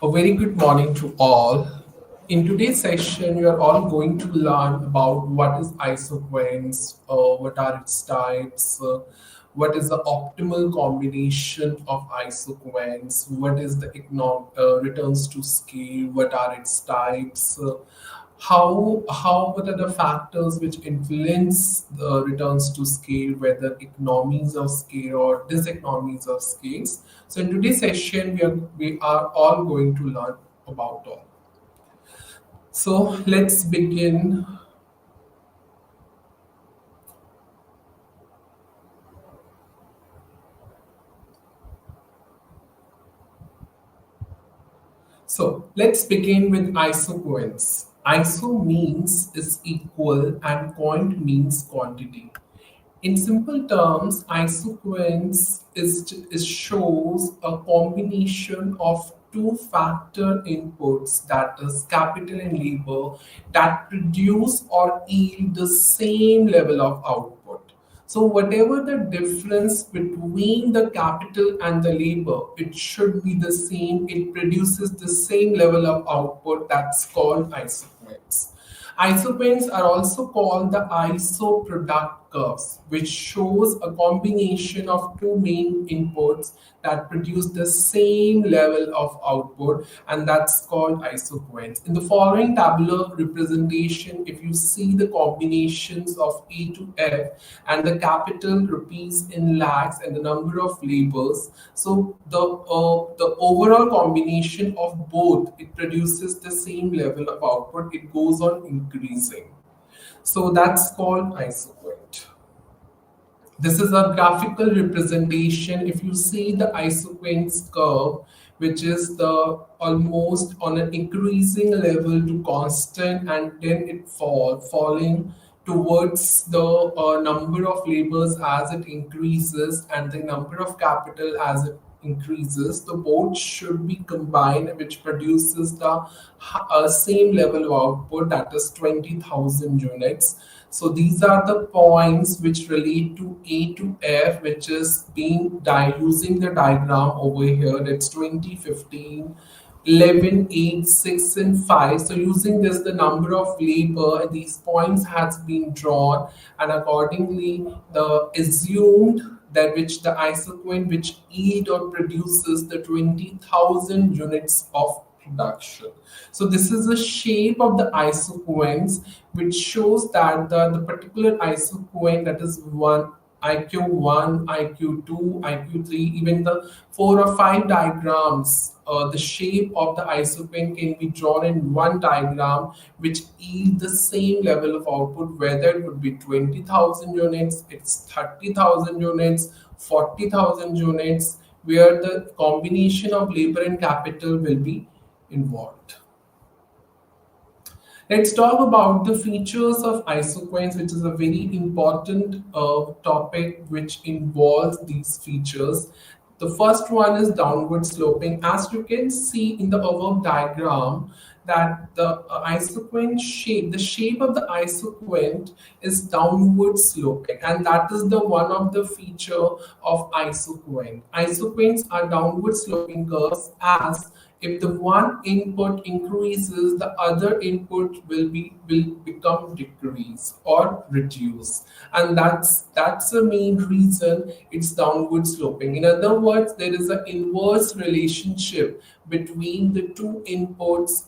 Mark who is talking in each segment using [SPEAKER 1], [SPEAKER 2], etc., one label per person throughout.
[SPEAKER 1] A very good morning to all. In today's session, we are all going to learn about what is isoquants, what are its types, what is the optimal combination of isoquants, what is the returns to scale, what are its types, what are the factors which influence the returns to scale, whether economies of scale or diseconomies of scales. So in today's session, we are all going to learn about all. So let's begin. So let's begin with isoquants. Iso means is equal and quant means quantity. In simple terms, isoquants is shows a combination of two factor inputs, that is capital and labor, that produce or yield the same level of output. So whatever the difference between the capital and the labor, it should be the same. It produces the same level of output. That's called isoquants. Isoquants are also called the iso product curves, which shows a combination of two main inputs that produce the same level of output, and that's called isoquants. In the following tabular representation, if you see the combinations of A to F and the capital rupees in lakhs and the number of labors, so the overall combination of both, it produces the same level of output. It goes on increasing. So that's called isoquant. This is a graphical representation. If you see the isoquants curve, which is the almost on an increasing level to constant, and then it falling towards the number of labors as it increases and the number of capital as it increases. The both should be combined, which produces the same level of output, that is 20,000 units. So these are the points which relate to A to F, which is being using the diagram over here. It's 20, 15, 11, 8, 6, and 5. So using this, the number of labor, these points has been drawn, and accordingly, the assumed that which the isoquant which yield or produces the 20,000 units of production. So this is the shape of the isoquants, which shows that the particular isoquant, that is one IQ1, IQ2, IQ3, even the 4 or 5 diagrams, the shape of the isoquant can be drawn in one diagram, which yield the same level of output, whether it would be 20,000 units, it's 30,000 units, 40,000 units, where the combination of labor and capital will be involved. Let's talk about the features of isoquants, which is a very important topic which involves these features. The first one is downward sloping. As you can see in the above diagram, that the isoquant shape, the shape of the isoquant is downward sloping, and that is the one of the feature of isoquant. Isoquants are downward sloping curves, as if the one input increases, the other input will become decrease or reduce, and that's the main reason it's downward sloping. In other words, there is an inverse relationship between the two inputs,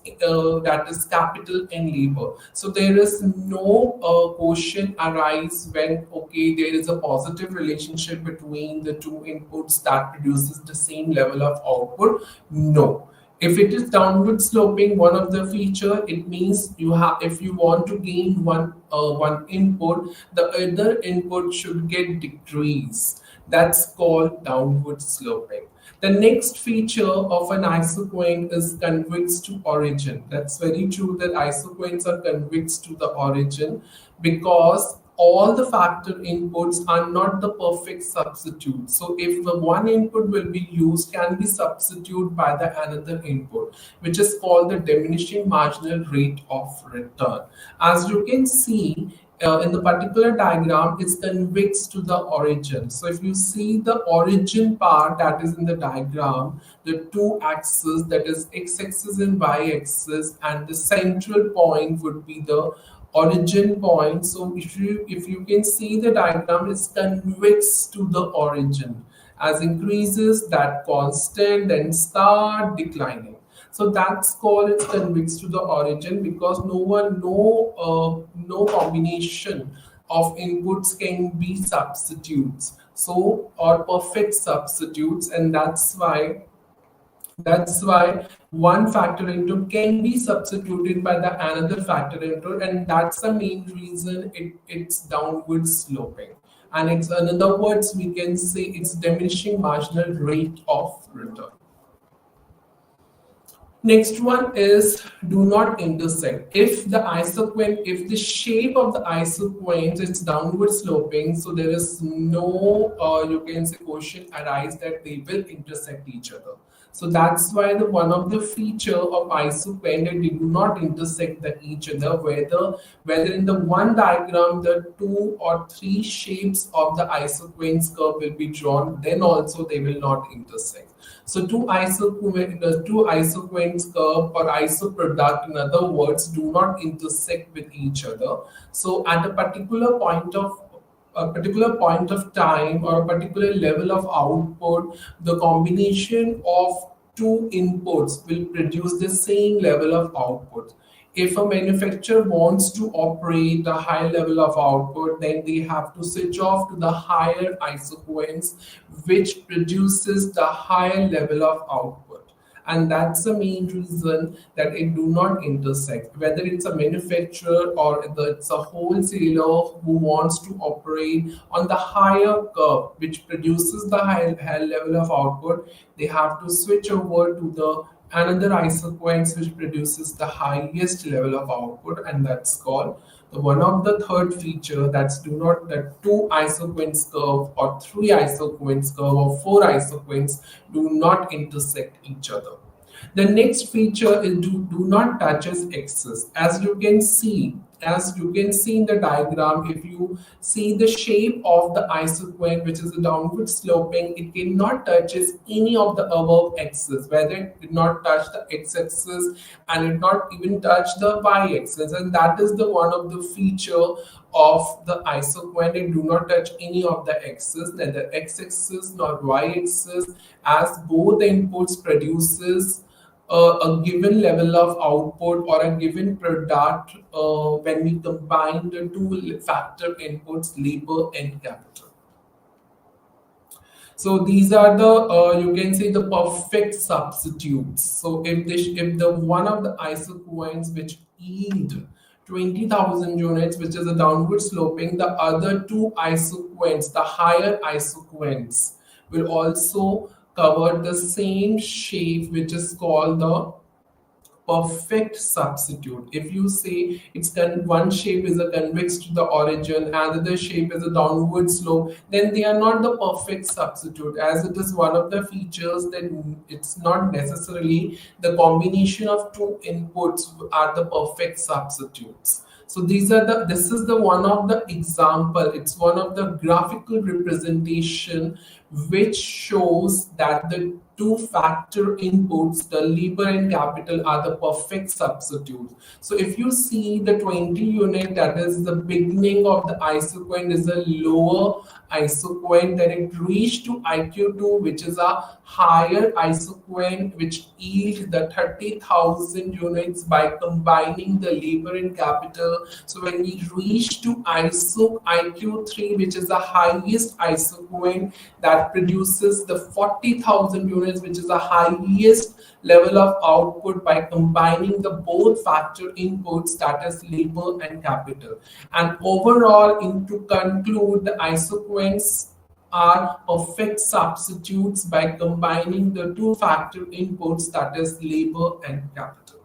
[SPEAKER 1] that is capital and labor. So there is no question arise when, okay, there is a positive relationship between the two inputs that produces the same level of output. No, if it is downward sloping, one of the feature, it means you have, if you want to gain one input, the other input should get decreased. That's called downward sloping. The next feature of an isoquant is convex to origin. That's very true that isoquants are convex to the origin, because all the factor inputs are not the perfect substitute. So if the one input will be used, can be substituted by the another input, which is called the diminishing marginal rate of return. As you can see, in the particular diagram is convex to the origin. So if you see the origin part that is in the diagram, the two axes, that is x-axis and y-axis, and the central point would be the origin point. So if you can see the diagram is convex to the origin. As increases that constant, then start declining. So that's called it's convex to the origin, because no combination of inputs can be substitutes. So or perfect substitutes, and that's why one factor input can be substituted by the another factor input, and that's the main reason it's downward sloping. And it's, in other words, we can say it's diminishing marginal rate of return. Next one is do not intersect. If the shape of the isoquant is downward sloping, so there is no, you can say, question arise that they will intersect each other. So that's why the one of the feature of isoquant that they do not intersect each other, whether in the one diagram the two or three shapes of the isoquant curve will be drawn, then also they will not intersect. So two isoquant curve or isoproduct, in other words, do not intersect with each other. So at a particular point of time or a particular level of output, the combination of two inputs will produce the same level of output. If a manufacturer wants to operate a high level of output, then they have to switch off to the higher isoquants, which produces the higher level of output. And that's the main reason that it do not intersect. Whether it's a manufacturer or it's a wholesaler who wants to operate on the higher curve, which produces the high level of output, they have to switch over to the another isoquants which produces the highest level of output, and that's called the one of the third feature, that's do not that two isoquants curve or three isoquants curve or four isoquants do not intersect each other. The next feature is do not touches axis. As you can see in the diagram, if you see the shape of the isoquant, which is a downward sloping, it cannot touches any of the above axis, whether it did not touch the x-axis and it not even touch the y-axis, and that is the one of the feature of the isoquant. It do not touch any of the axis, neither x-axis nor y-axis, as both the inputs produces a given level of output or a given product when we combine the two factor inputs, labor and capital. So these are the you can say the perfect substitutes. So if the one of the isoquants which yield 20,000 units, which is a downward sloping, the other two isoquants, the higher isoquants, will also cover the same shape, which is called the perfect substitute. If you say one shape is a convex to the origin, another shape is a downward slope, then they are not the perfect substitute, as it is one of the features. Then it's not necessarily the combination of two inputs are the perfect substitutes. So this is the one of the example, it's one of the graphical representation which shows that the two factor inputs, the labor and capital, are the perfect substitutes. So if you see the 20 unit, that is the beginning of the isoquant, is a lower isoquant, then it reached to IQ2, which is a higher isoquant, which yield the 30,000 units by combining the labor and capital. So when we reach to IQ3, which is the highest isoquant, that produces the 40,000 units, which is the highest level of output by combining the both factor inputs, that is labor and capital. And overall, to conclude, the isoquants are perfect substitutes by combining the two factor inputs, that is labor and capital.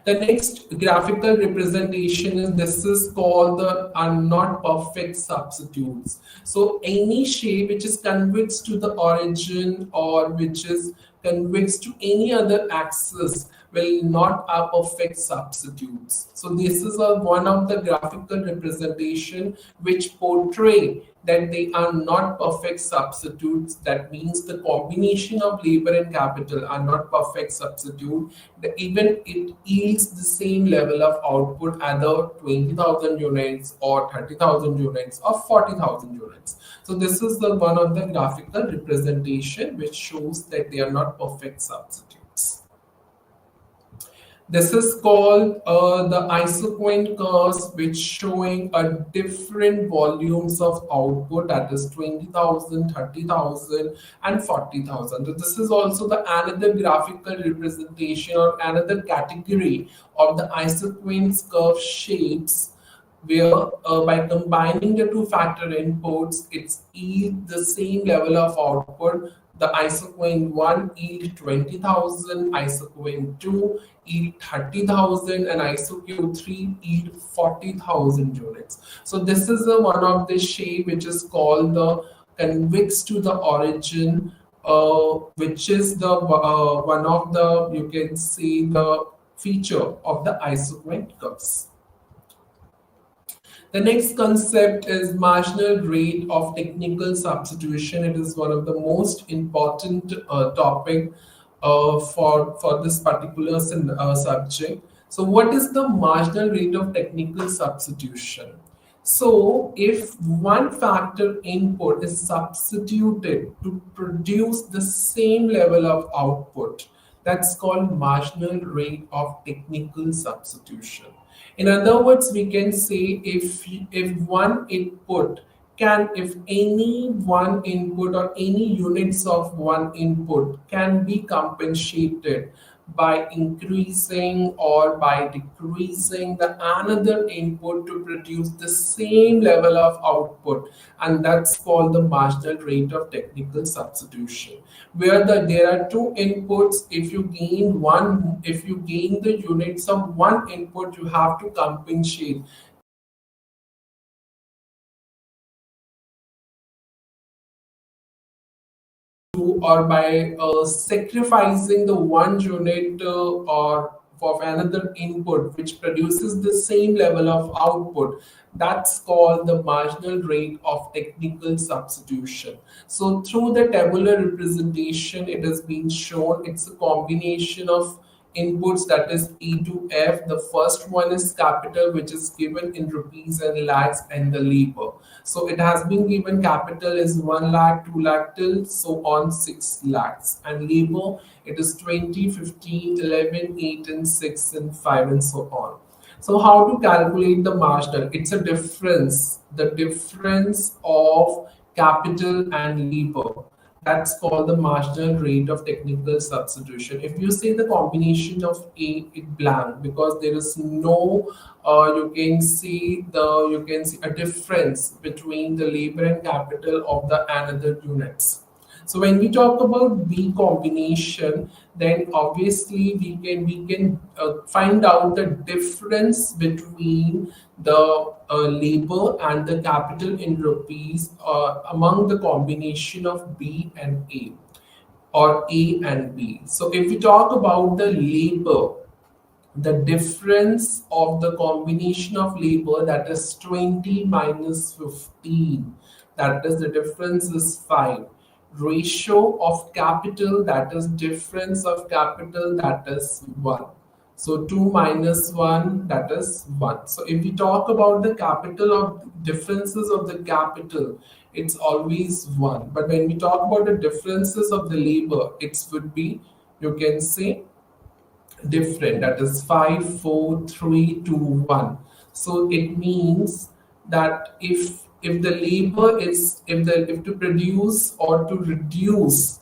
[SPEAKER 1] The next graphical representation is this is called the are not perfect substitutes. So any shape which is convex to the origin or which is convex to any other axis will not are perfect substitutes. So this is one of the graphical representation which portray that they are not perfect substitutes. That means the combination of labor and capital are not perfect substitute. Even it yields the same level of output, either 20,000 units or 30,000 units or 40,000 units. So this is the one of the graphical representation which shows that they are not perfect substitutes. This is called the isoquant curves, which showing a different volumes of output, that is 20,000, 30,000, and 40,000. So this is also the another graphical representation or another category of the isoquant curve shapes, where by combining the two factor inputs, it's yield the same level of output. The isoquant 1 yield 20,000, isoquant 2 yield 30,000, and isoquant 3 yield 40,000 units. So this is one of the shape which is called the convex to the origin, which is the one of the, you can see, the feature of the isoquant curves. The next concept is marginal rate of technical substitution. It is one of the most important topic for this particular subject. So what is the marginal rate of technical substitution? So if one factor input is substituted to produce the same level of output, that's called marginal rate of technical substitution. In other words, we can say if one input can, if any one input or any units of one input can be compensated by increasing or by decreasing the another input to produce the same level of output, and that's called the marginal rate of technical substitution, where there are two inputs. If you gain one, if you gain the units of one input, you have to compensate or by sacrificing the one unit or of another input which produces the same level of output. That's called the marginal rate of technical substitution. So through the tabular representation, it has been shown it's a combination of inputs, that is E to F. The first one is capital, which is given in rupees and lakhs, and the labor. So it has been given capital is 1 lakh, 2 lakh till so on 6 lakhs. And labor, it is 20, 15, 11, 8, and 6, and 5, and so on. So how to calculate the marginal? It's a difference, the difference of capital and labor. That's called the marginal rate of technical substitution. If you say the combination of A, it blank, because there is no you can see a difference between the labor and capital of the another units. So when we talk about B combination, then obviously we can find out the difference between the labor and the capital in rupees among the combination of B and A, or A and B. So if we talk about the labor, the difference of the combination of labor, that is 20 minus 15, that is the difference is 5. Ratio of capital, that is difference of capital, that is 1. So 2 minus 1, that is 1. So if we talk about the capital of differences of the capital, it's always 1. But when we talk about the differences of the labor, it would be, you can say, different, that is 5, 4, 3, 2, 1. So it means that if the labor is, if to produce or to reduce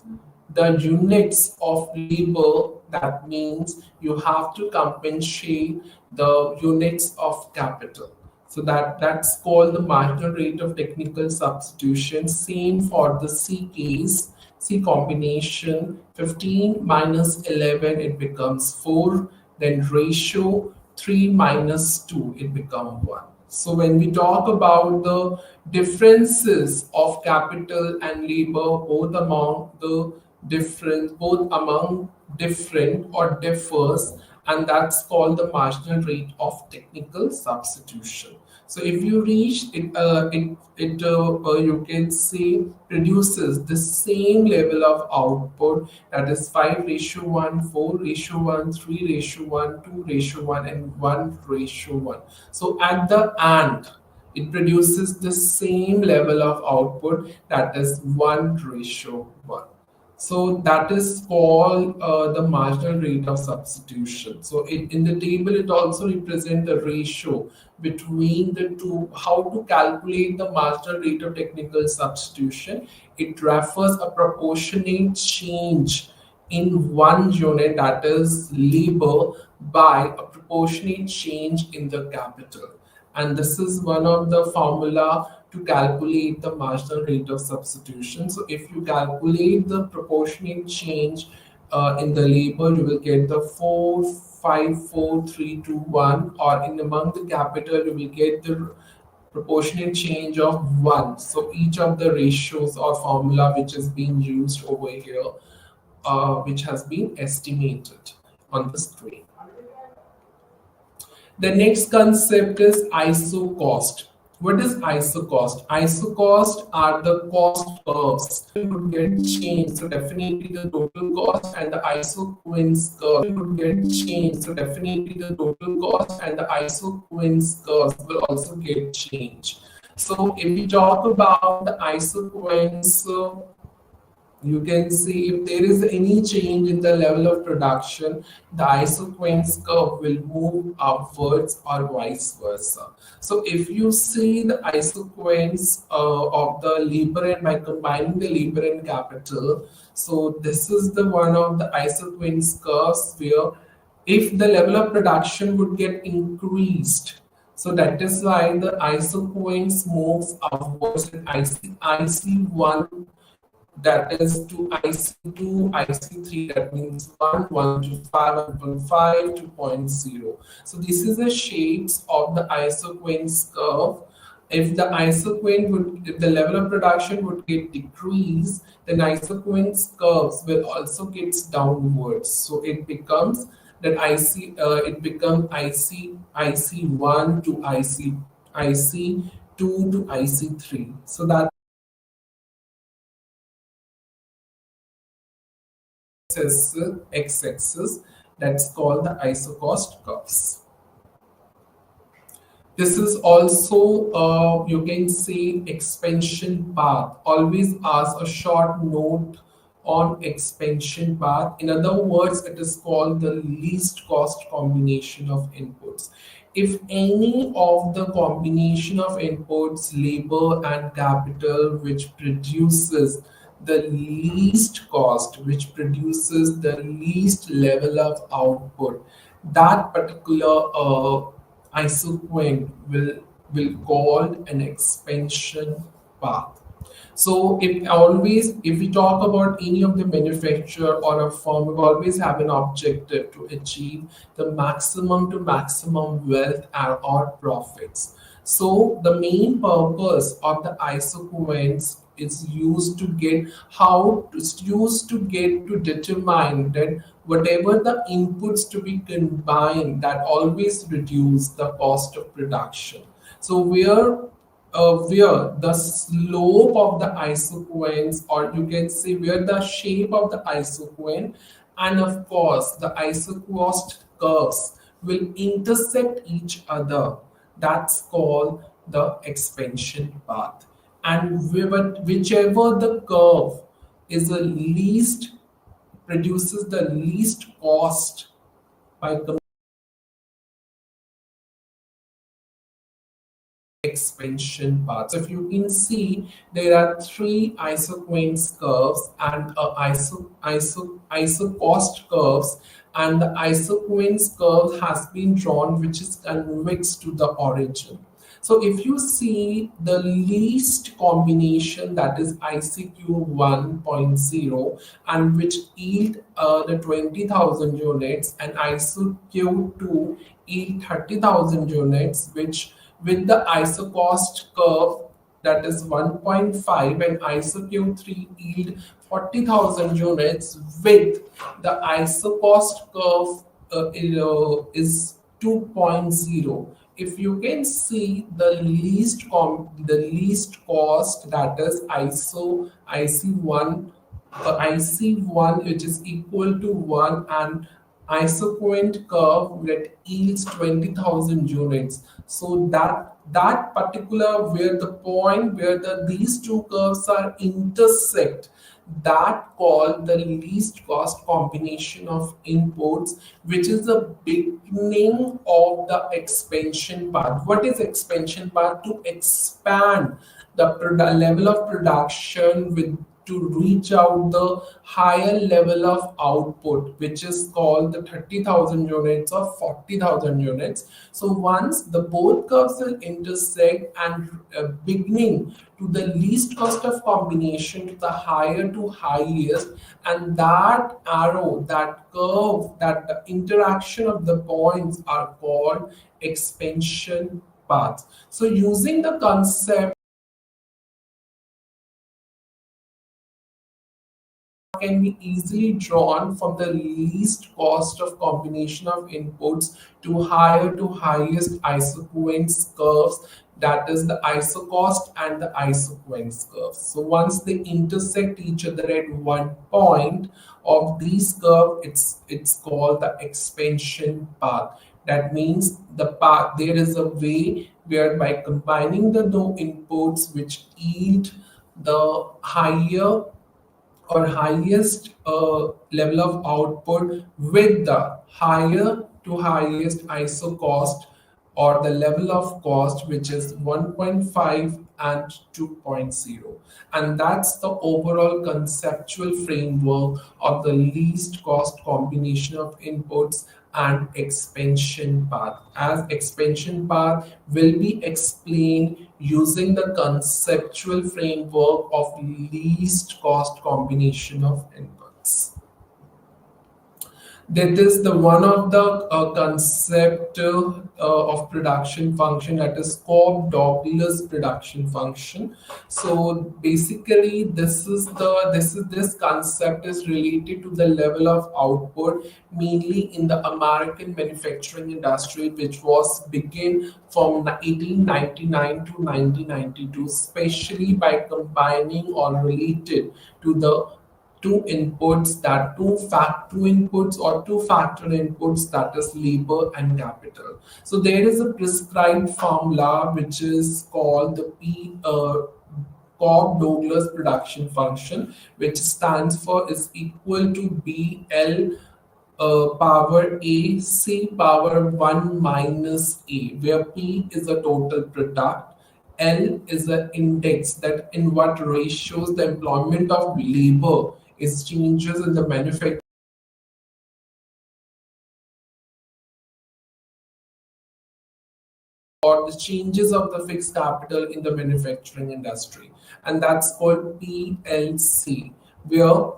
[SPEAKER 1] the units of labor, that means you have to compensate the units of capital. So that's called the marginal rate of technical substitution. Same for the C case. C combination, 15 minus 11, it becomes 4. Then ratio 3 minus 2, it becomes 1. So when we talk about the differences of capital and labor both among the difference, both among different or differs, and that's called the marginal rate of technical substitution. So if you reach it, you can say produces the same level of output, that is 5:1, 4:1, 3:1, 2:1, and 1:1. So at the end, it produces the same level of output, that is 1:1. So that is called the marginal rate of substitution. So in the table, it also represents the ratio between the two, how to calculate the marginal rate of technical substitution. It refers a proportionate change in one unit, that is labor, by a proportionate change in the capital. And this is one of the formula to calculate the marginal rate of substitution. So if you calculate the proportionate change in the labor, you will get the 4, 5, 4, 3, 2, 1, or in among the capital, you will get the proportionate change of 1. So each of the ratios or formula which is being used over here, which has been estimated on the screen. The next concept is ISO cost. What is ISO cost? ISO cost are the cost curves would get changed. So definitely the total cost and the ISO Queen's curve would get changed. So definitely the total cost and the ISO Queen's curves will also get changed. So if we talk about the ISO Queen's, you can see if there is any change in the level of production, the isoquants curve will move upwards or vice versa. So if you see the isoquants of the labor and by combining the labor and capital, so this is the one of the isoquants curves where if the level of production would get increased, so that is why the isoquants moves upwards and IC1, that is to IC2, IC3, that means 1, 1 to 5, 1.5 to 0.0. So this is the shapes of the isoquants curve. If the isoquant would, if the level of production would get decreased, then isoquants curves will also get downwards. So it becomes that it becomes IC1 to IC2 to IC3. So that x-axis, that's called the isocost curves. This is also, you can say, expansion path. Always ask a short note on expansion path. In other words, it is called the least cost combination of inputs. If any of the combination of inputs, labor and capital, which produces the least cost, which produces the least level of output, that particular isoquant will called an expansion path. So if we talk about any of the manufacturer or a firm, we always have an objective to achieve the maximum to maximum wealth or profits. So the main purpose of the isoquants is used to get how it's used to get to determine that whatever the inputs to be combined, that always reduce the cost of production. So where the slope of the isoquants, or you can say where the shape of the isoquant, and of course the isocost curves will intersect each other, that's called the expansion path. And whichever the curve is the least, produces the least cost by expansion path. So if you can see, there are three isoquants curves and a isocost curves, and the isoquants curve has been drawn which is convex to the origin. So if you see the least combination, that is ICQ 1.0, and which yield the 20,000 units, and ICQ 2 yield 30,000 units, which with the isocost curve that is 1.5, and ISO Q3 yield 40,000 units with the ISO cost curve is 2.0. If you can see the least cost, that is IC1 which is equal to 1, and isoquant curve that yields 20,000 units. So that particular where the point where these two curves are intersect, that called the least cost combination of inputs, which is the beginning of the expansion path. What is expansion path? To expand the level of production with to reach out the higher level of output, which is called the 30,000 units or 40,000 units. So once the both curves will intersect and beginning to the least cost of combination to the higher to highest, and that arrow, that curve, that the interaction of the points are called expansion paths. So using the concept can be easily drawn from the least cost of combination of inputs to highest isoquants curves, that is the isocost and the isoquants curves. So once they intersect each other at one point of these curve, it's called the expansion path. That means the path, there is a way whereby combining the no inputs which yield the higher or highest level of output with the higher to highest ISO cost, or the level of cost which is 1.5 and 2.0. And that's the overall conceptual framework of the least cost combination of inputs and expansion path. As expansion path will be explained using the conceptual framework of least cost combination of inputs. That is the one of the concept of production function, that is Cobb-Douglas production function. So basically this concept is related to the level of output mainly in the American manufacturing industry, which was begin from 1899 to 1992, especially by combining or related to the two inputs or two factor inputs, that is labor and capital. So there is a prescribed formula which is called the Cobb-Douglas production function, which stands for is equal to BL power A C power 1 minus A, where P is a total product, L is an index that in what ratios the employment of labor is changes in the manufacturing or the changes of the fixed capital in the manufacturing industry. And that's called PLC, where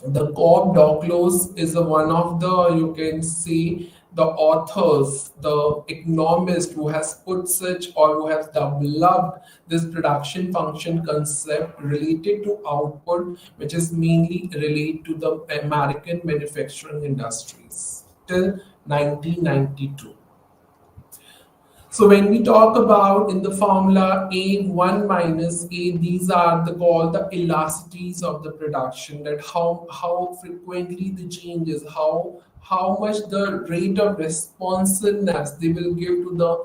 [SPEAKER 1] the Cobb-Douglas is a one of the, you can see, the authors, the economist who has put such or who has developed this production function concept related to output, which is mainly related to the American manufacturing industries till 1992. So when we talk about in the formula A1 minus A, these are the called the elasticities of the production, that how frequently the changes, how much the rate of responsiveness they will give to the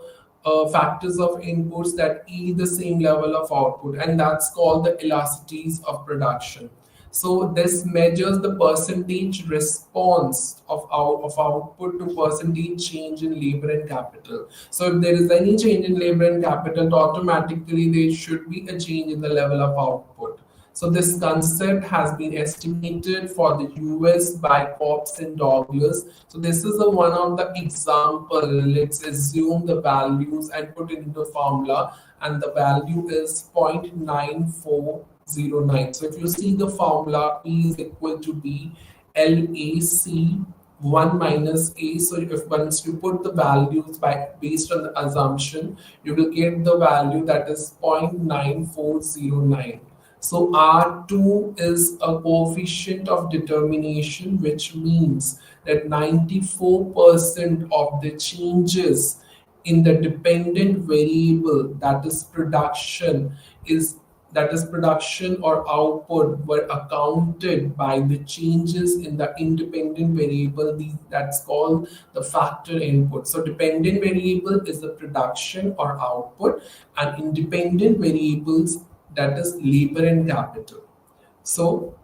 [SPEAKER 1] factors of inputs that yield the same level of output, and that's called the elasticities of production. So this measures the percentage response of output to percentage change in labor and capital. So if there is any change in labor and capital, automatically there should be a change in the level of output. So this concept has been estimated for the US by Cobbs and Douglas. So this is a one of the example. Let's assume the values and put it into formula, and the value is 0.9409. So if you see the formula, P is equal to B, LAC 1 minus a. So if once you put the values by based on the assumption, you will get the value that is 0.9409. So R2 is a coefficient of determination, which means that 94% of the changes in the dependent variable, that is production or output, were accounted by the changes in the independent variable. That's called the factor input. So dependent variable is the production or output, and independent variables, that is labor and capital. So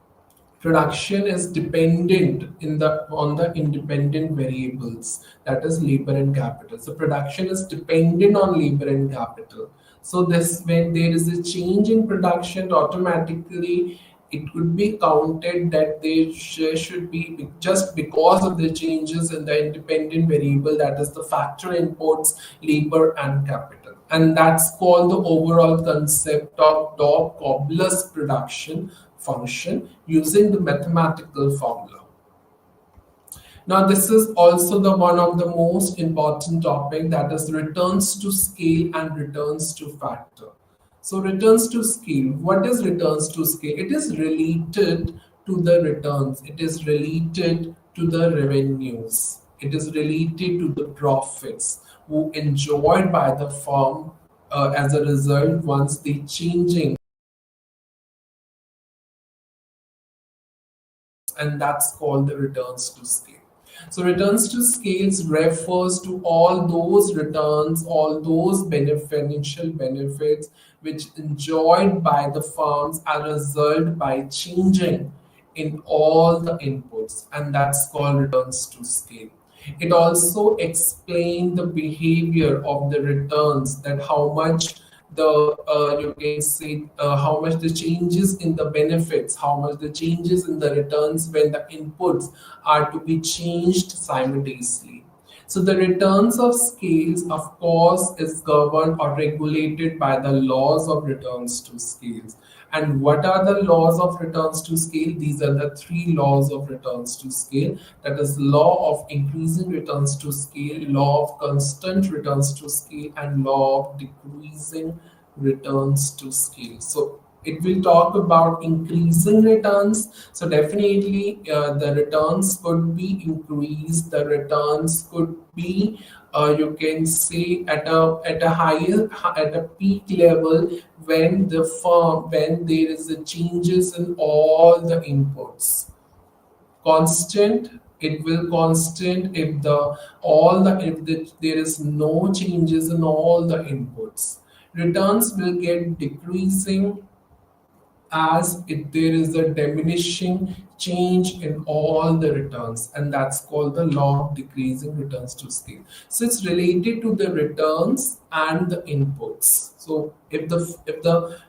[SPEAKER 1] production is dependent in the on the independent variables, that is labor and capital. So production is dependent on labor and capital. So this, when there is a change in production, automatically it could be counted that there should be, just because of the changes in the independent variable, that is the factor inputs, labor and capital. And that's called the overall concept of Dog-Cobbler's production function using the mathematical formula. Now, this is also the one of the most important topic, that is returns to scale and returns to factor. So returns to scale, what is returns to scale? It is related to the returns. It is related to the revenues. It is related to the profits who enjoyed by the firm as a result once they changing, and that's called the returns to scale. So returns to scales refers to all those returns, all those financial benefits which enjoyed by the firms as a result by changing in all the inputs, and that's called returns to scale. It also explains the behavior of the returns, that how much the you can say how much the changes in the benefits, how much the changes in the returns when the inputs are to be changed simultaneously. So the returns of scales, of course, is governed or regulated by the laws of returns to scales. And what are the laws of returns to scale? These are the three laws of returns to scale. That is law of increasing returns to scale, law of constant returns to scale, and law of decreasing returns to scale. So it will talk about increasing returns. So definitely the returns could be increased. The returns could be you can say at a higher, at a peak level, when the firm, when there is a changes in all the inputs. Constant, it will constant if the all the if there is no changes in all the inputs. Returns will get decreasing as if there is a diminishing change in all the returns, and that's called the law of decreasing returns to scale. So it's related to the returns and the inputs. So if the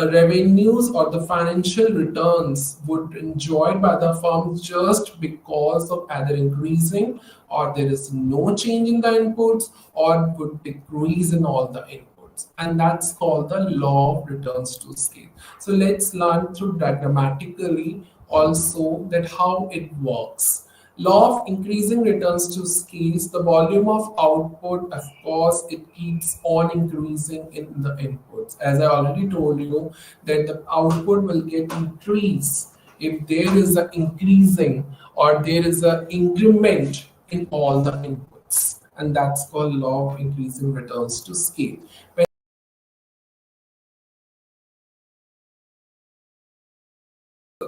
[SPEAKER 1] revenues or the financial returns would enjoyed by the firm just because of either increasing, or there is no change in the inputs, or would decrease in all the inputs, and that's called the law of returns to scale. So let's learn through diagrammatically also that how it works. Law of increasing returns to scales, the volume of output, of course, it keeps on increasing in the inputs. As I already told you, that the output will get increased if there is an increasing or there is an increment in all the inputs. And that's called law of increasing returns to scale.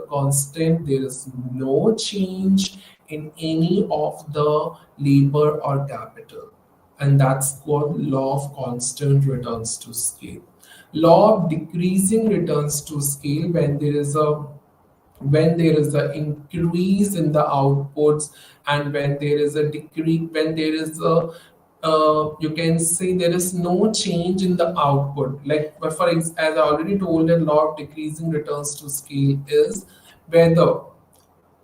[SPEAKER 1] Constant, there is no change in any of the labor or capital, and that's called law of constant returns to scale. Law of decreasing returns to scale, when there is an increase in the outputs, and when there is a decrease, when there is a you can say there is no change in the output. Like as I already told, a law of decreasing returns to scale is whether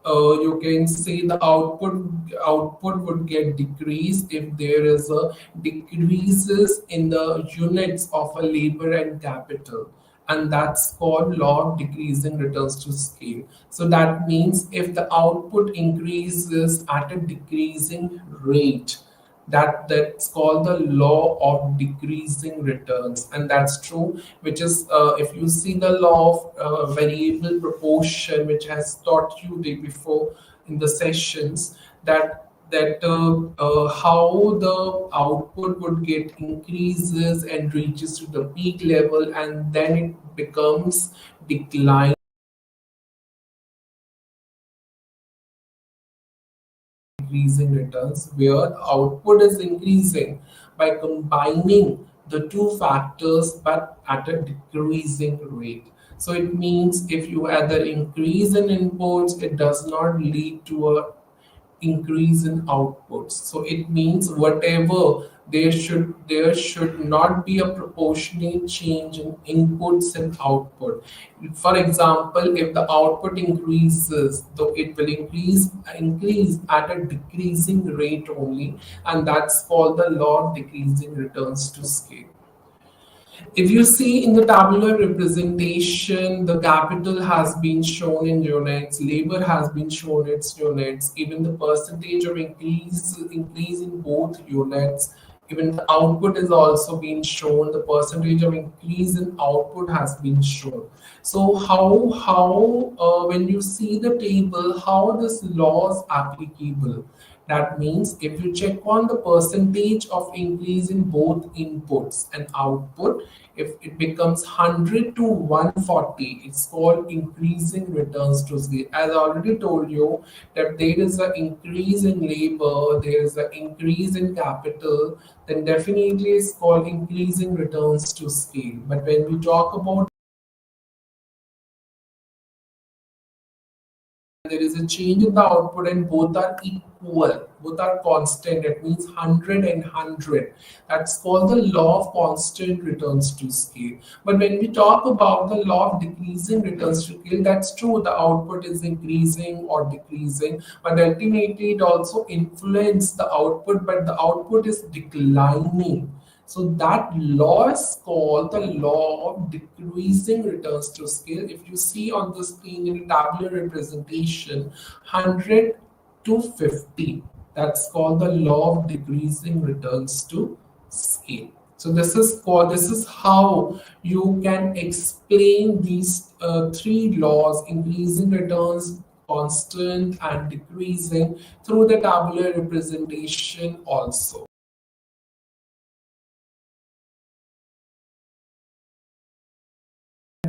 [SPEAKER 1] you can say the output would get decreased if there is a decreases in the units of a labor and capital, and that's called law of decreasing returns to scale. So that means if the output increases at a decreasing rate, that's called the law of decreasing returns, and that's true, which is if you see the law of variable proportion, which has taught you the before in the sessions, that how the output would get increases and reaches to the peak level, and then it becomes decline increasing returns, where output is increasing by combining the two factors but at a decreasing rate. So it means if you either increase in inputs, it does not lead to a increase in outputs. So it means whatever there should not be a proportionate change in inputs and output. For example, if the output increases, though it will increase at a decreasing rate only, and that's called the law of decreasing returns to scale. If you see in the tabular representation, the capital has been shown in units, labor has been shown its units, even the percentage of increase in both units, even the output is also being shown, the percentage of increase in output has been shown. So how when you see the table, how this law is applicable? That means if you check on the percentage of increase in both inputs and output, if it becomes 100 to 140, it's called increasing returns to scale. As I already told you, that there is an increase in labor, there is an increase in capital, then definitely it's called increasing returns to scale. But when we talk about there is a change in the output and both are equal, both are constant, that means 100 and 100, that's called the law of constant returns to scale. But when we talk about the law of decreasing returns to scale, that's true, the output is increasing or decreasing, but ultimately it also influences the output, but the output is declining. So that law is called the law of decreasing returns to scale. If you see on the screen in tabular representation, 100 to 50, that's called the law of decreasing returns to scale. So this is how you can explain these three laws: increasing returns, constant, and decreasing, through the tabular representation also.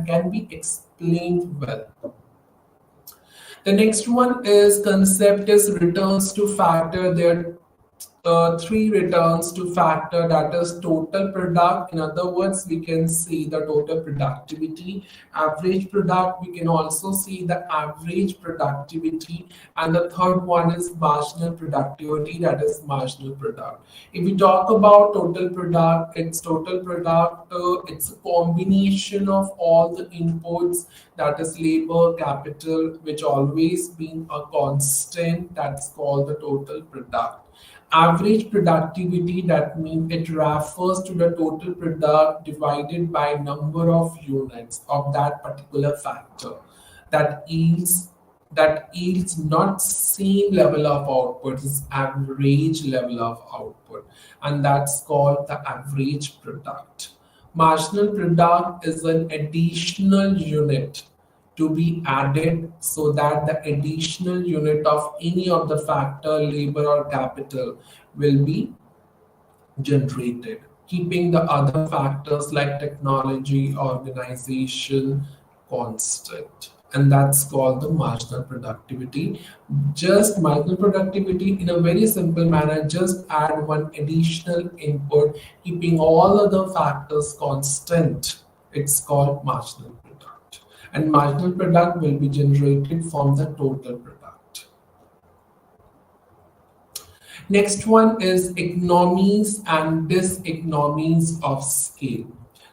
[SPEAKER 1] Can be explained well. The next one is concept is returns to factor. There three returns to factor, that is total product. In other words, we can see the total productivity, average product, we can also see the average productivity, and the third one is marginal productivity, that is marginal product. If we talk about total product, it's a combination of all the inputs, that is labor, capital, which always been a constant, that's called the total product. Average productivity, that means it refers to the total product divided by number of units of that particular factor, that yields not same level of output, it's average level of output, and that's called the average product. Marginal product is an additional unit to be added, so that the additional unit of any of the factor, labor or capital, will be generated, keeping the other factors like technology, organization constant. And that's called the marginal productivity. Just marginal productivity in a very simple manner, just add one additional input, keeping all other factors constant. It's called marginal product. And marginal product will be generated from the total product. Next one is economies and diseconomies of scale.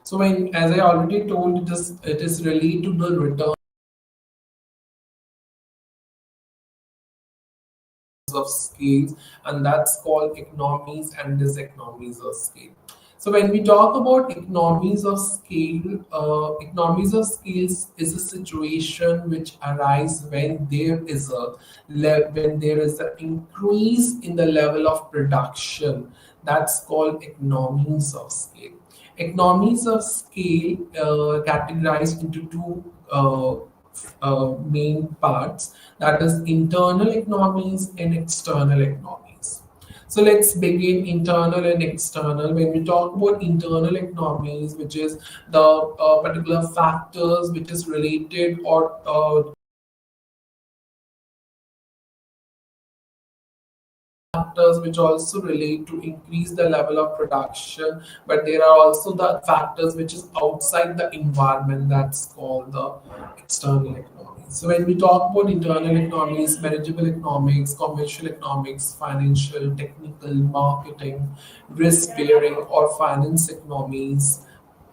[SPEAKER 1] So when, as I already told, it is related to the return of scales, and that's called economies and diseconomies of scale. So when we talk about economies of scales is a situation which arises when there is an increase in the level of production. That's called economies of scale. Economies of scale categorized into two main parts, that is internal economies and external economies. So let's begin internal and external. When we talk about internal economies, which is the particular factors which is related or factors which also relate to increase the level of production, but there are also the factors which is outside the environment, that's called the external economies. So when we talk about internal economies, manageable economics, commercial economics, financial, technical, marketing, risk bearing or finance economies,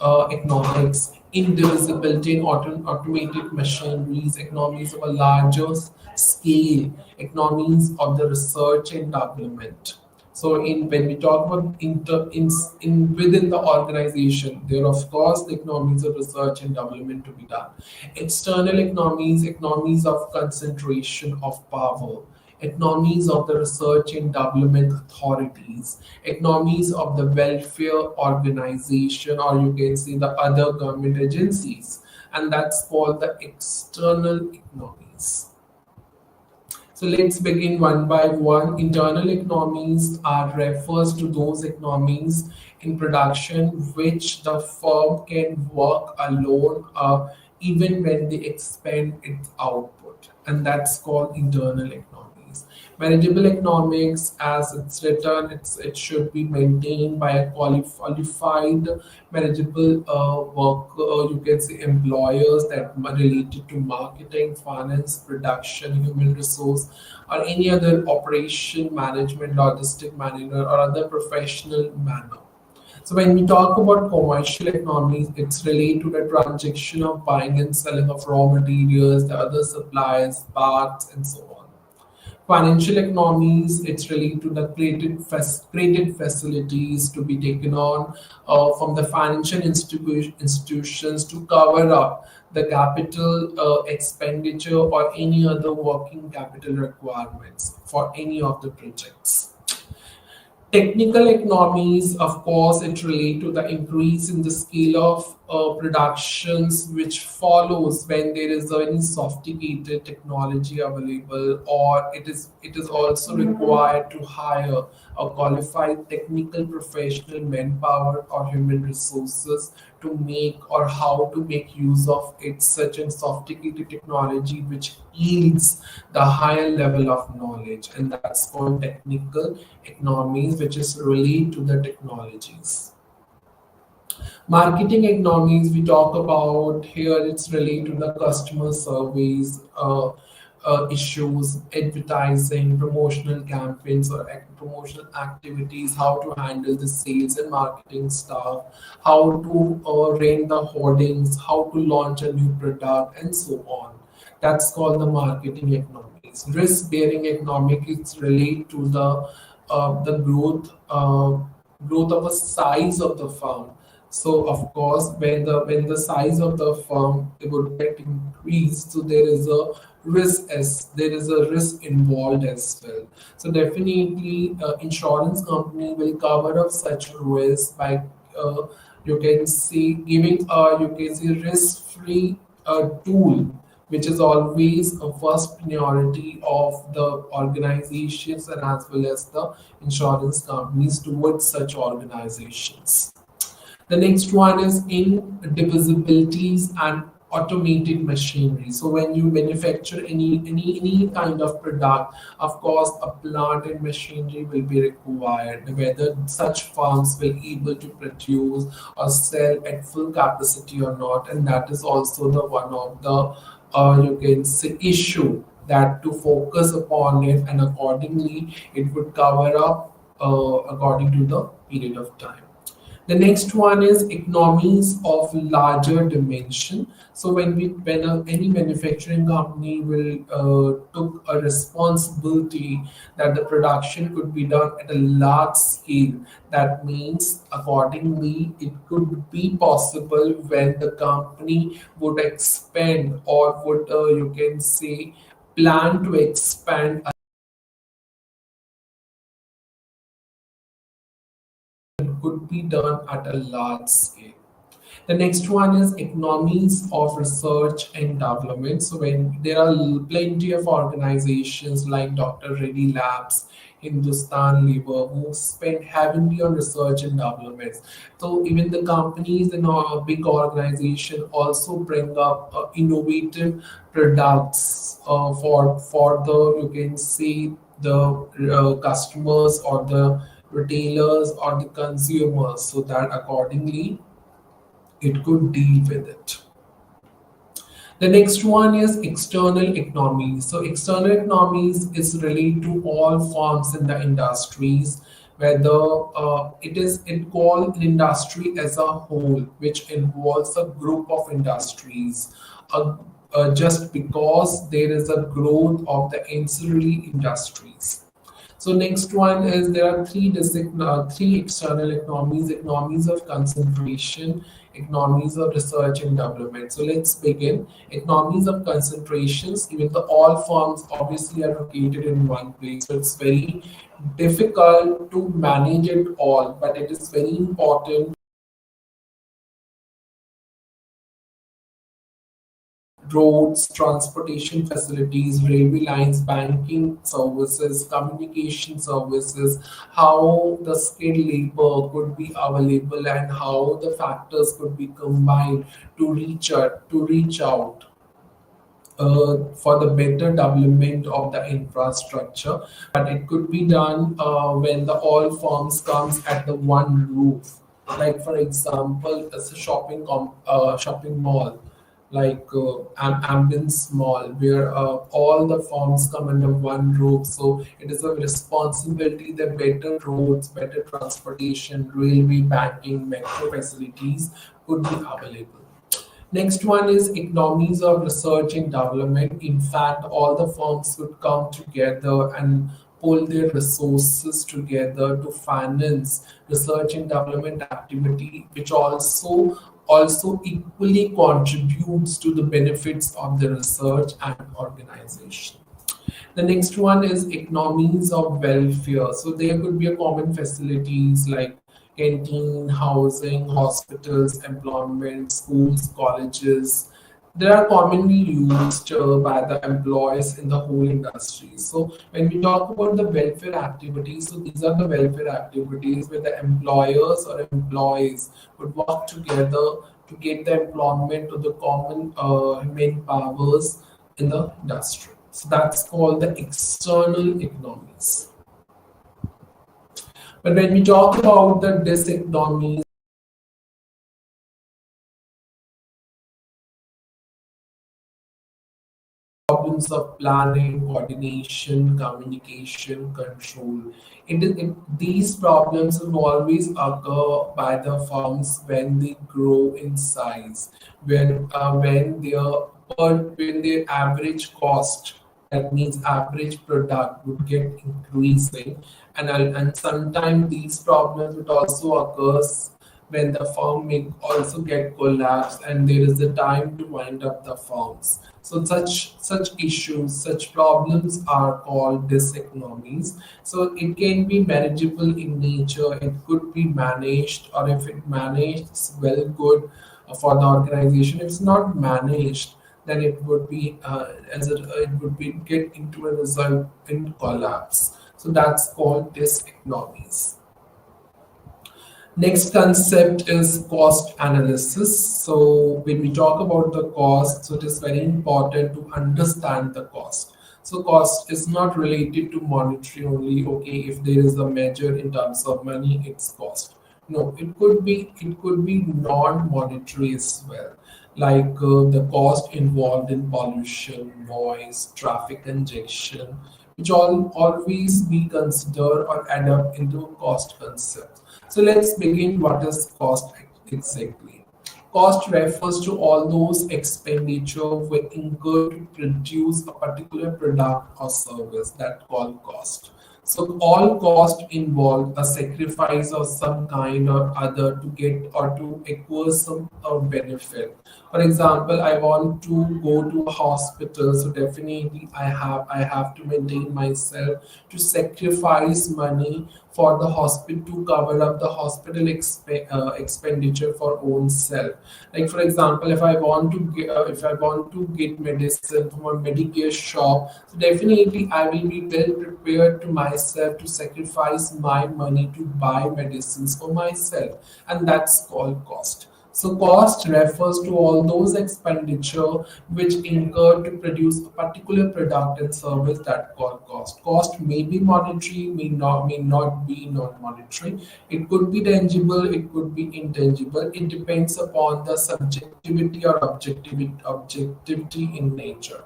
[SPEAKER 1] economics, indivisibility in automated machineries, economies of a larger scale, economies of the research and development. So, in when we talk about in within the organization, there are of course the economies of research and development to be done. External economies, economies of concentration of power, economies of the research and development authorities, economies of the welfare organization, or you can say the other government agencies, and that's called the external economies. So let's begin one by one. Internal economies are refers to those economies in production which the firm can work alone, even when they expand its output, and that's called internal economies. Manageable economics, as it's written, it should be maintained by a qualified manageable you can say employers that are related to marketing, finance, production, human resource, or any other operation management, logistic manager, or other professional manner. So when we talk about commercial economies, it's related to the transaction of buying and selling of raw materials, the other supplies, parts, and so on. Financial economies, it's related to the created facilities to be taken on from the financial institutions to cover up the capital expenditure or any other working capital requirements for any of the projects. Technical economies, of course, it relate to the increase in the scale of productions which follows when there is any sophisticated technology available, or it is also required to hire a qualified technical professional manpower or human resources to make or how to make use of it, such a sophisticated technology which yields the higher level of knowledge, and that's called technical economies, which is related to the technologies. Marketing economies we talk about here, it's related to the customer surveys, issues, advertising, promotional campaigns or promotional activities, how to handle the sales and marketing stuff, how to run the hoardings, how to launch a new product, and so on. That's called the marketing economies. Risk-bearing economics relate to the growth of a size of the firm. So of course, when the size of the firm it would get increased, so there is a risk involved as well. So definitely, insurance company will cover up such risk by you can see giving you can see risk free tool, which is always a first priority of the organizations and as well as the insurance companies towards such organizations. The next one is indivisibilities and automated machinery. So when you manufacture any kind of product, of course, a plant and machinery will be required. Whether such farms will able to produce or sell at full capacity or not, and that is also the one of the you can say issue that to focus upon it, and accordingly it would cover up according to the period of time. The next one is economies of larger dimension. So any manufacturing company will took a responsibility that the production could be done at a large scale. That means accordingly it could be possible when the company would expand or would you can say plan to expand could be done at a large scale. The next one is economies of research and development. So when there are plenty of organizations like Dr. Reddy Labs, Hindustan Lever, who spend heavily on research and development. So even the companies in a big organization also bring up innovative products for the you can say the customers or the retailers or the consumers, so that accordingly it could deal with it. The next one is external economies. So external economies is related to all firms in the industries, whether it called an industry as a whole, which involves a group of industries. Just because there is a growth of the ancillary industries. So next one is there are three external economies: economies of concentration, economies of research and development. So let's begin. Economies of concentrations. Even the all firms obviously are located in one place, so it's very difficult to manage it all. But it is very important roads, transportation facilities, railway lines, banking services, communication services, how the skilled labor could be available and how the factors could be combined to reach out for the better development of the infrastructure. But it could be done when the all firms comes at the one roof. Like for example, as a shopping mall, like Ambience Mall, where all the firms come under one roof. So it is a responsibility that better roads, better transportation, railway, banking, metro facilities could be available. Next one is economies of research and development. In fact, all the firms would come together and pull their resources together to finance research and development activity, which also equally contributes to the benefits of the research and organization. The next one is economies of welfare. So there could be a common facilities like canteen, housing, hospitals, employment, schools, colleges. They are commonly used by the employees in the whole industry. So when we talk about the welfare activities, so these are the welfare activities where the employers or employees would work together to get the employment to the common main powers in the industry. So that's called the external economies. But when we talk about the diseconomies, problems of planning, coordination, communication, control. These problems will always occur by the firms when they grow in size, when their average cost, that means average product, would get increasing, and sometimes these problems would also occur when the firm may also get collapsed and there is a time to wind up the firms. So such issues, such problems are called diseconomies. So it can be manageable in nature, it could be managed, or if it managed, it's well good for the organization. If it's not managed, then it would be it would be get into a result in collapse. So that's called diseconomies. Next concept is cost analysis. So when we talk about the cost, so it is very important to understand the cost. So cost is not related to monetary only. Okay, if there is a measure in terms of money, it's cost. No, it could be non-monetary as well, like the cost involved in pollution, noise, traffic congestion, which all always be considered or add up into a cost concept. So let's begin. What is cost exactly? Cost refers to all those expenditure we incur to produce a particular product or service that called cost. So all cost involve a sacrifice of some kind or other to get or to acquire some benefit. For example, I want to go to a hospital, so definitely I have to maintain myself to sacrifice money for the hospital to cover up the hospital expenditure for own self. Like for example, if I want to get medicine from a Medicare shop, so definitely I will be well prepared to myself to sacrifice my money to buy medicines for myself, and that's called cost. So cost refers to all those expenditure which incur to produce a particular product and service that called cost. Cost may be monetary, may not be non-monetary. It could be tangible, it could be intangible. It depends upon the subjectivity or objectivity in nature.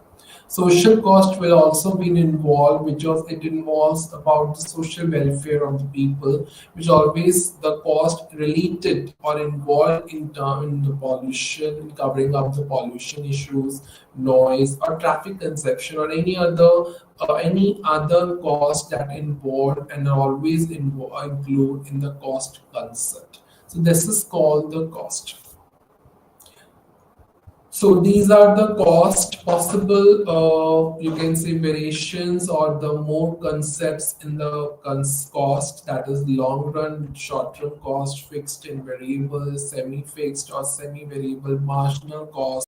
[SPEAKER 1] Social cost will also be involved, because it involves about the social welfare of the people, which always the cost related or involved in the pollution, covering up the pollution issues, noise or traffic conception, or any other cost that involved and always include in the cost concept. So this is called the cost. So these are the cost possible, you can say variations or the more concepts in the cost, that is long run, short term cost, fixed and variable, semi fixed or semi variable, marginal cost,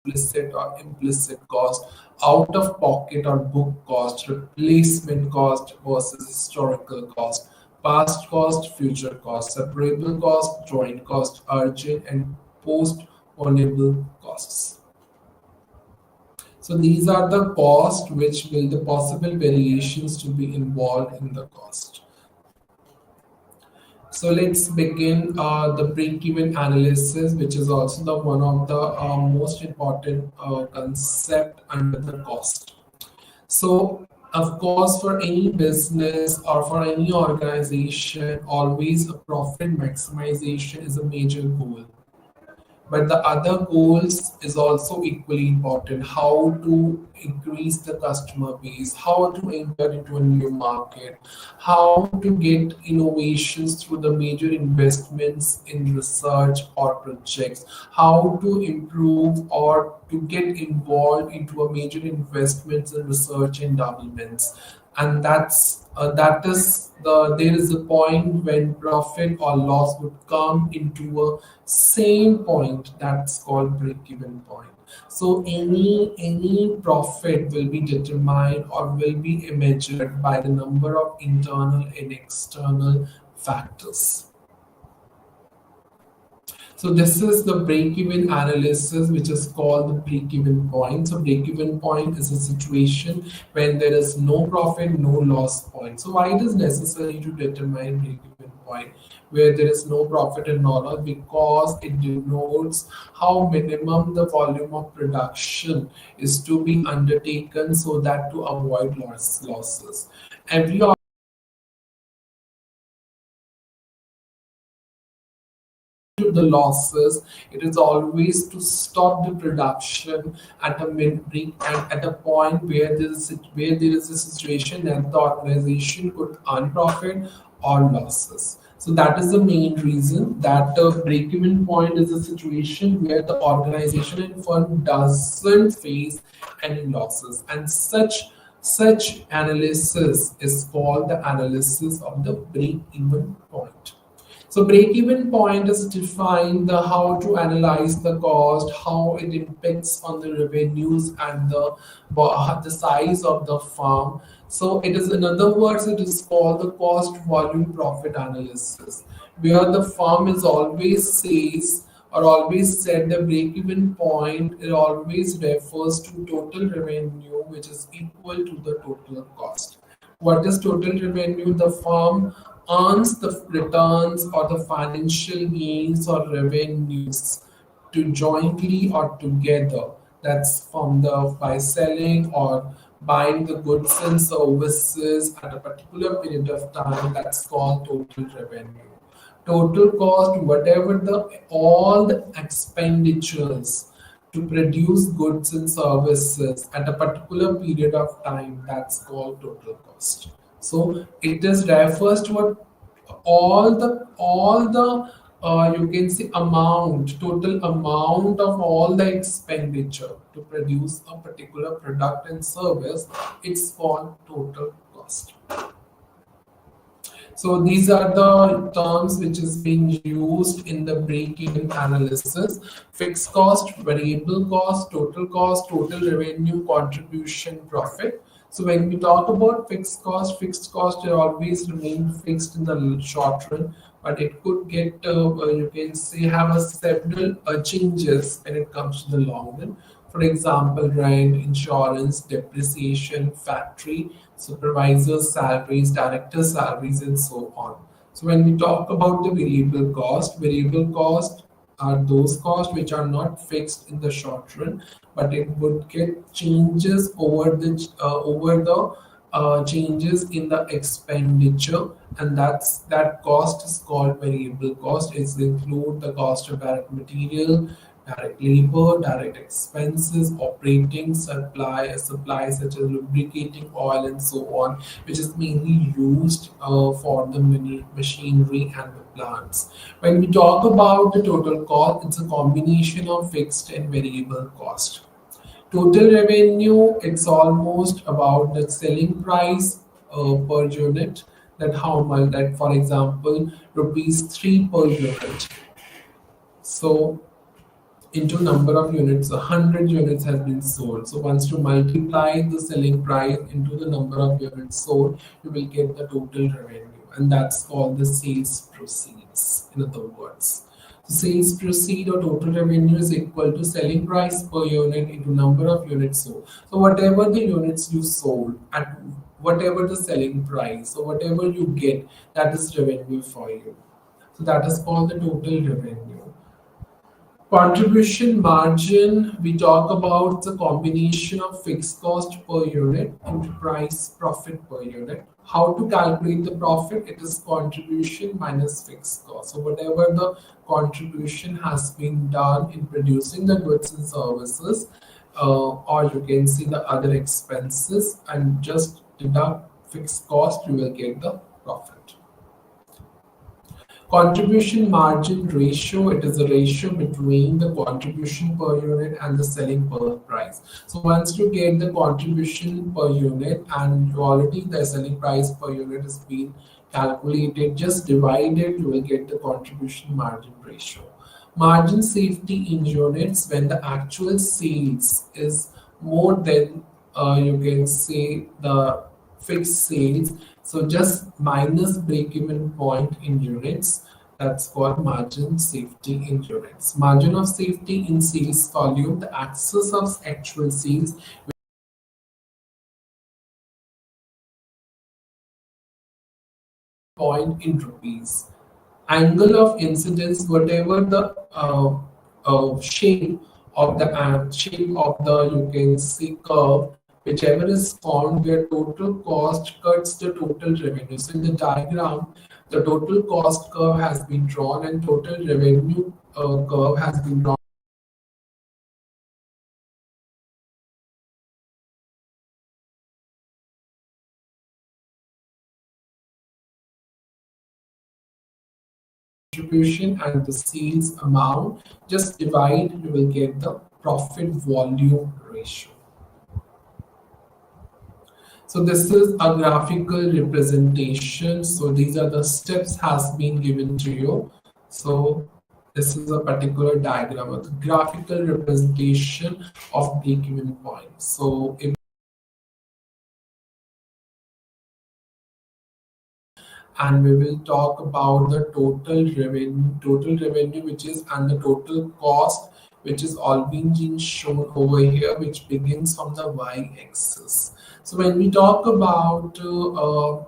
[SPEAKER 1] explicit or implicit cost, out of pocket or book cost, replacement cost versus historical cost, past cost, future cost, separable cost, joint cost, urgent and postponable costs. So these are the cost which will the possible variations to be involved in the cost. So let's begin the break-even analysis, which is also the one of the most important concept under the cost. So, of course, for any business or for any organization, always a profit maximization is a major goal. But the other goals is also equally important. How to increase the customer base, how to enter into a new market, how to get innovations through the major investments in research or projects, how to improve or to get involved into a major investments in research and developments. And that is there is a point when profit or loss would come into a same point, that's called break-even point. So any profit will be determined or will be measured by the number of internal and external factors. So this is the break-even analysis, which is called the break-even point. So break-even point is a situation when there is no profit, no loss point. So why it is necessary to determine break-even point where there is no profit and no loss? Because it denotes how minimum the volume of production is to be undertaken so that to avoid losses. Every to the losses, it is always to stop the production at a mid and at a point where there is a situation that the organization could earn profit or losses. So that is the main reason that the break-even point is a situation where the organization and firm doesn't face any losses, and such analysis is called the analysis of the break-even point. So break-even point is defined the how to analyze the cost, how it impacts on the revenues and the size of the firm. So it is, in other words, it is called the cost volume profit analysis, where the firm is always says or always said the break-even point. It always refers to total revenue which is equal to the total cost. What is total revenue? The firm earns the returns or the financial gains or revenues to jointly or together. That's from the by selling or buying the goods and services at a particular period of time. That's called total revenue. Total cost, whatever the all the expenditures to produce goods and services at a particular period of time, that's called total cost. So it is refers to what all the you can say amount, total amount of all the expenditure to produce a particular product and service. It's called total cost. So these are the terms which is being used in the break-even analysis: fixed cost, variable cost, total revenue, contribution, profit. So when we talk about fixed cost will always remain fixed in the short run, but it could get you can say have a several changes when it comes to the long run. For example, rent, insurance, depreciation, factory, supervisors' salaries, directors' salaries, and so on. So when we talk about the variable cost are those costs which are not fixed in the short run, but it would get changes over the changes in the expenditure, and that cost is called variable cost. It include the cost of direct material, direct labor, direct expenses, operating supplies such as lubricating oil and so on, which is mainly used for the machinery and the plants. When we talk about the total cost, it's a combination of fixed and variable cost. Total revenue, it's almost about the selling price per unit. That how much that, for example, rupees 3 per unit. So into number of units, 100 units has been sold. So once you multiply the selling price into the number of units sold, you will get the total revenue, and that's called the sales proceeds. In other words, so sales proceed or total revenue is equal to selling price per unit into number of units sold. So whatever the units you sold at whatever the selling price, so whatever you get, that is revenue for you. So that is called the total revenue. Contribution margin, we talk about the combination of fixed cost per unit and price profit per unit. How to calculate the profit? It is contribution minus fixed cost. So whatever the contribution has been done in producing the goods and services, or you can see the other expenses and just deduct fixed cost, you will get the profit. Contribution margin ratio, it is a ratio between the contribution per unit and the selling per price. So once you get the contribution per unit and you already the selling price per unit is being calculated, just divide it, you will get the contribution margin ratio. Margin safety in units, when the actual sales is more than you can say the fixed sales, so just minus break-even point in units. That's called margin safety in units. Margin of safety in sales volume, the excess of actual sales point in rupees. Angle of incidence, whatever the shape of the you can see curve, whichever is formed where total cost cuts the total revenue. So in the diagram, the total cost curve has been drawn and total revenue curve has been drawn. Contribution and the sales amount, just divide, you will get the profit volume ratio. So this is a graphical representation. So these are the steps has been given to you. So this is a particular diagram, a graphical representation of break-even point. So if and we will talk about the total revenue which is and the total cost which is all being shown over here, which begins from the y-axis. So when we talk about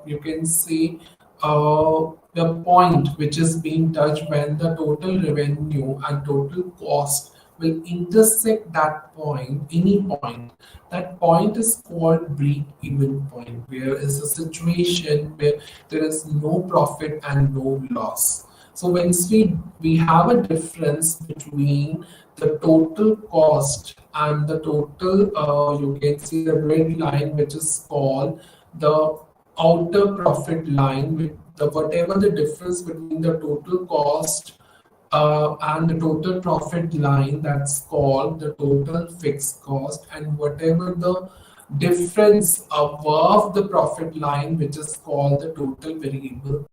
[SPEAKER 1] you can see the point which is being touched when the total revenue and total cost will intersect that point, any point. That point is called break-even point, where is a situation where there is no profit and no loss. So once we have a difference between the total cost and the total, you can see the red line, which is called the outer profit line, with the whatever the difference between the total cost and the total profit line, that's called the total fixed cost, and whatever the difference above the profit line, which is called the total variable.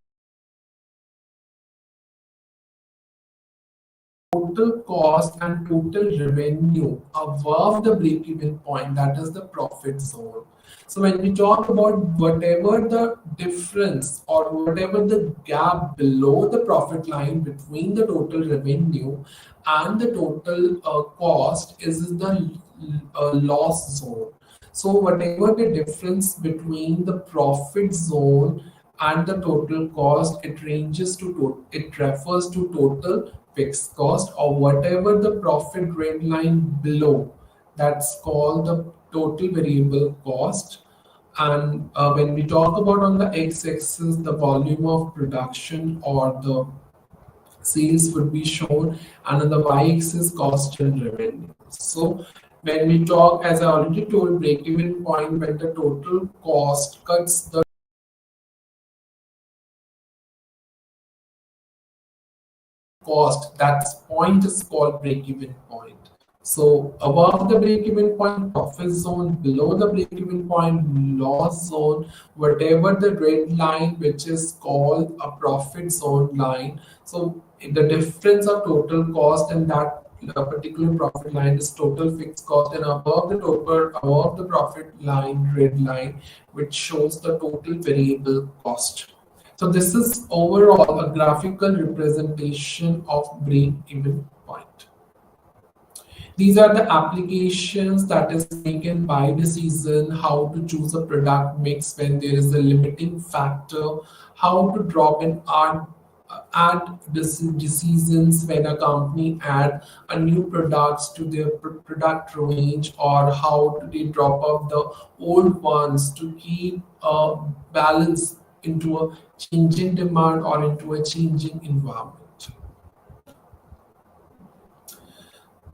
[SPEAKER 1] Total cost and total revenue above the break-even point, that is the profit zone. So when we talk about whatever the difference or whatever the gap below the profit line between the total revenue and the total cost is the loss zone. So whatever the difference between the profit zone and the total cost, it ranges to it refers to total fixed cost, or whatever the profit red line below, that's called the total variable cost. And when we talk about on the x-axis, the volume of production or the sales would be shown, and on the y-axis, cost and revenue. So when we talk, as I already told, break-even point, when the total cost cuts the cost, that point is called break-even point. So above the break-even point, profit zone; below the break-even point, loss zone. Whatever the red line, which is called a profit zone line. So the difference of total cost and that particular profit line is total fixed cost, and above the profit line, red line, which shows the total variable cost. So this is overall a graphical representation of break-even point. These are the applications that is taken by decision, how to choose a product mix when there is a limiting factor, how to drop and add decisions when a company add a new products to their product range, or how do they drop off the old ones to keep a balance into a changing demand or into a changing environment.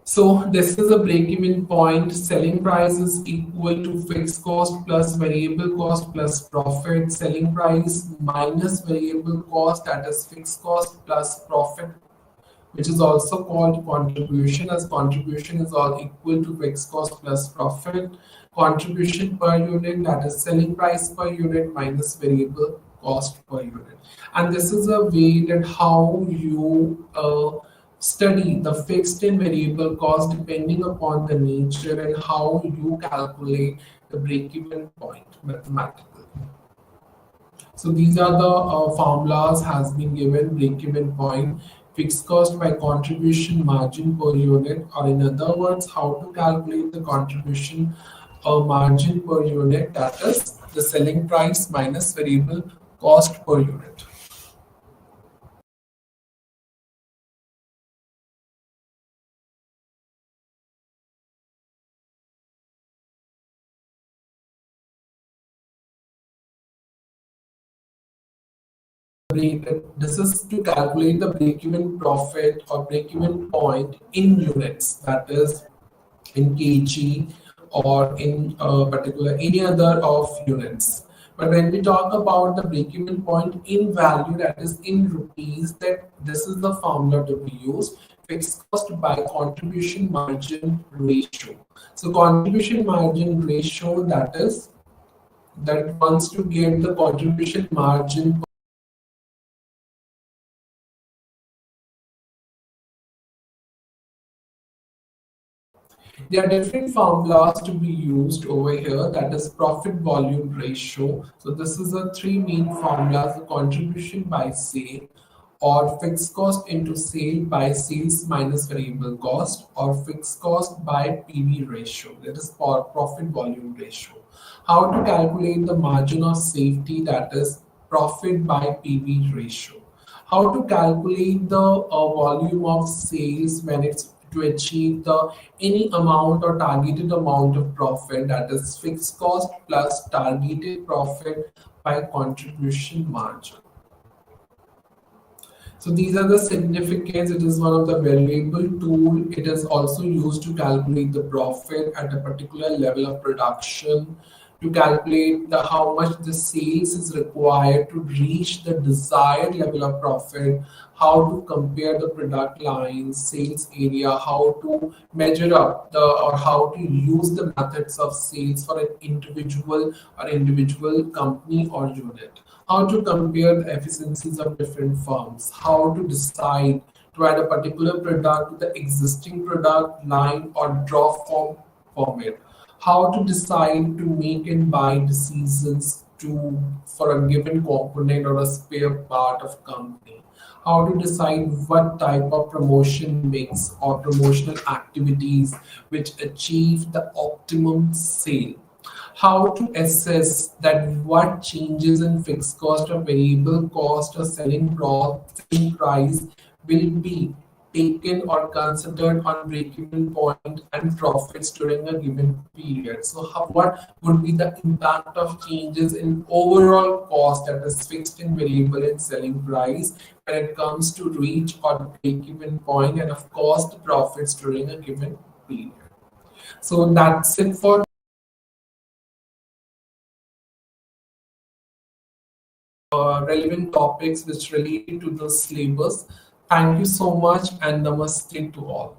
[SPEAKER 1] So this is a break-even point. Selling price is equal to fixed cost plus variable cost plus profit. Selling price minus variable cost, that is fixed cost plus profit, which is also called contribution, as contribution is all equal to fixed cost plus profit. Contribution per unit, that is selling price per unit minus variable cost per unit. And this is a way that how you study the fixed and variable cost depending upon the nature, and how you calculate the break-even point mathematically. So these are the formulas has been given: break-even point, fixed cost by contribution margin per unit, or in other words, how to calculate the contribution margin per unit, that is the selling price minus variable cost per unit. This is to calculate the break-even profit or break-even point in units, that is in kg or in particular any other of units. But when we talk about the break-even point in value, that is in rupees, that this is the formula to be used: fixed cost by contribution margin ratio. So contribution margin ratio, that is that wants to get the contribution margin. There are different formulas to be used over here, that is profit volume ratio. So this is a three main formulas: the contribution by sale, or fixed cost into sale by sales minus variable cost, or fixed cost by PV ratio, that is for profit volume ratio. How to calculate the margin of safety, that is profit by PV ratio. How to calculate the volume of sales when it's to achieve the any amount or targeted amount of profit, that is fixed cost plus targeted profit by contribution margin. So these are the significance. It is one of the variable tool. It is also used to calculate the profit at a particular level of production, to calculate the how much the sales is required to reach the desired level of profit, how to compare the product lines, sales area, how to measure up the or how to use the methods of sales for an individual company or unit, how to compare the efficiencies of different firms, how to decide to add a particular product to the existing product line or drop from it, how to decide to make and buy decisions to for a given component or a spare part of company, how to decide what type of promotion mix or promotional activities which achieve the optimum sale, how to assess that what changes in fixed cost or variable cost or selling price will be taken or considered on break-even point and profits during a given period. So what would be the impact of changes in overall cost, that is fixed and variable and selling price, when it comes to reach or break-even point, and of course the profits during a given period. So that's it for relevant topics which relate to the syllabus. Thank you so much and namaste to all.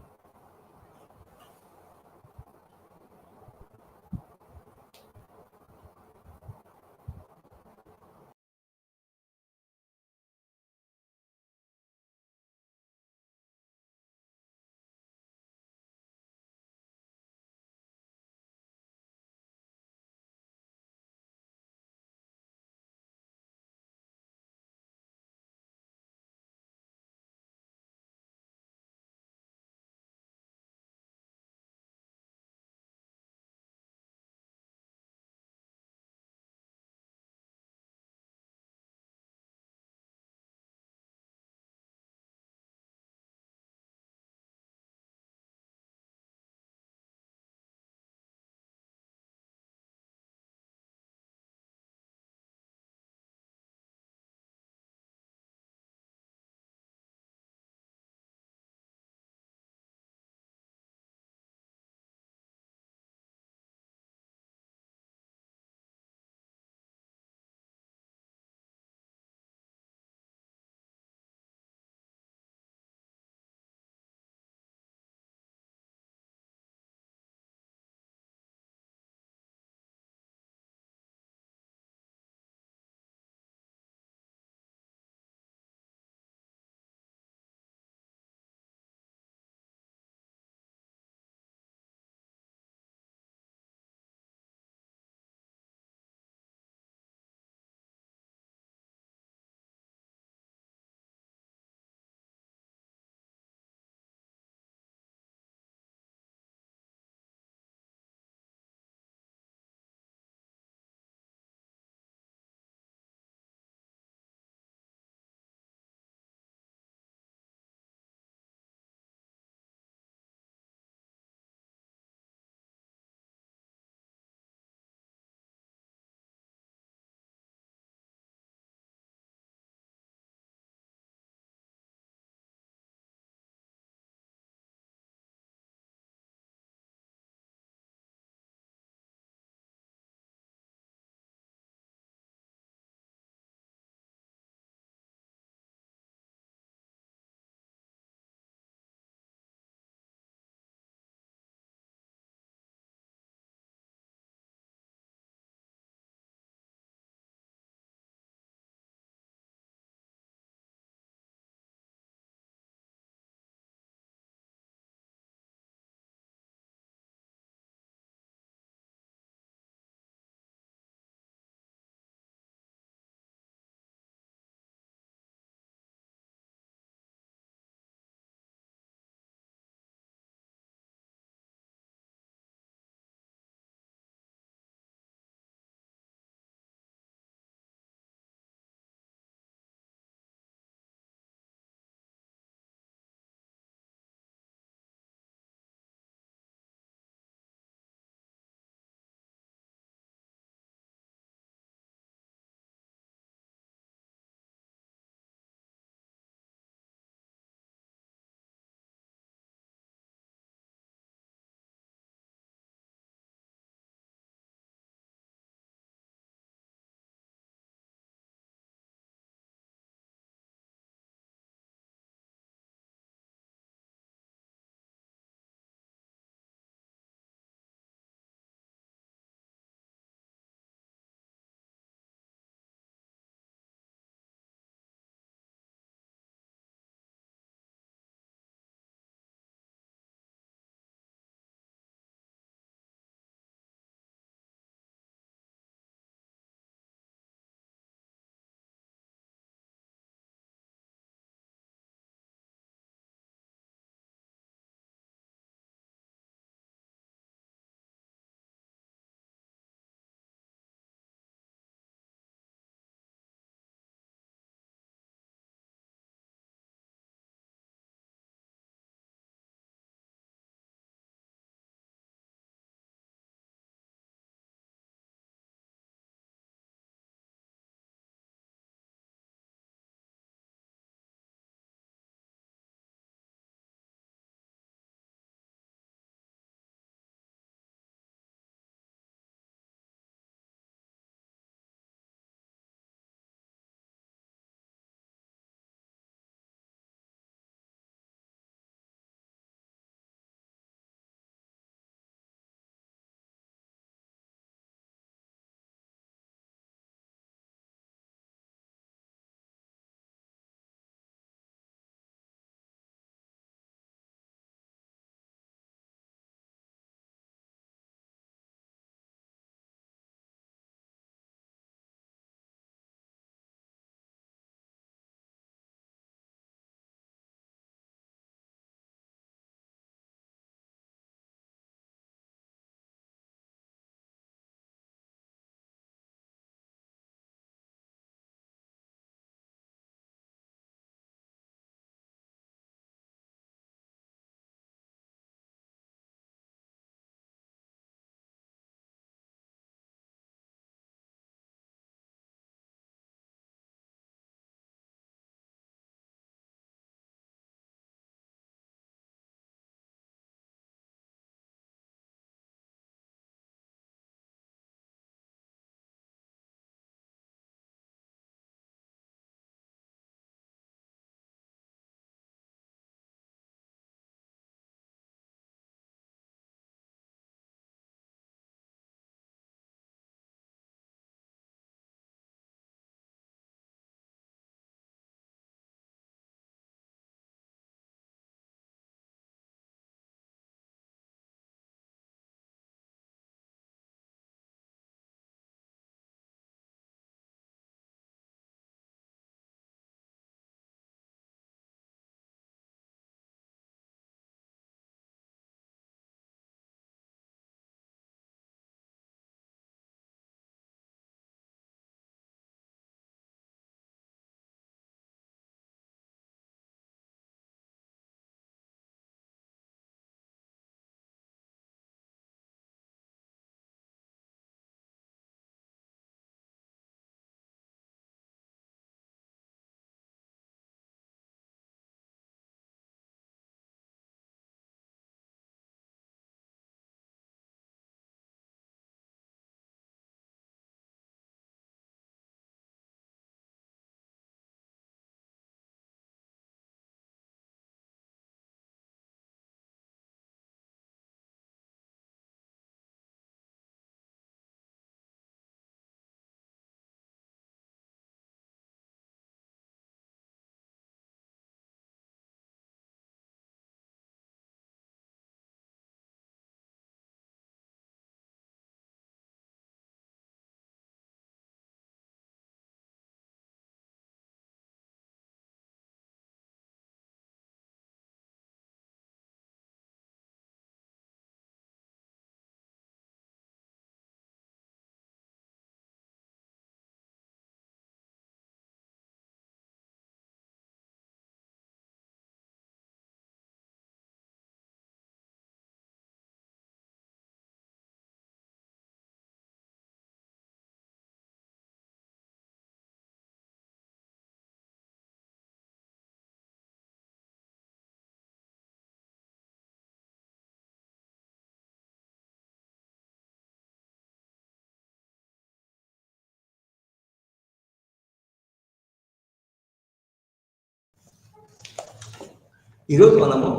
[SPEAKER 2] ఈరోజు మనము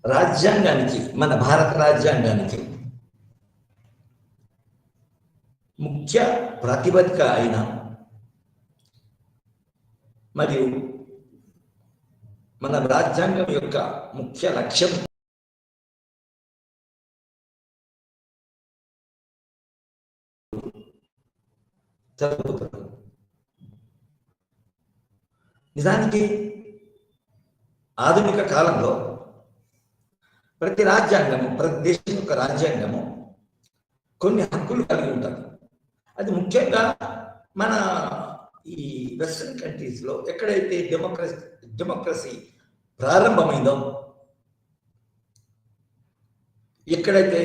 [SPEAKER 2] రాజ్యాంగానికి, మన భారత రాజ్యాంగానికి ముఖ్య ప్రాతిపదిక అయిన మరియు మన రాజ్యాంగం యొక్క ముఖ్య లక్ష్యం చదువుతున్నాం. నిజానికి ఆధునిక కాలంలో ప్రతి రాజ్యాంగము, ప్రతి దేశం యొక్క రాజ్యాంగము కొన్ని హక్కులు కలిగి ఉంటుంది. అది ముఖ్యంగా మన ఈ వెస్ట్రన్ కంట్రీస్లో ఎక్కడైతే డెమోక్రసీ ప్రారంభమైందో, ఎక్కడైతే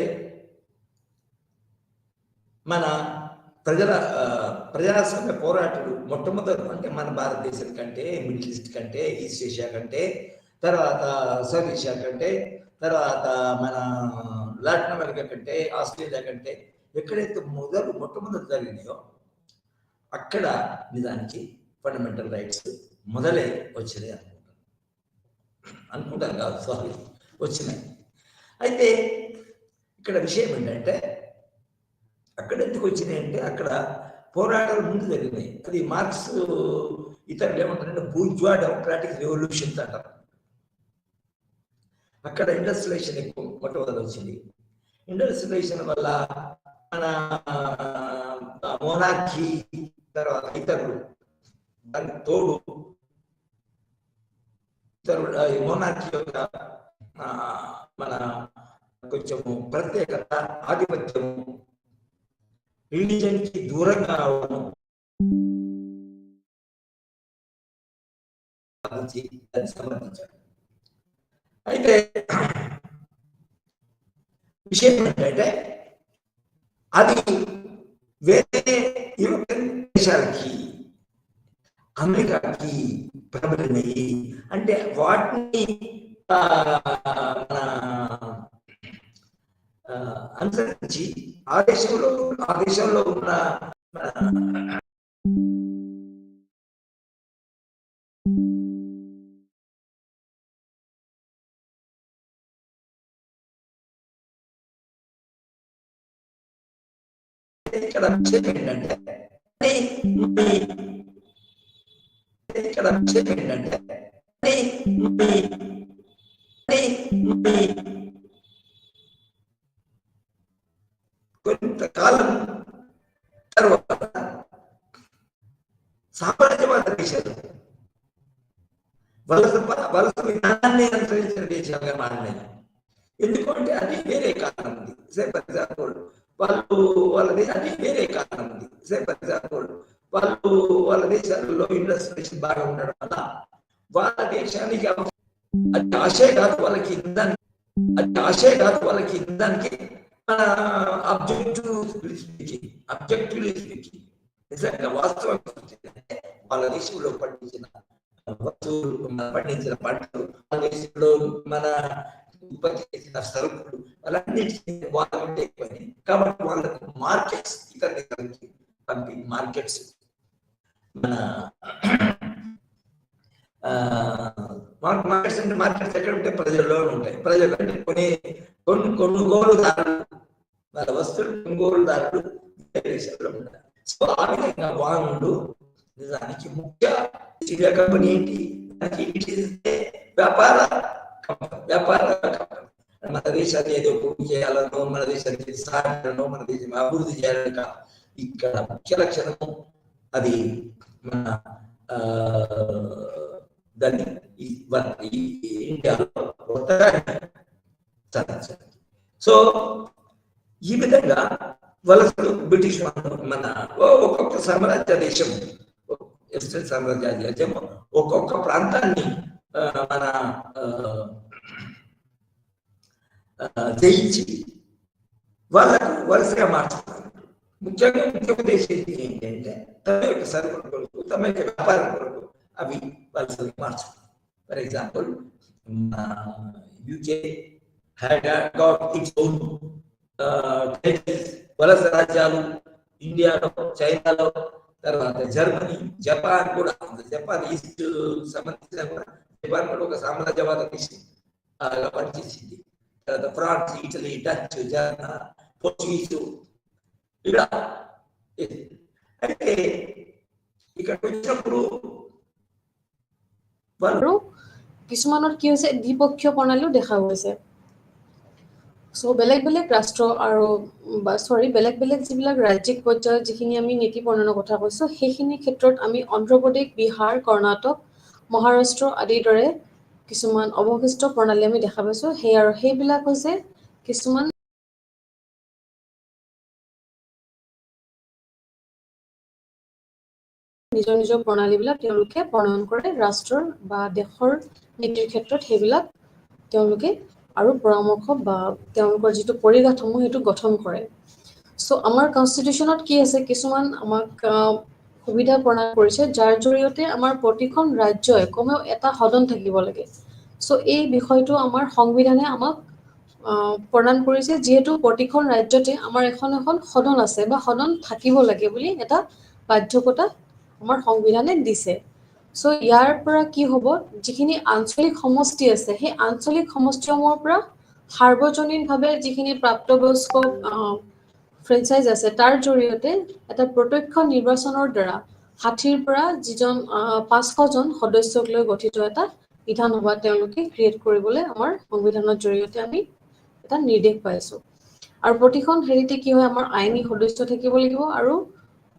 [SPEAKER 2] మన ప్రజాస్వామ్య పోరాటాలు మొట్టమొదటి, అంటే మన భారతదేశం కంటే, మిడిల్ ఈస్ట్ కంటే, ఈస్ట్ ఏషియా కంటే, తర్వాత సౌత్ ఏషియా కంటే, తర్వాత మన లాటిన్ అమెరికా కంటే, ఆస్ట్రేలియా కంటే ఎక్కడైతే మొట్టమొదటి జరిగినాయో అక్కడ నిజానికి ఫండమెంటల్ రైట్స్ మొదలే వచ్చినాయి అనుకుంటాను కాదు, సారీ, వచ్చినాయి. అయితే ఇక్కడ విషయం ఏంటంటే, అక్కడ ఎందుకు వచ్చినాయి అంటే అక్కడ పోరాటాలు ముందు జరిగినాయి. అది మార్క్స్ ఇతరులు ఏమంటారంటే బూర్జ్వా డెమోక్రాటిక్ రెవల్యూషన్స్ అంటారు. అక్కడ ఇండస్ట్రియలైజేషన్ ఎక్కువ మొట్టమొదటి వచ్చింది. ఇండస్ట్రియలైజేషన్ వల్ల మన మోనార్కీ, తర్వాత ఇతరులు దానికి తోడు ఇతరులు మోనార్కీ యొక్క మన కొంచెము ప్రత్యేకత, ఆధిపత్యము, రిలీజన్ కి దూరంగా అవడం, దాన్ని సమర్థించాడు. అయితే విషయం ఏంటంటే అది వేరే యూరోపియన్ దేశాలకి, అమెరికాకి ప్రబలినాయి. అంటే వాటిని అనుసరించి ఆ దేశంలో ఉన్న ఇక్కడ విషయం ఏంటంటే కొంతకాలం తర్వాత సామ్రాజ్యవాద దేశాలు వలస విధానాన్ని అనుసరించిన దేశాలుగా మారినాయి. ఎందుకంటే అది వేరే కారణం ఉంది. ఫర్ ఎగ్జాంపుల్ అది వేరే కారణం ఉంది. ఫర్ ఎగ్జాంపుల్ వాళ్ళ దేశాలలో ఇండస్ట్రియలైజేషన్ బాగా ఉండడం వల్ల వాళ్ళ దేశానికి అది ఆశయ కాదు వాళ్ళకి ఇందానికి ఆబ్జెక్టివ్లీ స్పీకింగ్ నిజంగా వాస్తవం వాళ్ళ దేశంలో పండించిన వస్తువులు, పండించిన పంటలు, వాళ్ళ దేశంలో మన ఉత్పత్తి చేసిన సరుకులు, అలాంటి వాళ్ళ ఎక్కువని, కాబట్టి వాళ్ళకు మార్కెట్స్, ఇతర దేశాలకి పంపి మార్కెట్స్, మన మార్కెట్స్ అంటే మార్కెట్స్ ఎక్కడ ఉంటే ప్రజల్లో ఉంటాయి. ప్రజలు అంటే కొనుగోలుదారులు, వాళ్ళ వస్తువులు కొనుగోలుదారులు దేశాల్లో ఉంటారు. సో ఆ విధంగా వాళ్ళు నిజానికి ముఖ్య కంపెనీ ఏంటి, వ్యాపార మన దేశాన్ని ఏదో పూర్తి చేయాలనో, మన దేశానికి సాగాలనో, మన దేశం అభివృద్ధి చేయాలని కాదు. ఇక్కడ ముఖ్య లక్షణము అది మన దాన్ని ఇండియాలో సో ఈ విధంగా వలసలు బ్రిటిష్ మన ఒక్కొక్క సామ్రాజ్య దేశం, వెస్టర్న్ సామ్రాజ్య దేశం ఒక్కొక్క ప్రాంతాన్ని మన జయించి వాళ్ళకు వలసగా మార్చుతారు. ముఖ్యంగా ముఖ్య ఉద్దేశం ఏంటంటే తమ యొక్క సరుకుల కొరకు, తమ యొక్క వ్యాపారం కొరకు అవి వలసలు మార్చుతారు. For example UK had got its own వలస రాజ్యాలు ఇండియాలో, చైనాలో, తర్వాత జర్మనీ, జపాన్ కూడా, జపాన్ ఈస్ట్ సంబంధించిన కూడా జపాన్ కూడా ఒక సామ్రాజ్యవాద పనిచేసింది. తర్వాత France, Italy, Dutch, German, Portuguese ఇలా. అయితే ইকাটো వచ్చినప్పుడు
[SPEAKER 3] আৰু কিছুমানৰ কি হৈছে দ্বিপক্ষীয় প্ৰণালীও দেখা গৈছে। সো বেলেগ বেলেগ ৰাষ্ট্ৰ আৰু বেলেগ বেলেগ যিবিলাক ৰাজ্যিক পৰ্যায়ত যিখিনি আমি নীতি প্ৰণয়নৰ কথা কৈছো, সেইখিনি ক্ষেত্ৰত আমি অন্ধ্ৰপ্ৰদেশ, বিহাৰ, কৰ্ণাটক, মহাৰাষ্ট্ৰ আদিৰ দৰে কিছুমান অৱশিষ্ট প্ৰণালী আমি দেখা পাইছো। সেইবিলাক হৈছে কিছুমান নিজৰ নিজৰ প্ৰণালীবিলাক তেওঁলোকে প্ৰণয়ন কৰে ৰাষ্ট্ৰৰ বা দেশৰ নীতিৰ ক্ষেত্ৰত। সেইবিলাক তেওঁলোকে আৰু পৰামৰ্শ বা তেওঁলোকৰ যিটো পৰিকাঠামো সেইটো গঠন কৰে। সো আমাৰ কনষ্টিটিউশ্যনত কি আছে, কিছুমান আমাক সুবিধা প্ৰদান কৰিছে যাৰ জৰিয়তে আমাৰ প্ৰতিখন ৰাজ্যই কমেও এটা সদন থাকিব লাগে। সো এই বিষয়টো আমাৰ সংবিধানে আমাক প্ৰদান কৰিছে, যিহেতু প্ৰতিখন ৰাজ্যতে আমাৰ এখন এখন সদন আছে বা সদন থাকিব লাগে বুলি এটা বাধ্যকতা আমাৰ সংবিধানে দিছে। সো ইয়াৰ পৰা কি হ'ব, যিখিনি আঞ্চলিক সমষ্টি আছে সেই আঞ্চলিক সমষ্টিসমূহৰ পৰা সাৰ্বজনীনভাৱে যিখিনি প্ৰাপ্তবয়স্ক ফ্ৰেঞ্চাইজ আছে তাৰ জৰিয়তে এটা প্ৰত্যক্ষ নিৰ্বাচনৰ দ্বাৰা 60ৰ পৰা যিজন 500জন সদস্যক লৈ গঠিত এটা বিধানসভা তেওঁলোকে ক্ৰিয়েট কৰিবলৈ আমাৰ সংবিধানৰ জৰিয়তে আমি এটা নিৰ্দেশ পাইছো। আৰু প্ৰতিখন হেৰিতে কি হয়, আমাৰ আইনী সদস্য থাকিব লাগিব আৰু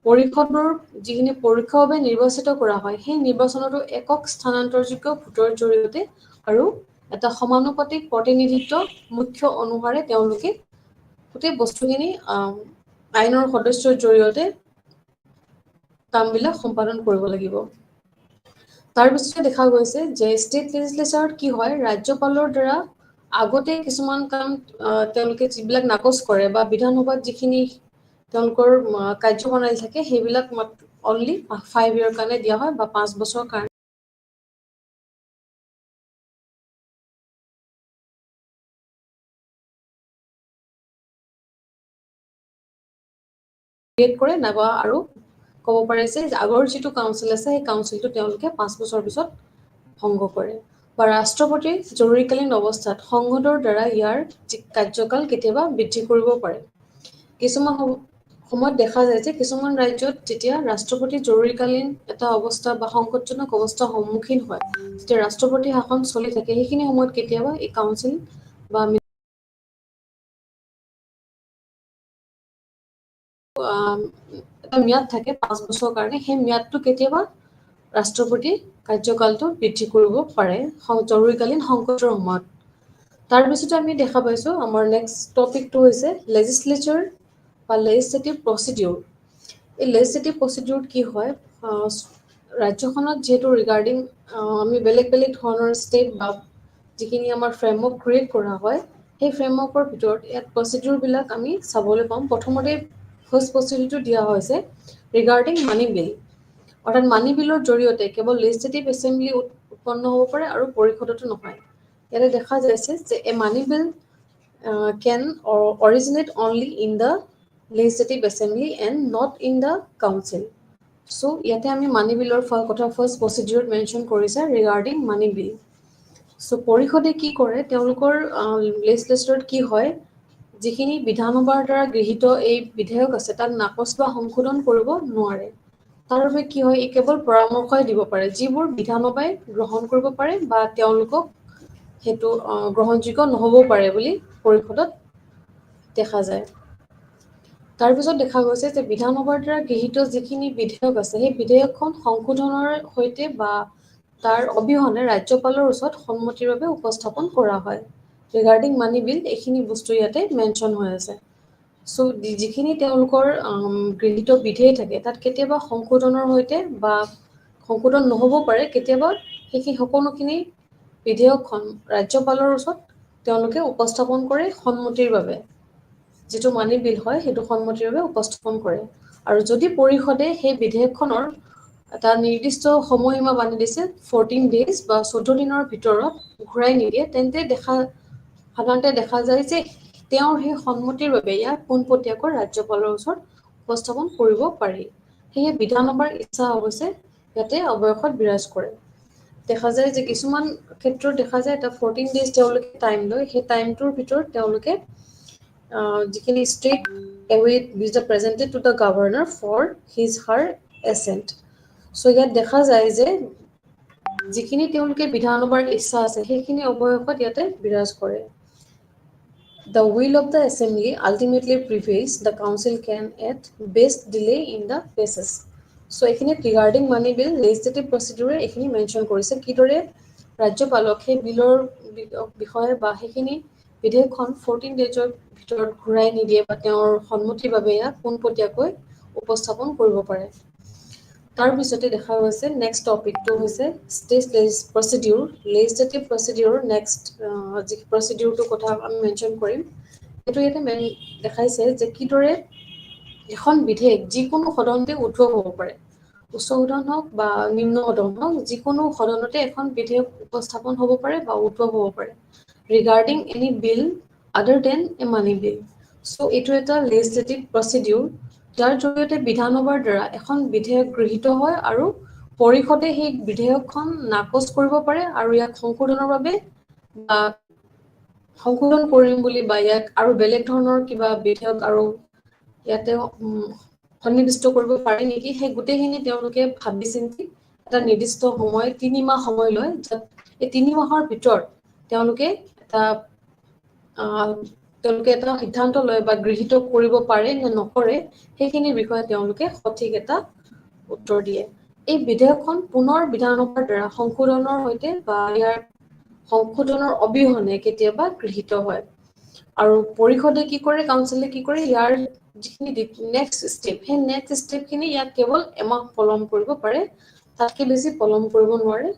[SPEAKER 3] পৰিষদৰ যিখিনি পৰোক্ষভাৱে নিৰ্বাচিত কৰা হয় সেই নিৰ্বাচনতো একক স্থানান্তৰযোগ্য ভোটৰ জৰিয়তে আৰু এটা সমানুপাতিক প্ৰতিনিধিত্ব মুখ্য অনুসাৰে তেওঁলোকে গোটেই বস্তুখিনি আইনৰ সদস্যৰ জৰিয়তে কামবিলাক সম্পাদন কৰিব লাগিব। তাৰপিছতে দেখা গৈছে যে ষ্টেট লেজিসলেচাৰত কি হয়, ৰাজ্যপালৰ দ্বাৰা আগতে কিছুমান কাম তেওঁলোকে যিবিলাক নাকচ কৰে বা বিধানসভাত যিখিনি তেওঁলোকৰ কাৰ্যপ্ৰণালী থাকে সেইবিলাক অনলি 5 year কাৰণে দিয়া হয় বা 5 বছৰৰ কাৰণে ক্ৰিয়েট কৰে নাইবা আৰু ক'ব পাৰে যে আগৰ যিটো কাউন্সিল আছে সেই কাউন্সিলটো তেওঁলোকে 5 বছৰ পিছত ভংগ কৰে। বা ৰাষ্ট্ৰপতিৰ জৰুৰীকালীন অৱস্থাত সংসদৰ দ্বাৰা ইয়াৰ কাৰ্যকাল কেতিয়াবা বৃদ্ধি কৰিব পাৰে। কিছুমান সময়ত দেখা যায় যে কিছুমান ৰাজ্যত যেতিয়া ৰাষ্ট্ৰপতি জৰুৰীকালীন এটা অৱস্থা বা সংকটজনক অৱস্থাৰ সন্মুখীন হয়, যেতিয়া ৰাষ্ট্ৰপতি শাসন চলি থাকে, সেইখিনি সময়ত কেতিয়াবা এই কাউন্সিল বা এটা ম্যাদ থাকে 5 বছৰৰ কাৰণে, সেই ম্যাদটো কেতিয়াবা ৰাষ্ট্ৰপতি কাৰ্যকালটো বৃদ্ধি কৰিব পাৰে জৰুৰীকালীন সংকটৰ সময়ত। তাৰপিছতে আমি দেখা পাইছো আমাৰ নেক্সট টপিকটো হৈছে লেজিসলেচাৰ বা লেজিসলেটিভ প্ৰচিডিউৰ। এই লেজিসলেটিভ প্ৰচিডিউৰত কি হয়, ৰাজ্যখনত যিহেতু ৰিগাৰ্ডিং আমি বেলেগ বেলেগ ধৰণৰ ষ্টেট বা যিখিনি আমাৰ ফ্ৰেমৱৰ্ক ক্ৰিয়েট কৰা হয় সেই ফ্ৰেমৱৰ্কৰ ভিতৰত ইয়াত প্ৰচিডিউৰবিলাক আমি চাবলৈ পাম। প্ৰথমতে ফাৰ্ষ্ট প্ৰচিডিউৰটো দিয়া হৈছে ৰিগাৰ্ডিং মানি বিল, অৰ্থাৎ মানি বিলৰ জৰিয়তে কেৱল লেজিসলেটিভ এছেম্বলি উৎপন্ন হ'ব পাৰে আৰু পৰিষদতো নহয়। ইয়াতে দেখা যাইছে যে এ মানি বিল can originate only in the legislative assembly and not in the council. So ইয়াতে আমি মানি বিলৰ কথা ফাৰ্ষ্ট প্ৰচিডিউৰত মেনশ্যন কৰিছে ৰিগাৰ্ডিং মানি বিল। সো পৰিষদে কি কৰে, তেওঁলোকৰ লেজিসলেচাৰত কি হয়, যিখিনি বিধানসভাৰ দ্বাৰা গৃহীত এই বিধেয়ক আছে তাক নাকচ বা সংশোধন কৰিব নোৱাৰে। তাৰ বাবে কি হয়, ই কেৱল পৰামৰ্শই দিব পাৰে যিবোৰ বিধানসভাই গ্ৰহণ কৰিব পাৰে বা তেওঁলোকক সেইটো গ্ৰহণযোগ্য নহ'ব পাৰে বুলি পৰিষদত দেখা যায়। তাৰপিছত দেখা গৈছে যে বিধানসভাৰ দ্বাৰা গৃহীত যিখিনি বিধেয়ক আছে সেই বিধেয়কখন সংশোধনৰ সৈতে বা তাৰ অবিহনে ৰাজ্যপালৰ ওচৰত সন্মতিৰ বাবে উপস্থাপন কৰা হয়। ৰিগাৰ্ডিং মানি বিল এইখিনি বস্তু ইয়াতে মেনশ্যন হৈ আছে। সো যিখিনি তেওঁলোকৰ গৃহীত বিধেয় থাকে তাত কেতিয়াবা সংশোধনৰ সৈতে বা সংশোধন নহ'ব পাৰে, কেতিয়াবা সেইখিনি সকলোখিনি বিধেয়কখন ৰাজ্যপালৰ ওচৰত তেওঁলোকে উপস্থাপন কৰে সন্মতিৰ বাবে। যিটো মানি বিল হয় সেইটো সন্মতিৰ বাবে উপস্থাপন কৰে। আৰু যদি পৰিষদে সেই বিধেয়কখনৰ এটা নিৰ্দিষ্ট সময়সীমা বান্ধি দিছে 14 days বা 14 দিনৰ ভিতৰত ঘূৰাই নিদিয়ে, তেন্তে সাধাৰণতে দেখা যায় যে তেওঁৰ সেই সন্মতিৰ বাবে ইয়াক পোনপটীয়াকৈ ৰাজ্যপালৰ ওচৰত উপস্থাপন কৰিব পাৰি। সেয়ে বিধানসভাৰ ইচ্ছা অৱশ্যে ইয়াতে অৱয়সত বিৰাজ কৰে। দেখা যায় যে কিছুমান ক্ষেত্ৰত দেখা যায় এটা 14 days তেওঁলোকে টাইম লয়, সেই টাইমটোৰ ভিতৰত তেওঁলোকে যিখিনি strict await which are presented to the governor for his her assent. So ইয়াত দেখা যায় যে যিখিনি তেওঁলোকে বিধানসভাৰ ইচ্ছা আছে সেইখিনি অৱয়সত ইয়াতে বিৰাজ কৰে। The will of the assembly ultimately prevails. The council can at best delay in the basis. So এইখিনি regarding money bill legislative procedure এইখিনি মেনশ্যন কৰিছে কিদৰে ৰাজ্যপালক সেই বিলৰ বিষয়ে বা সেইখিনি বিধেয়কখন 14 daysৰ ভিতৰত ঘূৰাই নিদিয়ে বা তেওঁৰ সন্মতিৰ বাবে ইয়াক পোনপটীয়াকৈ উপস্থাপন কৰিব পাৰে। তাৰ পিছতে দেখা গৈছে নেক্সট টপিকটো হৈছে state procedure legislative procedure next যি প্ৰচিডিউৰটো কথা আমি মেনশ্যন কৰিম এইটো ইয়াতে দেখাইছে যে কিদৰে এখন বিধেয়ক যিকোনো সদনতে উদ্ভৱ হ'ব পাৰে উচ্চ সদন হওক বা নিম্ন সদন হওক যিকোনো সদনতে এখন বিধেয়ক উপস্থাপন হ'ব পাৰে বা উদ্ভৱ হ'ব পাৰে ৰিগাৰ্ডিং এনি বিল আদাৰ দেন এ মানি বিল সো এইটো এটা লেজিসলেটিভ প্ৰচিডিউৰ যাৰ জৰিয়তে বিধানসভাৰ দ্বাৰা এখন বিধেয়ক গৃহীত হয় আৰু পৰিষদে সেই বিধেয়কখন নাকচ কৰিব পাৰে আৰু ইয়াক সংশোধনৰ বাবে বা সংশোধন কৰিম বুলি বা ইয়াক আৰু বেলেগ ধৰণৰ কিবা বিধেয়ক আৰু ইয়াতে সন্নিৱিষ্ট কৰিব পাৰে নেকি সেই গোটেইখিনি তেওঁলোকে ভাবি চিন্তি এটা নিৰ্দিষ্ট সময় 3 মাহ সময় লয় যাত এই 3 মাহৰ ভিতৰত তেওঁলোকে এটা সিদ্ধান্ত লয় বা গৃহীত কৰিব পাৰে নে নকৰে সেইখিনি বিষয়ে তেওঁলোকে সঠিক এটা উত্তৰ দিয়ে এই বিধেয়কখন পুনৰ বিধানসভাৰ দ্বাৰা সংশোধনৰ সৈতে বা ইয়াৰ সংশোধনৰ অবিহনে কেতিয়াবা গৃহীত হয় আৰু পৰিষদে কি কৰে কাউন্সিলে কি কৰে ইয়াৰ যিখিনি নেক্সট ষ্টেপ সেই নেক্সট ষ্টেপখিনি ইয়াক কেৱল এমাহ পলম কৰিব পাৰে তাতকৈ বেছি পলম কৰিব নোৱাৰে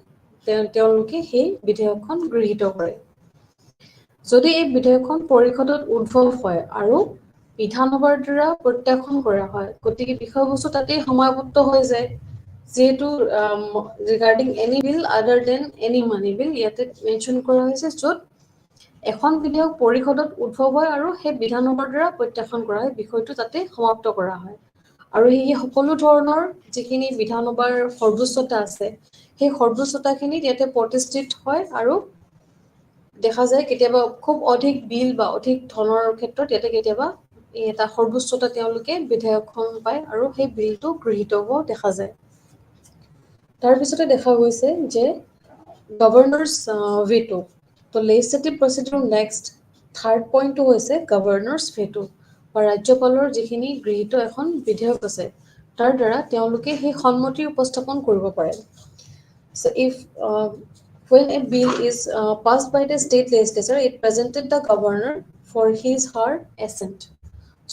[SPEAKER 3] তেওঁলোকে সেই বিধেয়কখন গৃহীত কৰে যদি এই বিধেয়কখন পৰিষদত উদ্ভৱ হয় আৰু বিধানসভাৰ দ্বাৰা প্ৰত্যাখ্যান কৰা হয় গতিকে বিষয়বস্তু তাতেই সমাপ্ত হৈ যায় যেহেতু ৰিগাৰ্ডিং এনি বিল আদাৰ দেন এনি মানি বিল ইয়াতে মেনশ্যন কৰা হৈছে য'ত এখন বিধেয়ক পৰিষদত উদ্ভৱ হয় আৰু সেই বিধানসভাৰ দ্বাৰা প্ৰত্যাখ্যান কৰা হয় বিষয়টো তাতে সমাপ্ত কৰা হয় আৰু এই সকলো ধৰণৰ যিখিনি বিধানসভাৰ সৰ্বোচ্চতা আছে সেই সৰ্বোচ্চতাখিনি ইয়াতে প্ৰতিষ্ঠিত হয় আৰু দেখা যায় কেতিয়াবা খুব অধিক বিল বা অধিক ধনৰ ক্ষেত্ৰত ইয়াতে কেতিয়াবা এটা সৰ্বোচ্চতা তেওঁলোকে বিধেয়কখন পায় আৰু সেই বিলটো গৃহীত হোৱা দেখা যায় তাৰ পিছতে দেখা গৈছে যে গভৰ্ণৰ্ছ ভেটো তো লেজিসলেটিভ প্ৰচিডিউৰ নেক্সট থাৰ্ড পইণ্টটো হৈছে গভৰ্ণৰ্ছ ভেটো বা ৰাজ্যপালৰ যিখিনি গৃহীত এখন বিধেয়ক আছে তাৰ দ্বাৰা তেওঁলোকে সেই সন্মতি উপস্থাপন কৰিব পাৰে so if when a bill is passed by the state legislature it presented the governor for his her assent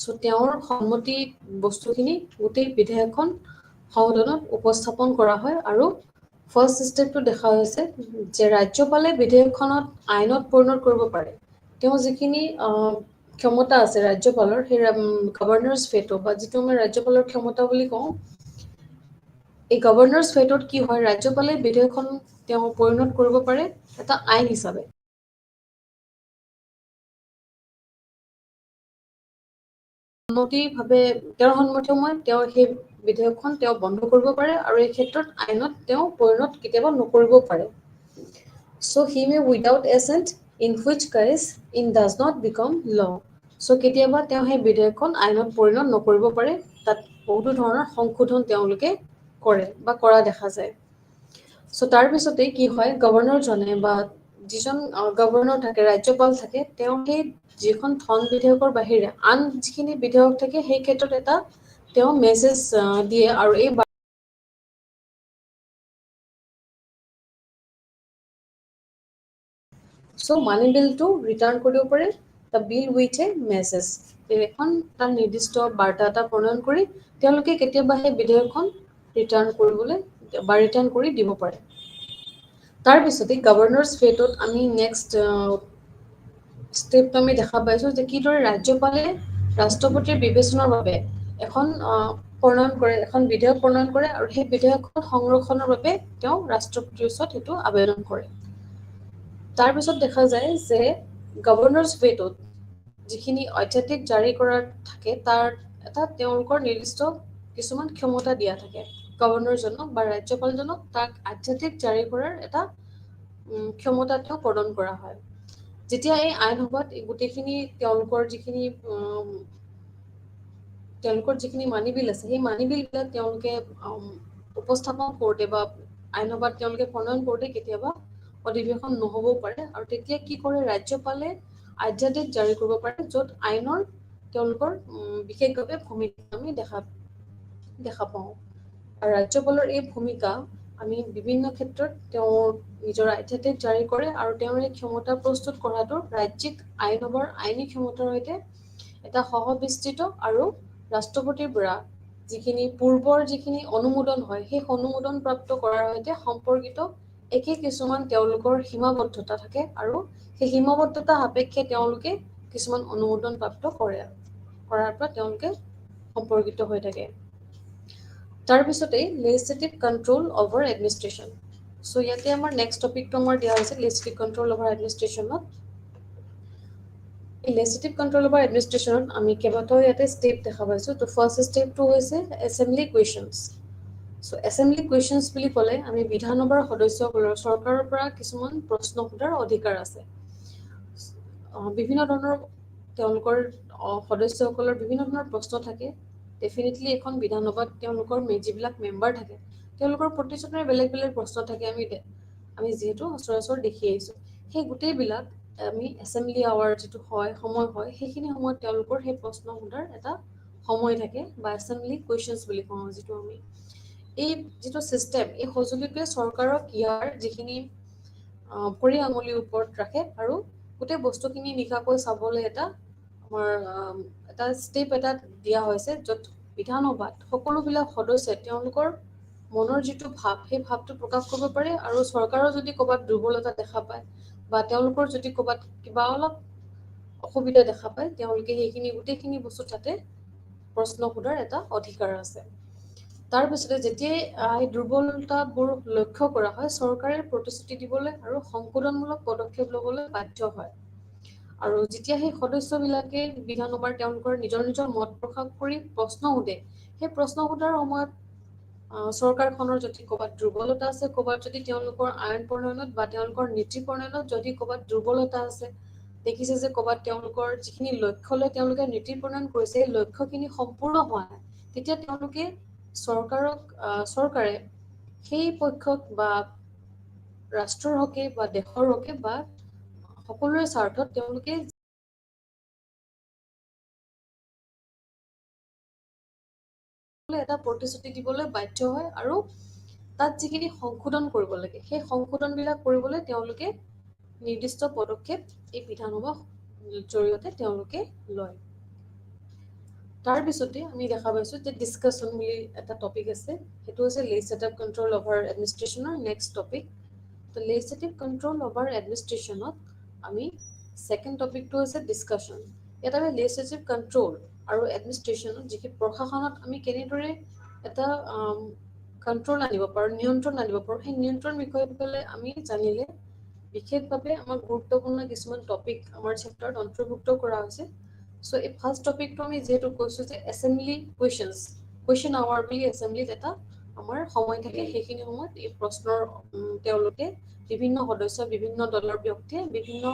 [SPEAKER 3] so তেওঁৰ সন্মতি বস্তুখিনি গোটেই বিধেয়কখন সংসদত উপস্থাপন কৰা হয় আৰু ফাৰ্ষ্ট ষ্টেপটো দেখা হৈছে যে ৰাজ্যপালে বিধেয়কখনত আইনত পৰিণত কৰিব পাৰে তেওঁ যিখিনি ক্ষমতা আছে ৰাজ্যপালৰ সেই গভৰ্ণৰ্ছ ভেটো বা যিটো আমি ৰাজ্যপালৰ ক্ষমতা বুলি কওঁ এই গভৰ্ণৰ্ছ ভেটোত কি হয় ৰাজ্যপালে বিধেয়কখন তেওঁ পৰিণত কৰিব পাৰে এটা আইন হিচাপে সন্মতিভাৱে তেওঁৰ সন্মতিময় তেওঁ সেই বিধেয়কখন তেওঁ বন্ধ কৰিব পাৰে আৰু এই ক্ষেত্ৰত আইনত তেওঁ পৰিণত কেতিয়াবা নকৰিব পাৰে so he may without assent in which case it does not become law so কেতিয়াবা তেওঁ সেই বিধেয়কখন আইনত পৰিণত নকৰিব পাৰে তাত বহুতো ধৰণৰ সংশোধন তেওঁলোকে কৰে বা কৰা দেখা যায় so তাৰ পিছতে কি হয় গভৰ্ণৰজনে বা যিজন গভৰ্ণৰ থাকে ৰাজ্যপাল থাকে তেওঁ সেই যিখন ধন বিধেয়কৰ বাহিৰে আন যিখিনি বিধেয়ক থাকে সেই ক্ষেত্ৰত এটা তেওঁ মেছেজ দিয়ে আৰু এই so মানি বিলটো ৰিটাৰ্ণ কৰিব পাৰে the bill with a message এখন তাৰ নিৰ্দিষ্ট বাৰ্তা এটা প্ৰণয়ন কৰি তেওঁলোকে কেতিয়াবা সেই বিধেয়কখন ৰিটাৰ্ণ কৰিবলৈ বা ৰিটাৰ্ণ কৰি দিব পাৰে তাৰ পিছতে গভৰ্ণৰ্ছ ভেটোত আমি নেক্সট ষ্টেপটো আমি দেখা পাইছোঁ যে কিদৰে ৰাজ্যপালে ৰাষ্ট্ৰপতিৰ বিবেচনাৰ বাবে এখন প্ৰণয়ন কৰে এখন বিধেয়ক প্ৰণয়ন কৰে আৰু সেই বিধেয়কখন সংৰক্ষণৰ বাবে তেওঁ ৰাষ্ট্ৰপতিৰ ওচৰত সেইটো আবেদন কৰে তাৰ পিছত দেখা যায় যে গভৰ্ণৰ্ছ ভেটোত যিখিনি অধ্যাদেশ জাৰি কৰাৰ থাকে তাৰ এটা তেওঁলোকৰ নিৰ্দিষ্ট কিছুমান ক্ষমতা দিয়া থাকে গভৰ্ণৰজনক বা ৰাজ্যপালজনক তাক আধ্যাদেশ জাৰি কৰাৰ এটা ক্ষমতা তেওঁ প্ৰদান কৰা হয় যেতিয়া এই আইনসভাত গোটেইখিনি তেওঁলোকৰ যিখিনি মানি বিল আছে সেই মানি বিলবিলাক তেওঁলোকে উপস্থাপন কৰোঁতে বা আইনসভাত তেওঁলোকে প্ৰণয়ন কৰোঁতে কেতিয়াবা অধিৱেশন নহ'বও পাৰে আৰু তেতিয়া কি কৰে ৰাজ্যপালে আধ্যাদেশ জাৰি কৰিব পাৰে য'ত আইনৰ তেওঁলোকৰ বিশেষভাৱে ভূমিকা আমি দেখা পাওঁ আৰু ৰাজ্যপালৰ এই ভূমিকা আমি বিভিন্ন ক্ষেত্ৰত তেওঁৰ নিজৰ আধ্যাদেশ জাৰি কৰে আৰু তেওঁৰ এই ক্ষমতা প্ৰস্তুত কৰাটো ৰাজ্যিক আইনসভাৰ আইনী ক্ষমতাৰ সৈতে এটা সহবিস্তৃত আৰু ৰাষ্ট্ৰপতিৰ পৰা যিখিনি পূৰ্বৰ যিখিনি অনুমোদন হয় সেই অনুমোদন প্ৰাপ্ত কৰাৰ সৈতে সম্পৰ্কিত একে কিছুমান তেওঁলোকৰ সীমাবদ্ধতা থাকে আৰু সেই সীমাবদ্ধতা সাপেক্ষে তেওঁলোকে কিছুমান অনুমোদন প্ৰাপ্ত কৰাৰ পৰা তেওঁলোকে সম্পৰ্কিত হৈ থাকে তাৰপিছতেই লেজিসলেটিভ কন্ট্ৰোল অভাৰ এডমিনিষ্ট্ৰেশ্যন চ' ইয়াতে আমাৰ নেক্সট টপিকটো আমাৰ দিয়া হৈছে লেজিসলেটিভ কন্ট্ৰোল অভাৰ এডমিনিষ্ট্ৰেশ্যনত এই লেজিসলেটিভ কন্ট্ৰোল অভাৰ এডমিনিষ্ট্ৰেশ্যনত আমি কেইবাটাও ইয়াতে ষ্টেপ দেখা পাইছোঁ তো ফাৰ্ষ্ট ষ্টেপটো হৈছে এছেম্বলি কুৱেশ্যনছ চ' এছেম্বলি কুৱেশ্যনছ বুলি ক'লে আমি বিধানসভাৰ সদস্যসকলৰ চৰকাৰৰ পৰা কিছুমান প্ৰশ্ন সোধাৰ অধিকাৰ আছে বিভিন্ন ধৰণৰ তেওঁলোকৰ সদস্যসকলৰ বিভিন্ন ধৰণৰ প্ৰশ্ন থাকে ডেফিনেটলি এখন বিধানসভাত তেওঁলোকৰ যিবিলাক মেম্বাৰ থাকে তেওঁলোকৰ প্ৰতিজনৰে বেলেগ বেলেগ প্ৰশ্ন থাকে আমি যিহেতু সচৰাচৰ দেখি আহিছোঁ সেই গোটেইবিলাক আমি এছেম্বলি আৱাৰ যিটো সময় হয় সেইখিনি সময়ত তেওঁলোকৰ সেই প্ৰশ্ন সোধাৰ এটা সময় থাকে বা এছেম্বলি কুৱেশ্যনছ বুলি কওঁ যিটো আমি এই যিটো ছিষ্টেম এই সঁজুলিটোৱে চৰকাৰক ইয়াৰ যিখিনি ভৰি আঙুলিৰ ওপৰত ৰাখে আৰু গোটেই বস্তুখিনি নিশাকৈ চাবলৈ আমাৰ এটা ষ্টেপ এটা দিয়া হৈছে য'ত বিধানসভাত সকলোবিলাক সদস্যই তেওঁলোকৰ মনৰ যিটো ভাৱ সেই ভাৱটো প্ৰকাশ কৰিব পাৰে আৰু চৰকাৰৰ যদি ক'ৰবাত দুৰ্বলতা দেখা পায় বা তেওঁলোকৰ যদি ক'ৰবাত কিবা অলপ অসুবিধা দেখা পায় তেওঁলোকে সেইখিনি গোটেইখিনি বস্তু তাতে প্ৰশ্ন সোধাৰ এটা অধিকাৰ আছে তাৰপিছতে যেতিয়াই এই দুৰ্বলতাবোৰ লক্ষ্য কৰা হয় চৰকাৰে প্ৰতিশ্ৰুতি দিবলৈ আৰু সংশোধনমূলক পদক্ষেপ ল'বলৈ বাধ্য হয় আৰু যেতিয়া সেই সদস্যবিলাকে বিধানসভাৰ তেওঁলোকৰ নিজৰ মত প্ৰকাশ কৰি প্ৰশ্ন সোধে সেই প্ৰশ্ন সোধাৰ সময়ত চৰকাৰখনৰ যদি ক'ৰবাত দুৰ্বলতা আছে ক'ৰবাত যদি তেওঁলোকৰ আইন প্ৰণয়নত বা তেওঁলোকৰ নীতি প্ৰণয়নত যদি ক'ৰবাত দুৰ্বলতা আছে দেখিছে যে ক'ৰবাত তেওঁলোকৰ যিখিনি লক্ষ্য লৈ তেওঁলোকে নীতি প্ৰণয়ন কৰিছে সেই লক্ষ্যখিনি সম্পূৰ্ণ হোৱা নাই তেতিয়া তেওঁলোকে চৰকাৰে সেই পক্ষক বা ৰাষ্ট্ৰৰ হকে বা দেশৰ হকে বা সকলোৰে স্বাৰ্থত তেওঁলোকে এটা প্ৰতিশ্ৰুতি দিবলৈ বাধ্য হয় আৰু তাত যিখিনি সংশোধন কৰিব লাগে সেই সংশোধনবিলাক কৰিবলৈ তেওঁলোকে নিৰ্দিষ্ট পদক্ষেপ এই বিধানসভাৰ জৰিয়তে তেওঁলোকে লয় তাৰপিছতে আমি দেখা পাইছোঁ যে ডিছকাশ্যন বুলি এটা টপিক আছে সেইটো হৈছে লেজিসলেটিভ কন্ট্ৰোল অভাৰ এডমিনিষ্ট্ৰেশ্যনৰ নেক্সট টপিক তো লেজিসলেটিভ কন্ট্ৰোল অভাৰ এডমিনিষ্ট্ৰেশ্যনত আমি ছেকেণ্ড টপিকটো হৈছে ডিছকাশ্যন ইয়াত আমি লেজিসলেটিভ কন্ট্ৰোল আৰু এডমিনিষ্ট্ৰেশ্যনত যিখিনি প্ৰশাসনত আমি কেনেদৰে এটা কন্ট্ৰোল আনিব পাৰোঁ নিয়ন্ত্ৰণ আনিব পাৰোঁ সেই নিয়ন্ত্ৰণ বিষয়ে আমি জানিলে বিশেষভাৱে আমাৰ গুৰুত্বপূৰ্ণ কিছুমান টপিক আমাৰ চেপ্টাৰত অন্তৰ্ভুক্ত কৰা হৈছে চ' এই ফাৰ্ষ্ট টপিকটো আমি যিহেতু কৈছোঁ যে এছেম্বলি কুৱেশ্যন আৱাৰ বুলি এছেম্বলিত এটা আমাৰ সময় থাকে সেইখিনি সময়ত এই প্ৰশ্নৰ তেওঁলোকে বিভিন্ন সদস্য বিভিন্ন দলৰ ব্যক্তিয়ে বিভিন্ন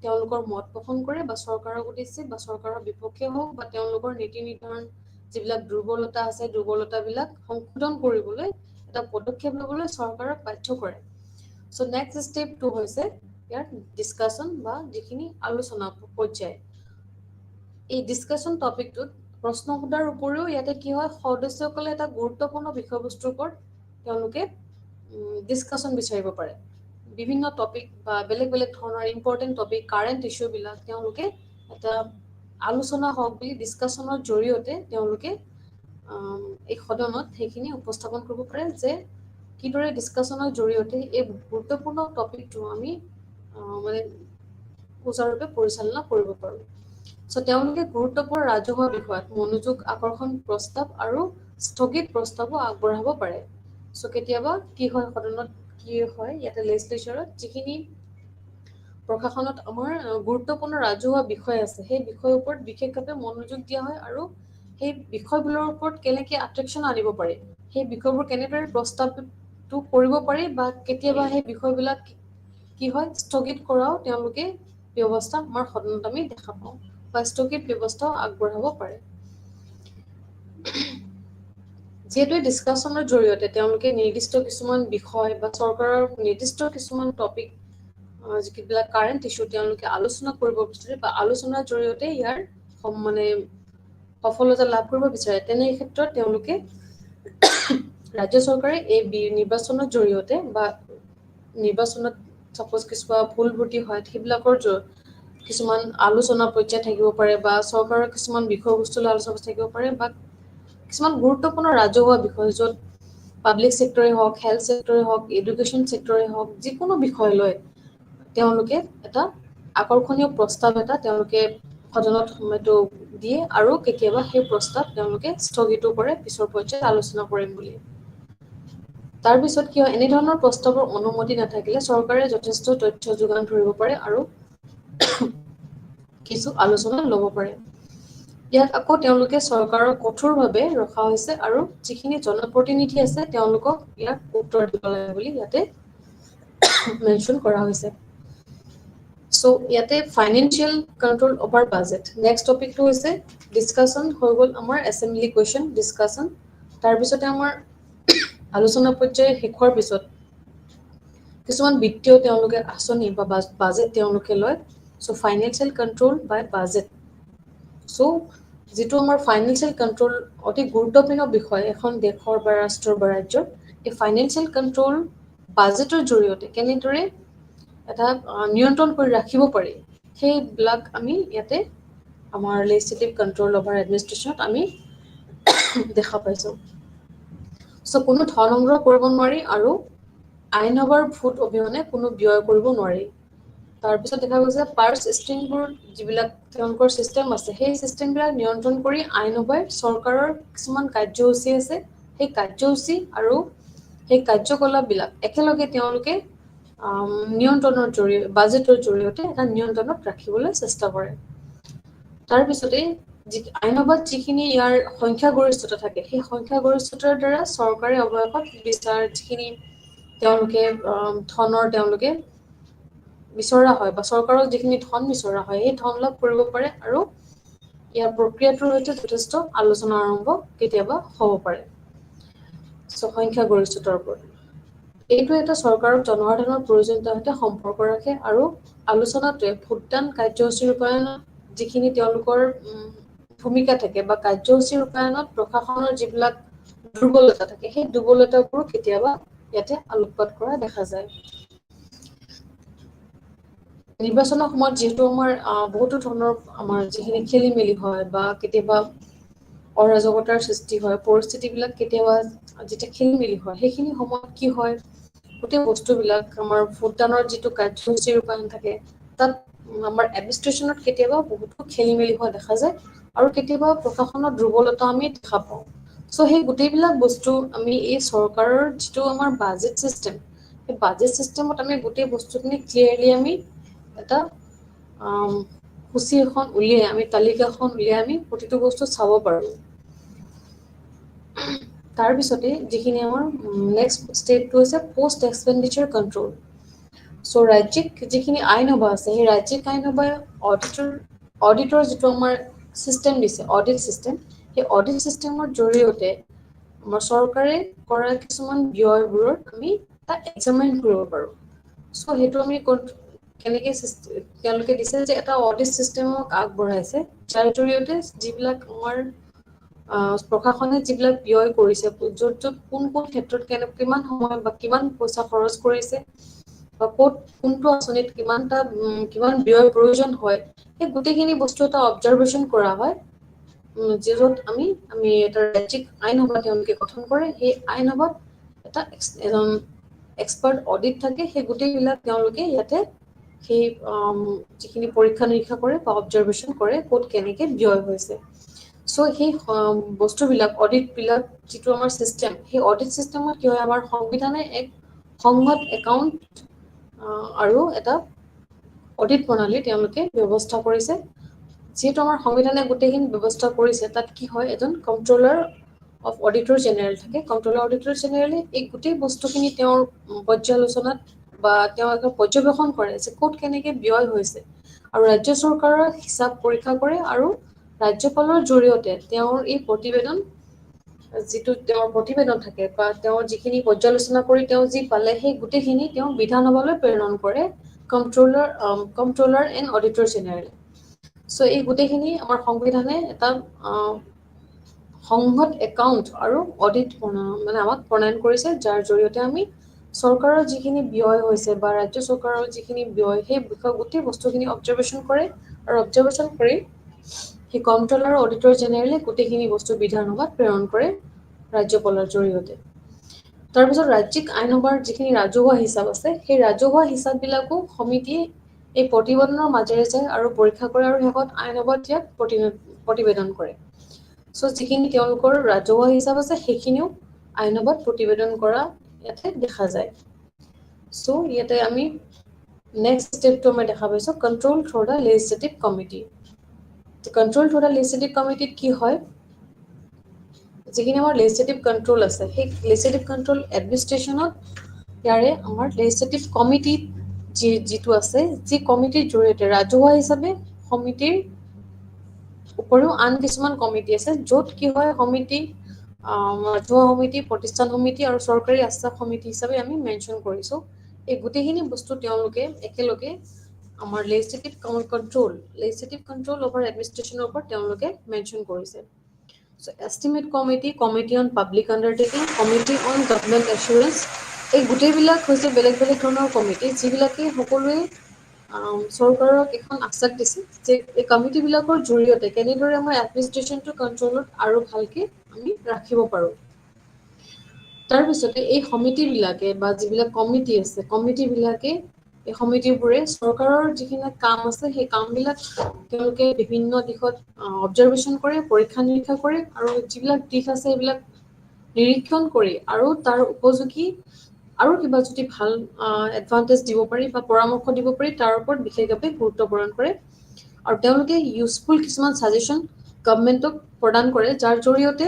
[SPEAKER 3] তেওঁলোকৰ মত পোষণ কৰে বা চৰকাৰক উদ্দেশ্যে বা চৰকাৰৰ বিপক্ষে হওক বা তেওঁলোকৰ নীতি নিৰ্ধাৰণ যিবিলাক দুৰ্বলতা আছে দুৰ্বলতাবিলাক সংশোধন কৰিবলৈ এটা পদক্ষেপ ল'বলৈ চৰকাৰক বাধ্য কৰে চ' নেক্সট ষ্টেপটো হৈছে ইয়াৰ ডিছকাশ্যন বা যিখিনি আলোচনা পৰ্যায় এই ডিছকাশ্যন টপিকটোত প্ৰশ্ন সোধাৰ উপৰিও ইয়াতে কি হয় সদস্যসকলে এটা গুৰুত্বপূৰ্ণ বিষয়বস্তুৰ ওপৰত তেওঁলোকে ডিছকাশ্যন বিচাৰিব পাৰে বিভিন্ন টপিক বা বেলেগ বেলেগ ধৰণৰ ইম্পৰ্টেণ্ট টপিক কাৰেণ্ট ইছ্যুবিলাক তেওঁলোকে এটা আলোচনা হওক বুলি ডিছকাশ্যনৰ জৰিয়তে তেওঁলোকে এই সদনত সেইখিনি উপস্থাপন কৰিব পাৰে যে কিদৰে ডিছকাশ্যনৰ জৰিয়তে এই গুৰুত্বপূৰ্ণ টপিকটো আমি সুচাৰুৰূপে পৰিচালনা কৰিব পাৰোঁ চ' তেওঁলোকে গুৰুত্বপূৰ্ণ ৰাজহুৱা বিষয়ত মনোযোগ আকৰ্ষণ প্ৰস্তাৱ আৰু স্থগিত প্ৰস্তাৱো আগবঢ়াব পাৰে চ' কেতিয়াবা কি হয় সদনত কি হয় ইয়াতে লেজিসলেচাৰত যিখিনি প্ৰশাসনত আমাৰ গুৰুত্বপূৰ্ণ ৰাজহুৱা বিষয় আছে সেই বিষয়ৰ ওপৰত বিশেষভাৱে মনোযোগ দিয়া হয় আৰু সেই বিষয়বোৰৰ ওপৰত কেনেকৈ আট্ৰেকশ্যন আনিব পাৰি, সেই বিষয়বোৰ কেনেদৰে প্ৰস্তাৱটো কৰিব পাৰি, বা কেতিয়াবা সেই বিষয়বিলাক কি হয় স্থগিত কৰাও তেওঁলোকে ব্যৱস্থা আমাৰ সদনত আমি দেখা পাওঁ, বা স্থগিত ব্যৱস্থাও আগবঢ়াব পাৰে। যিহেতু ডিছকাশ্যনৰ জৰিয়তে তেওঁলোকে নিৰ্দিষ্ট কিছুমান বিষয় বা চৰকাৰৰ নিৰ্দিষ্ট কিছুমান টপিক, যিবিলাক কাৰেণ্ট ইছ্যু তেওঁলোকে আলোচনা কৰিব বিচাৰে বা আলোচনাৰ জৰিয়তে ইয়াৰ মানে সফলতা লাভ কৰিব বিচাৰে, তেনে ক্ষেত্ৰত তেওঁলোকে ৰাজ্য চৰকাৰে এই নিৰ্বাচনৰ জৰিয়তে বা নিৰ্বাচনত ছাপ'জ কিছুমান ভুল ত্ৰুটি হয় সেইবিলাকৰ কিছুমান আলোচনা পৰ্যায় থাকিব পাৰে, বা চৰকাৰৰ কিছুমান বিষয়বস্তু আলোচনা থাকিব পাৰে, বা কিছুমান গুৰুত্বপূৰ্ণ ৰাজহুৱা বিষয় য'ত পাব্লিক ছেক্টৰে হওক, হেল্থ ছেক্টৰে হওক, এডুকেশ্যন ছেক্টৰে হওক, যিকোনো বিষয় লৈ তেওঁলোকে এটা আকৰ্ষণীয় প্ৰস্তাৱ এটা তেওঁলোকে সদনত সময়টো দিয়ে, আৰু কেতিয়াবা সেই প্ৰস্তাৱ তেওঁলোকে স্থগিতো কৰে পিছৰ পৰ্যায়ত আলোচনা কৰিম বুলি। তাৰপিছত কি হয়, এনেধৰণৰ প্ৰস্তাৱৰ অনুমতি নাথাকিলে চৰকাৰে যথেষ্ট তথ্য যোগান ধৰিব পাৰে আৰু কিছু আলোচনা ল'ব পাৰে। ইয়াক আকৌ তেওঁলোকে চৰকাৰৰ কঠোৰভাৱে ৰখা হৈছে, আৰু যিখিনি জনপ্ৰতিনিধি আছে তেওঁলোকক ইয়াক উত্তৰ দিব লাগে বুলি ইয়াতে মেনশ্যন কৰা হৈছে। চ' ইয়াতে financial control over budget. Next টপিকটো হৈছে ডিছকাশ্যন হৈ গ'ল আমাৰ এছেম্বলি কুৱেশ্যন ডিছকাশ্যন। তাৰপিছতে আমাৰ আলোচনা পৰ্যায় শেষৰ পিছত কিছুমান বিত্তীয় তেওঁলোকে আঁচনি বা বাজেট তেওঁলোকে লয়। চ' ফাইনেন্সিয়েল কণ্ট্ৰল বাই বাজেট। চ' যিটো আমাৰ ফাইনেন্সিয়েল কণ্ট্ৰল অতি গুৰুত্বপূৰ্ণ বিষয় এখন দেশৰ বা ৰাষ্ট্ৰৰ বা ৰাজ্যৰ, এই ফাইনেন্সিয়েল কণ্ট্ৰল বাজেটৰ জৰিয়তে কেনেদৰে এটা নিয়ন্ত্ৰণ কৰি ৰাখিব পাৰি, সেইবিলাক আমি ইয়াতে আমাৰ লেজিছলেটিভ কণ্ট্ৰল অভাৰ এডমিনিষ্ট্ৰেশ্যনত আমি দেখা পাইছোঁ। চ' কোনো ধন সংগ্ৰহ কৰিব নোৱাৰি, আৰু আইনসভাৰ ভোট অবিহনে কোনো ব্যয় কৰিব নোৱাৰি। তাৰপিছত দেখা গৈছে পাৰ্চ ষ্ট্ৰিংবোৰ যিবিলাক তেওঁলোকৰ ছিষ্টেম আছে, সেই ছিষ্টেমবিলাক নিয়ন্ত্ৰণ কৰি আইনসভাই চৰকাৰৰ কিছুমান কাৰ্যসূচী আছে, সেই কাৰ্যসূচী আৰু সেই কাৰ্যকলাপবিলাক একেলগে তেওঁলোকে নিয়ন্ত্ৰণৰ জৰিয়তে বাজেটৰ জৰিয়তে এটা নিয়ন্ত্ৰণত ৰাখিবলৈ চেষ্টা কৰে। তাৰপিছতে আইনসভাত যিখিনি ইয়াৰ সংখ্যাগৰিষ্ঠতা থাকে, সেই সংখ্যাগৰিষ্ঠতাৰ দ্বাৰা চৰকাৰে অৱশেষত যিখিনি তেওঁলোকে ধনৰ তেওঁলোকে বিচৰা হয় বা চৰকাৰক যিখিনি ধন বিচৰা হয়, সেই ধন লাভ কৰিব পাৰে, আৰু ইয়াৰ প্ৰক্ৰিয়াটোৰ সৈতে যথেষ্ট আলোচনা আৰম্ভ কেতিয়াবা হ'ব পাৰে। চ' সংখ্যাগৰিষ্ঠতাৰ ওপৰত এইটো এটা চৰকাৰক জনসাধাৰণৰ প্ৰয়োজনীয়তাৰ সৈতে সম্পৰ্ক ৰাখে, আৰু আলোচনাটোৱে ভোটদান কাৰ্যসূচী ৰূপায়ণত যিখিনি তেওঁলোকৰ ভূমিকা থাকে বা কাৰ্যসূচী ৰূপায়ণত প্ৰশাসনৰ যিবিলাক দুৰ্বলতা থাকে, সেই দুৰ্বলতাবোৰো কেতিয়াবা ইয়াতে আলোকপাত কৰা দেখা যায়। নিৰ্বাচনৰ সময়ত যিহেতু আমাৰ বহুতো ধৰণৰ আমাৰ যিখিনি খেলি মেলি হয় বা কেতিয়াবা অৰাজকতাৰ সৃষ্টি হয়, পৰিস্থিতিবিলাক কেতিয়াবা যেতিয়া খেলি মেলি হয়, সেইখিনি সময়ত কি হয়, গোটেই বস্তুবিলাক আমাৰ ভোটদানৰ যিটো কাৰ্যসূচী ৰূপায়ণ থাকে, তাত আমাৰ এডমিনিষ্ট্ৰেশ্যনত কেতিয়াবা বহুতো খেলি মেলি হোৱা দেখা যায়, আৰু কেতিয়াবা প্ৰশাসনৰ দুৰ্বলতা আমি দেখা পাওঁ। চ' সেই গোটেইবিলাক বস্তু আমি এই চৰকাৰৰ যিটো আমাৰ বাজেট ছিষ্টেম, সেই বাজেট ছিষ্টেমত আমি গোটেই বস্তুখিনি ক্লিয়াৰলি আমি এটা সূচী এখন উলিয়াই, আমি তালিকাখন উলিয়াই আমি প্ৰতিটো বস্তু চাব পাৰোঁ। তাৰপিছতে যিখিনি আমাৰ নেক্সট ষ্টেপটো হৈছে পষ্ট এক্সপেণ্ডিচাৰ কণ্ট্ৰল। চ' ৰাজ্যিক যিখিনি আইনসভা আছে, সেই ৰাজ্যিক আইনসভাই অডিটৰ যিটো আমাৰ ছিষ্টেম দিছে, অডিট ছিষ্টেম, সেই অডিট ছিষ্টেমৰ জৰিয়তে আমাৰ চৰকাৰে কৰা কিছুমান ব্যয়বোৰৰ আমি তাক এক্সামাইন কৰিব পাৰোঁ। চ' সেইটো আমি কেনেকৈ তেওঁলোকে দিছে যে এটা অডিট ছিষ্টেমক আগবঢ়াইছে, যাৰ জৰিয়তে যিবিলাক আমাৰ প্ৰশাসনে যিবিলাক ব্যয় কৰিছে, য'ত য'ত কোন কোন ক্ষেত্ৰত কিমান সময় বা কিমান পইচা খৰচ কৰিছে, বা ক'ত কোনটো আঁচনিত কিমান ব্যয়ৰ প্ৰয়োজন হয়, সেই গোটেইখিনি বস্তু এটা অবজাৰভেশ্যন কৰা হয়, য'ত আমি এটা ৰাজ্যিক আইনসভা তেওঁলোকে গঠন কৰে। সেই আইনসভাত এটা এজন এক্সপাৰ্ট অডিট থাকে, সেই গোটেইবিলাক তেওঁলোকে ইয়াতে সেই যিখিনি পৰীক্ষা নিৰীক্ষা কৰে বা অবজাৰভেশ্যন কৰে, ক'ত কেনেকৈ ব্যয় হৈছে। চ' সেই বস্তুবিলাক অডিটবিলাক যিটো আমাৰ ছিষ্টেম, সেই অডিট ছিষ্টেমত কি হয়, আমাৰ সংবিধানে এক সংবাদ একাউণ্ট আৰু এটা অডিট প্ৰণালী তেওঁলোকে ব্যৱস্থা কৰিছে, যিহেতু আমাৰ সংবিধানে গোটেইখিনি ব্যৱস্থা কৰিছে, তাত কি হয়, এজন কণ্ট্ৰলাৰ অফ অডিটৰ জেনেৰেল থাকে। কণ্ট্ৰলাৰ অডিটৰ জেনেৰেলে এই গোটেই বস্তুখিনি তেওঁৰ পৰ্যালোচনাত বা তেওঁ এখন পৰ্যবেক্ষণ কৰে যে ক'ত কেনেকে ব্যয় হৈছে, আৰু ৰাজ্য চৰকাৰৰ হিচাপ পৰীক্ষা কৰে, আৰু ৰাজ্যপালৰ জৰিয়তে তেওঁৰ এই প্ৰতিবেদন, যিটো তেওঁৰ প্ৰতিবেদন থাকে বা তেওঁৰ যিখিনি পৰ্যালোচনা কৰি তেওঁ যি পালে, সেই গোটেইখিনি তেওঁ বিধানসভালৈ প্ৰেৰণ কৰে কণ্ট্ৰলাৰ এণ্ড অডিটৰ জেনেৰেলে। চ' এই গোটেইখিনি আমাৰ সংবিধানে এটা সংহত একাউণ্ট আৰু অডিট মানে আমাক প্ৰণয়ন কৰিছে, যাৰ জৰিয়তে আমি চৰকাৰৰ যিখিনি ব্যয় হৈছে বা ৰাজ্য চৰকাৰৰ যিখিনি ব্যয়, সেই বিষয়ে গোটেই বস্তুখিনি অবজাৰ্ভেশ্যন কৰে, আৰু অবজাৰ্ভেশ্যন কৰি সেই কণ্ট্ৰলাৰ অডিটৰ জেনেৰেলে গোটেইখিনি বস্তু বিধানসভাত প্ৰেৰণ কৰে ৰাজ্যপালৰ জৰিয়তে। তাৰপিছত ৰাজ্যিক আইনসভাৰ যিখিনি ৰাজহুৱা হিচাপ আছে, সেই ৰাজহুৱা হিচাপবিলাকো সমিতিয়ে এই প্ৰতিবেদনৰ মাজেৰে যায় আৰু পৰীক্ষা কৰে, আৰু শেষত আইনসভাত ইয়াক প্ৰতিবেদন কৰে। চ' যিখিনি তেওঁলোকৰ ৰাজহুৱা হিচাপ আছে, সেইখিনিও আইনসভাত প্ৰতিবেদন কৰা ইয়াতে দেখা যায়। চ' ইয়াতে আমি নেক্সট ষ্টেপটো আমি দেখা পাইছোঁ, control through the legislative committee. Control through the legislative কমিটিত কি হয়, যিখিনি আমাৰ লেজিছলেটিভ কণ্ট্ৰল আছে, সেই লেজিছলেটিভ কণ্ট্ৰল এডমিনিষ্ট্ৰেশ্যনত ইয়াৰে আমাৰ লেজিছলেটিভ কমিটি যিটো আছে, যি কমিটিৰ জৰিয়তে ৰাজহুৱা হিচাপে সমিতিৰ উপৰিও আন কিছুমান কমিটি আছে, য'ত কি হয়, সমিতি ৰাজহুৱা সমিতি, প্ৰতিষ্ঠান সমিতি আৰু চৰকাৰী আশ্বাস সমিতি হিচাপে আমি মেনশ্যন কৰিছোঁ। এই গোটেইখিনি বস্তু তেওঁলোকে একেলগে আমাৰ লেজিছলেটিভ কণ্ট্ৰল অভাৰ এডমিনিষ্ট্ৰেশ্যনৰ ওপৰত তেওঁলোকে মেনশ্যন কৰিছে। So' estimate committee, committee on public undertaking, committee on government assurance, এই গোটেইবিলাক হৈছে বেলেগ বেলেগ ধৰণৰ কমিটি, যিবিলাকে সকলোৱে চৰকাৰক এখন আশ্বাস দিছে যে এই কমিটিবিলাকৰ জৰিয়তে কেনেদৰে আমাৰ এডমিনিষ্ট্ৰেশ্যনটো কণ্ট্ৰলত আৰু ভালকে আমি ৰাখিব পাৰোঁ। তাৰপিছতে এই সমিতিবিলাকে বা যিবিলাক কমিটি আছে, কমিটিবিলাকে এই সমিতিবোৰে চৰকাৰৰ যিখিনি কাম আছে, সেই কামবিলাক তেওঁলোকে বিভিন্ন দিশত অবজাৰ্ভেশ্যন কৰে, পৰীক্ষা নিৰীক্ষা কৰে, আৰু যিবিলাক দিশ আছে সেইবিলাক নিৰীক্ষণ কৰি, আৰু তাৰ উপযোগী আৰু কিবা যদি ভাল এডভান্টেজ দিব পাৰি বা পৰামৰ্শ দিব পাৰি, তাৰ ওপৰত বিশেষভাৱে গুৰুত্ব প্ৰদান কৰে। আৰু তেওঁলোকে ইউজফুল কিছুমান ছাজেশ্যন গভৰ্ণমেণ্টক প্ৰদান কৰে, যাৰ জৰিয়তে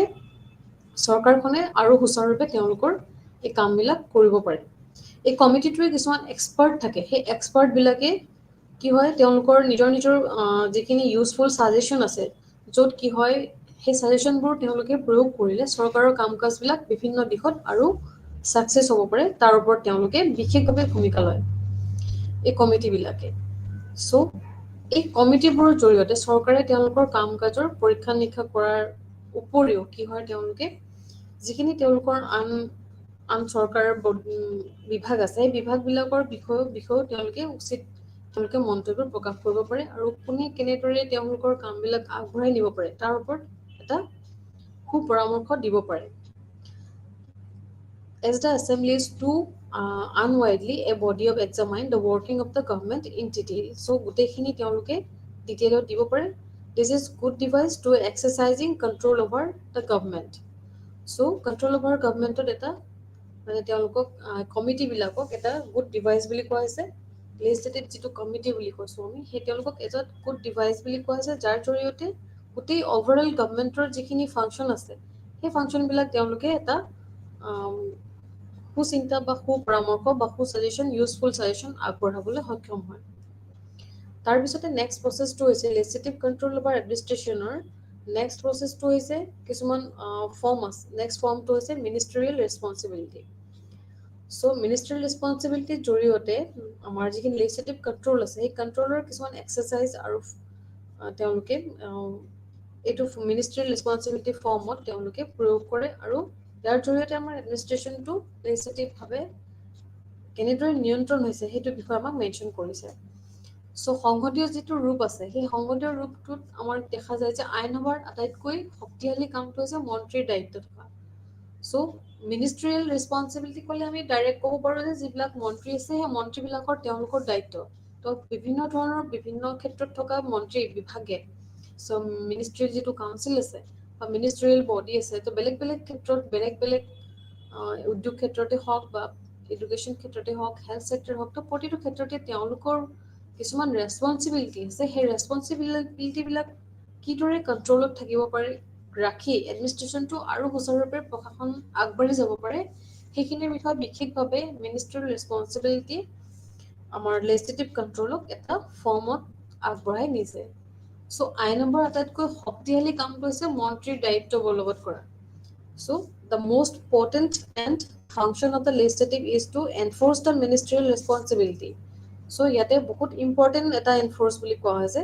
[SPEAKER 3] চৰকাৰখনে আৰু সুচাৰুৰূপে তেওঁলোকৰ এই কামবিলাক কৰিব পাৰে। এই কমিটিটোৱে কিছুমান এক্সপাৰ্ট থাকে, সেই এক্সপাৰ্টবিলাকে কি হয়, তেওঁলোকৰ নিজৰ যিখিনি ইউজফুল ছাজেশ্যন আছে, য'ত কি হয়, সেই ছাজেশ্যনবোৰ তেওঁলোকে প্ৰয়োগ কৰিলে চৰকাৰৰ কাম কাজবিলাক বিভিন্ন দিশত আৰু ছাকচেছ হ'ব পাৰে, তাৰ ওপৰত তেওঁলোকে বিশেষভাৱে ভূমিকা লয় এই কমিটিবিলাকে। চ' এই কমিটিবোৰৰ জৰিয়তে চৰকাৰে তেওঁলোকৰ কাম কাজৰ পৰীক্ষা নিৰীক্ষা কৰাৰ উপৰিও কি হয়, তেওঁলোকে যিখিনি তেওঁলোকৰ আন চৰকাৰৰ বিভাগ আছে, সেই বিভাগবিলাকৰ বিষয়েও তেওঁলোকে মন্তব্য প্ৰকাশ কৰিব পাৰে, আৰু কোনে কেনেদৰে তেওঁলোকৰ কামবিলাক আগবঢ়াই নিব পাৰে, তাৰ ওপৰত এটা সুপৰামৰ্শ দিব পাৰে। As the assembly is too unwidely a body of examine the working of the government in detail. So গোটেইখিনি তেওঁলোকে ডিটেইলত দিব পাৰে। This is good device to exercising control over the government. So control over governmentত এটা মানে তেওঁলোকক কমিটিবিলাকক এটা good device বুলি কোৱা হৈছে। লেজিছলেটিভ যিটো কমিটি বুলি কৈছোঁ আমি, সেই তেওঁলোকক এটা গুড ডিভাইচ বুলি কোৱা হৈছে, যাৰ জৰিয়তে গোটেই অভাৰঅল গভৰ্ণমেণ্টৰ যিখিনি ফাংচন আছে, সেই ফাংচনবিলাক তেওঁলোকে এটা সুচিন্তা বা সুপৰামৰ্শ বা ছাজেশ্যন, ইউজফুল ছাজেশ্যন আগবঢ়াবলৈ সক্ষম হয়। তাৰপিছতে নেক্সট প্ৰচেছটো হৈছে লেজিছলেটিভ কণ্ট্ৰল অভাৰ এডমিনিষ্ট্ৰেশ্যনৰ নেক্সট প্ৰচেছটো হৈছে কিছুমান ফৰ্ম আছে। নেক্সট ফৰ্মটো হৈছে মিনিষ্ট্ৰিয়েল ৰেছপঞ্চিবিলিটি। চ' মিনিষ্ট্ৰিয়েল ৰেছপঞ্চিবিলিটিৰ জৰিয়তে আমাৰ যিখিনি লেজিছলেটিভ কণ্ট্ৰল আছে, সেই কণ্ট্ৰলৰ কিছুমান এক্সাৰচাইজ আৰু তেওঁলোকে এইটো মিনিষ্ট্ৰিয়েল ৰেছপঞ্চিবিলিটি ফৰ্মত তেওঁলোকে প্ৰয়োগ কৰে, আৰু ইয়াৰ জৰিয়তে আমাৰ এডমিনিষ্ট্ৰেশ্যনটো লেজিছলেটিভভাৱে কেনেদৰে নিয়ন্ত্ৰণ হৈছে সেইটো বিষয়ে আমাক মেনশ্যন কৰিছে। চ' সংসদীয় যিটো ৰূপ আছে, সেই সংসদীয় ৰূপটোত আমাৰ দেখা যায় যে আইনসভাৰ আটাইতকৈ শক্তিশালী কামটো হৈছে মন্ত্ৰীৰ দায়িত্ব থকা। চ' মিনিষ্ট্ৰিয়েল ৰেছপঞ্চিবিলিটি ক'লে আমি ডাইৰেক্ট ক'ব পাৰোঁ যে যিবিলাক মন্ত্ৰী আছে, সেই মন্ত্ৰীবিলাকৰ তেওঁলোকৰ দায়িত্ব। তো বিভিন্ন ক্ষেত্ৰত থকা মন্ত্ৰী বিভাগে, চ' মিনিষ্ট্ৰিয়েল যিটো কাউন্সিল আছে বা মিনিষ্ট্ৰিয়েল বডি আছে, তো বেলেগ বেলেগ ক্ষেত্ৰত বেলেগ উদ্যোগ ক্ষেত্ৰতে হওক বা এডুকেশ্যন ক্ষেত্ৰতে হওক, হেল্থ ছেক্টৰ হওক, তো প্ৰতিটো ক্ষেত্ৰতে তেওঁলোকৰ কিছুমান ৰেছপন্সিবিলিটি আছে, সেই ৰেছপন্সিবিলিটিবিলাক কিদৰে কণ্ট্ৰলত থাকিব পাৰে, ৰাখি এডমিনিষ্ট্ৰেশ্যনটো আৰু সুচাৰুৰূপে প্ৰশাসন আগবাঢ়ি যাব পাৰে, সেইখিনিৰ বিষয়ে বিশেষভাৱে মিনিষ্ট্ৰিয়েল ৰেছপন্সিবিলিটি আমাৰ লেজিছলেটিভ কণ্ট্ৰলক এটা ফৰ্মত আগবঢ়াই নিছে। চ' নম্বৰ আটাইতকৈ শক্তিশালী কামটো হৈছে মন্ত্ৰীৰ দায়িত্ব বলবৎ কৰা। So the most potent and function of the legislative is to enforce the ministerial responsibility. So ইয়াতে বহুত ইম্পৰ্টেণ্ট এটা এনফোৰ্চ বুলি কোৱা হৈছে,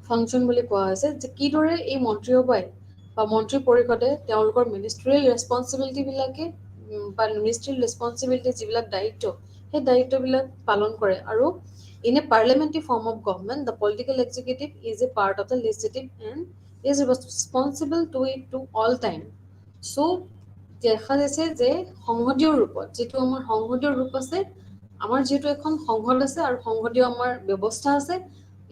[SPEAKER 3] ফাংচন বুলি কোৱা হৈছে, যে কিদৰে এই মন্ত্ৰীসভাই বা মন্ত্ৰী পৰিষদে তেওঁলোকৰ মিনিষ্ট্ৰিয়েল ৰেছপন্সিবিলিটিবিলাকে বা মিনিষ্ট্ৰিয়েল ৰেছপন্সিবিলিটি যিবিলাক দায়িত্ব, সেই দায়িত্ববিলাক পালন কৰে। আৰু in a parliamentary form of government, the political executive is a part of the legislative and is responsible to it to all time. So দেখা যাইছে যে সংসদীয় ৰূপত যিটো আমাৰ সংসদীয় ৰূপ আছে, আমাৰ যিহেতু এখন সংসদ আছে আৰু সংসদীয় আমাৰ ব্যৱস্থা আছে,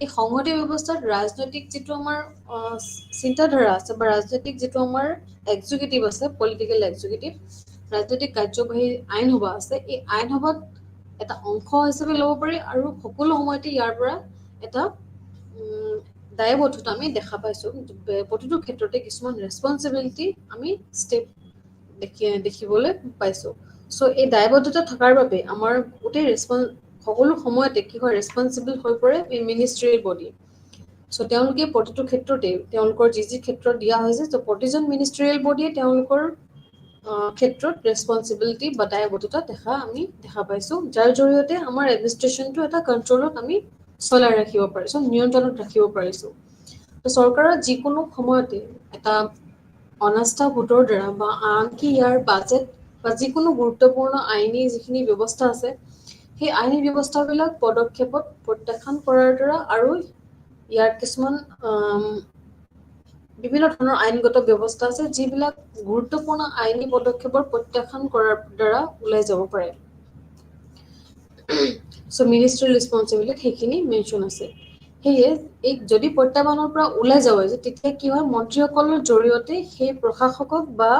[SPEAKER 3] এই সংসদীয় ব্যৱস্থাত ৰাজনৈতিক যিটো আমাৰ চিন্তাধাৰা আছে বা ৰাজনৈতিক যিটো আমাৰ এক্সিকিউটিভ আছে, পলিটিকেল এক্সিকিউটিভ, ৰাজনৈতিক কাৰ্যবাহী আইনসভা আছে, এই আইনসভাত এটা অংশ হিচাপে ল'ব পাৰি আৰু সকলো সময়তে ইয়াৰ পৰা এটা দায়বদ্ধতা আমি দেখা পাইছোঁ। প্ৰতিটো ক্ষেত্ৰতে কিছুমান ৰেছপন্সিবিলিটি আমি ষ্টেপ দেখিবলৈ পাইছোঁ। চ' এই দায়বদ্ধতা থকাৰ বাবে আমাৰ গোটেই সকলো সময়তে কি হয়, ৰেছপন্সিবল হৈ পৰে এই মিনিষ্ট্ৰিয়েল বডি। চ' তেওঁলোকে প্ৰতিটো ক্ষেত্ৰতে তেওঁলোকৰ যি ক্ষেত্ৰত দিয়া হৈছে, ত' প্ৰতিজন মিনিষ্ট্ৰিয়েল বডিয়ে তেওঁলোকৰ ক্ষেত্ৰত ৰেছপন্সিবিলিটি বা দায়বদ্ধতা আমি দেখা পাইছোঁ, যাৰ জৰিয়তে আমাৰ এডমিনিষ্ট্ৰেশ্যনটো এটা কণ্ট্ৰলত আমি চলাই ৰাখিব পাৰিছোঁ, নিয়ন্ত্ৰণত ৰাখিব পাৰিছোঁ। ত' চৰকাৰৰ যিকোনো সময়তে এটা অনাস্থা ভোটৰ দ্বাৰা বা আনকি ইয়াৰ বাজেট বা যিকোনো গুৰুত্বপূৰ্ণ আইনী যিখিনি ব্যৱস্থা আছে, সেই আইনী ব্যৱস্থাবিলাক পদক্ষেপত প্ৰত্যাখ্যান কৰাৰ দ্বাৰা আৰু ইয়াৰ কিছুমান বিভিন্ন ধৰণৰ আইনগত ব্যৱস্থা আছে যিবিলাক গুৰুত্বপূৰ্ণ আইনী পদক্ষেপৰ প্ৰত্যাখ্যান কৰাৰ দ্বাৰা ওলাই যাব পাৰে। চ' মিনিষ্ট্ৰিয়েল ৰেছপন্সিবিলিটিত সেইখিনি মেনশ্যন আছে। সেয়ে এই যদি প্ৰত্যাহ্বানৰ পৰা ওলাই যাব যে তেতিয়া কি হয়, মন্ত্ৰীসকলৰ জৰিয়তে সেই প্ৰশাসকক বা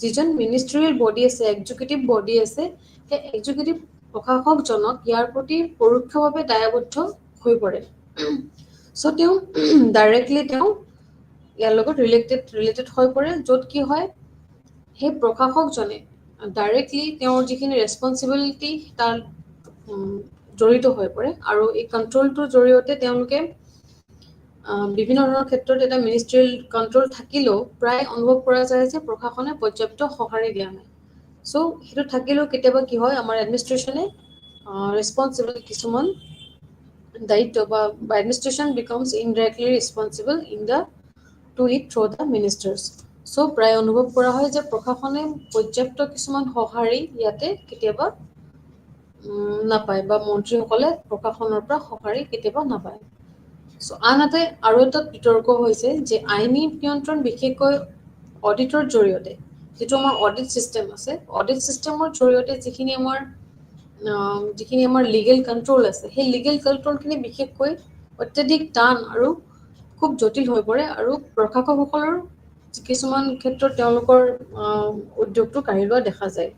[SPEAKER 3] যিজন মিনিষ্ট্ৰিয়েল বডি আছে, এক্সিকিউটিভ বডি আছে, সেই এক্সিকিউটিভ প্ৰশাসকজনক ইয়াৰ প্ৰতি পৰোক্ষভাৱে দায়বদ্ধ হৈ পৰে। চ' তেওঁ ডাইৰেক্টলি ইয়াৰ লগত ৰিলেটেড হৈ পৰে, য'ত কি হয়, সেই প্ৰশাসকজনে ডাইৰেক্টলি তেওঁৰ যিখিনি ৰেছপন্সিবিলিটি তাৰ জড়িত হৈ পৰে। আৰু এই কণ্ট্ৰলটোৰ জৰিয়তে তেওঁলোকে বিভিন্ন ধৰণৰ ক্ষেত্ৰত এটা মিনিষ্ট্ৰিয়েল কণ্ট্ৰল থাকিলেও প্ৰায় অনুভৱ কৰা যায় যে প্ৰশাসনে পৰ্যাপ্ত সঁহাৰি দিয়া নাই। চ' সেইটো থাকিলেও কেতিয়াবা কি হয়, আমাৰ এডমিনিষ্ট্ৰেশ্যনে ৰেছপন্সিবল কিছুমান দায়িত্ব বা administration because indirectly responsible to it through the ministers. So' প্ৰায় অনুভৱ কৰা হয় যে প্ৰশাসনে পৰ্যাপ্ত কিছুমান সঁহাৰি ইয়াতে কেতিয়াবা নাপায় বা মন্ত্ৰীসকলে প্ৰশাসনৰ পৰা সঁহাৰি কেতিয়াবা নাপায়। চ' আনহাতে আৰু এটা বিতৰ্ক হৈছে যে আইনী নিয়ন্ত্ৰণ বিশেষকৈ অডিটৰ জৰিয়তে, যিটো আমাৰ অডিট ছিষ্টেম আছে, অডিট ছিষ্টেমৰ জৰিয়তে যিখিনি আমাৰ লিগেল কণ্ট্ৰল আছে, সেই লিগেল কণ্ট্ৰলখিনি বিশেষকৈ অত্যাধিক টান আৰু খুব জটিল হৈ পৰে আৰু প্ৰশাসকসকলৰ কিছুমান ক্ষেত্ৰত তেওঁলোকৰ উদ্যোগটো কাঢ়ি লোৱা দেখা যায়।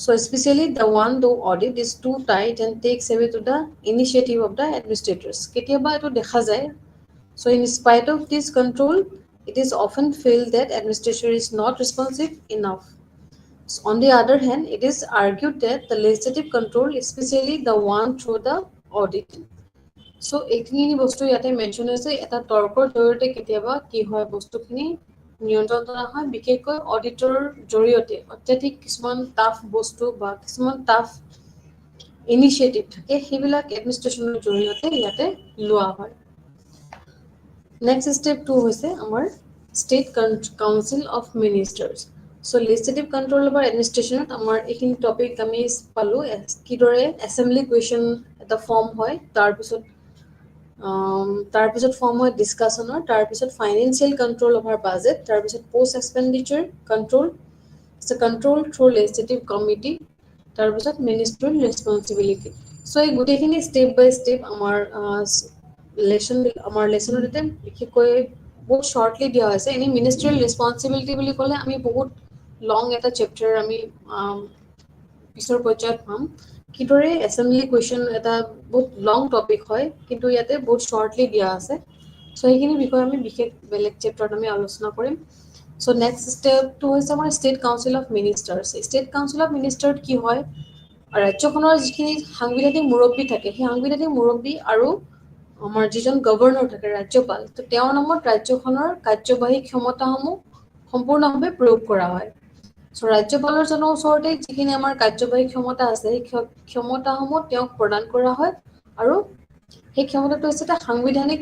[SPEAKER 3] So especially the one though audit is too tight and takes away to the initiative of the administrators. কেতিয়াবা এইটো দেখা যায়। So in spite of this control, it is often felt that administration is not responsive enough. So on the other hand, it is argued that the legislative control, especially the one through the audit. So এইখিনি বস্তু ইয়াতে mention হৈছে, এটা তৰ্কৰ জৰিয়তে কেতিয়াবা কি হয়, বস্তুখিনি নিয়ন্ত্ৰণ কৰা হয়, বিশেষকৈ অডিটৰ জৰিয়তে অত্যাধিক কিছুমান টাফ বস্তু বা কিছুমান টাফ ইনিচিয়েটিভ থাকে, সেইবিলাক এডমিনিষ্ট্ৰেশ্যনৰ জৰিয়তে ইয়াতে লোৱা হয়। নেক্সট ষ্টেপটো হৈছে আমাৰ ষ্টেট কাউন্সিল অফ মিনিষ্টাৰ্ছ। চ' লেজিছলেটিভ কণ্ট্ৰল অভাৰ এডমিনিষ্ট্ৰেশ্যনত আমাৰ এইখিনি টপিক আমি পালোঁ, কিদৰে এছেম্বলি কুৱেশ্যন এটা ফৰ্ম হয়, তাৰপিছত ফৰ্ম হয় ডিছকাশ্যনৰ, তাৰপিছত ফাইনেন্সিয়েল কণ্ট্ৰল অভাৰ বাজেট, তাৰপিছত post expenditure control, control through legislative committee, তাৰপিছত মিনিষ্ট্ৰিয়েল ৰেছপন্সিবিলিটি। চ' এই গোটেইখিনি ষ্টেপ বাই ষ্টেপ আমাৰ লেচনতে বিশেষকৈ বহুত শ্বৰ্টলি দিয়া হৈছে। এনেই মিনিষ্ট্ৰিয়েল ৰেছপন্সিবিলিটি বুলি ক'লে আমি বহুত লং এটা চেপ্টাৰ আমি পিছৰ পৰ্যায়ত পাম, কিদৰে এছেম্বলি কুৱেশ্যন এটা বহুত লং টপিক হয় কিন্তু ইয়াতে বহুত শ্বৰ্টলি দিয়া আছে চ' সেইখিনি বিষয়ে আমি বিশেষ বেলেগ চেপ্টাৰত আমি আলোচনা কৰিম চ' নেক্সট ষ্টেপটো হৈছে আমাৰ state council of ministers state council of মিনিষ্টাৰত কি হয় ৰাজ্যখনৰ যিখিনি সাংবিধানিক মুৰব্বী থাকে সেই সাংবিধানিক মুৰব্বী আৰু আমাৰ যিজন গভৰ্ণৰ থাকে ৰাজ্যপাল তো তেওঁৰ নামত ৰাজ্যখনৰ কাৰ্যবাহী ক্ষমতাসমূহ সম্পূৰ্ণভাৱে প্ৰয়োগ কৰা হয় চ' ৰাজ্যপালৰ জনৰ ওচৰতে যিখিনি আমাৰ কাৰ্যবাহী ক্ষমতা আছে সেই ক্ষমতাসমূহ তেওঁক প্ৰদান কৰা হয় আৰু সেই ক্ষমতাটো হৈছে এটা সাংবিধানিক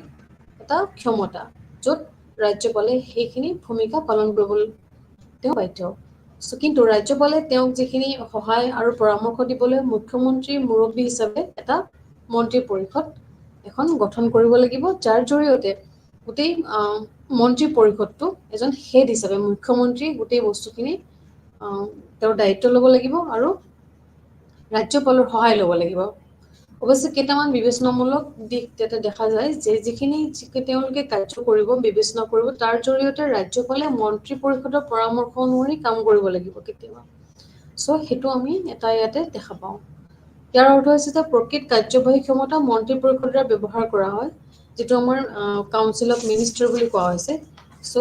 [SPEAKER 3] এটা ক্ষমতা য'ত ৰাজ্যপালে সেইখিনি ভূমিকা পালন কৰিবলৈ তেওঁ বাধ্য কিন্তু ৰাজ্যপালে তেওঁক যিখিনি সহায় আৰু পৰামৰ্শ দিবলৈ মুখ্যমন্ত্ৰীৰ মুৰব্বী হিচাপে এটা মন্ত্ৰী পৰিষদ এখন গঠন কৰিব লাগিব যাৰ জৰিয়তে গোটেই মন্ত্ৰী পৰিষদটো এজন হেড হিচাপে মুখ্যমন্ত্ৰী গোটেই বস্তুখিনি তেওঁৰ দায়িত্ব ল'ব লাগিব আৰু ৰাজ্যপালৰ সহায় ল'ব লাগিব অৱশ্যে কেইটামান বিবেচনামূলক দিশ ইয়াতে দেখা যায় যে যিখিনি তেওঁলোকে কাৰ্য কৰিব বিবেচনা কৰিব তাৰ জৰিয়তে ৰাজ্যপালে মন্ত্ৰী পৰিষদৰ পৰামৰ্শ অনুসৰি কাম কৰিব লাগিব কেতিয়াবা চ' সেইটো আমি এটা ইয়াতে দেখা পাওঁ ইয়াৰ অৰ্থ হৈছে যে প্ৰকৃত কাৰ্যবাহী ক্ষমতা মন্ত্ৰী পৰিষদৰ দ্বাৰা ব্যৱহাৰ কৰা হয় যিটো আমাৰ কাউন্সিল অফ মিনিষ্টাৰ বুলি কোৱা হৈছে চ'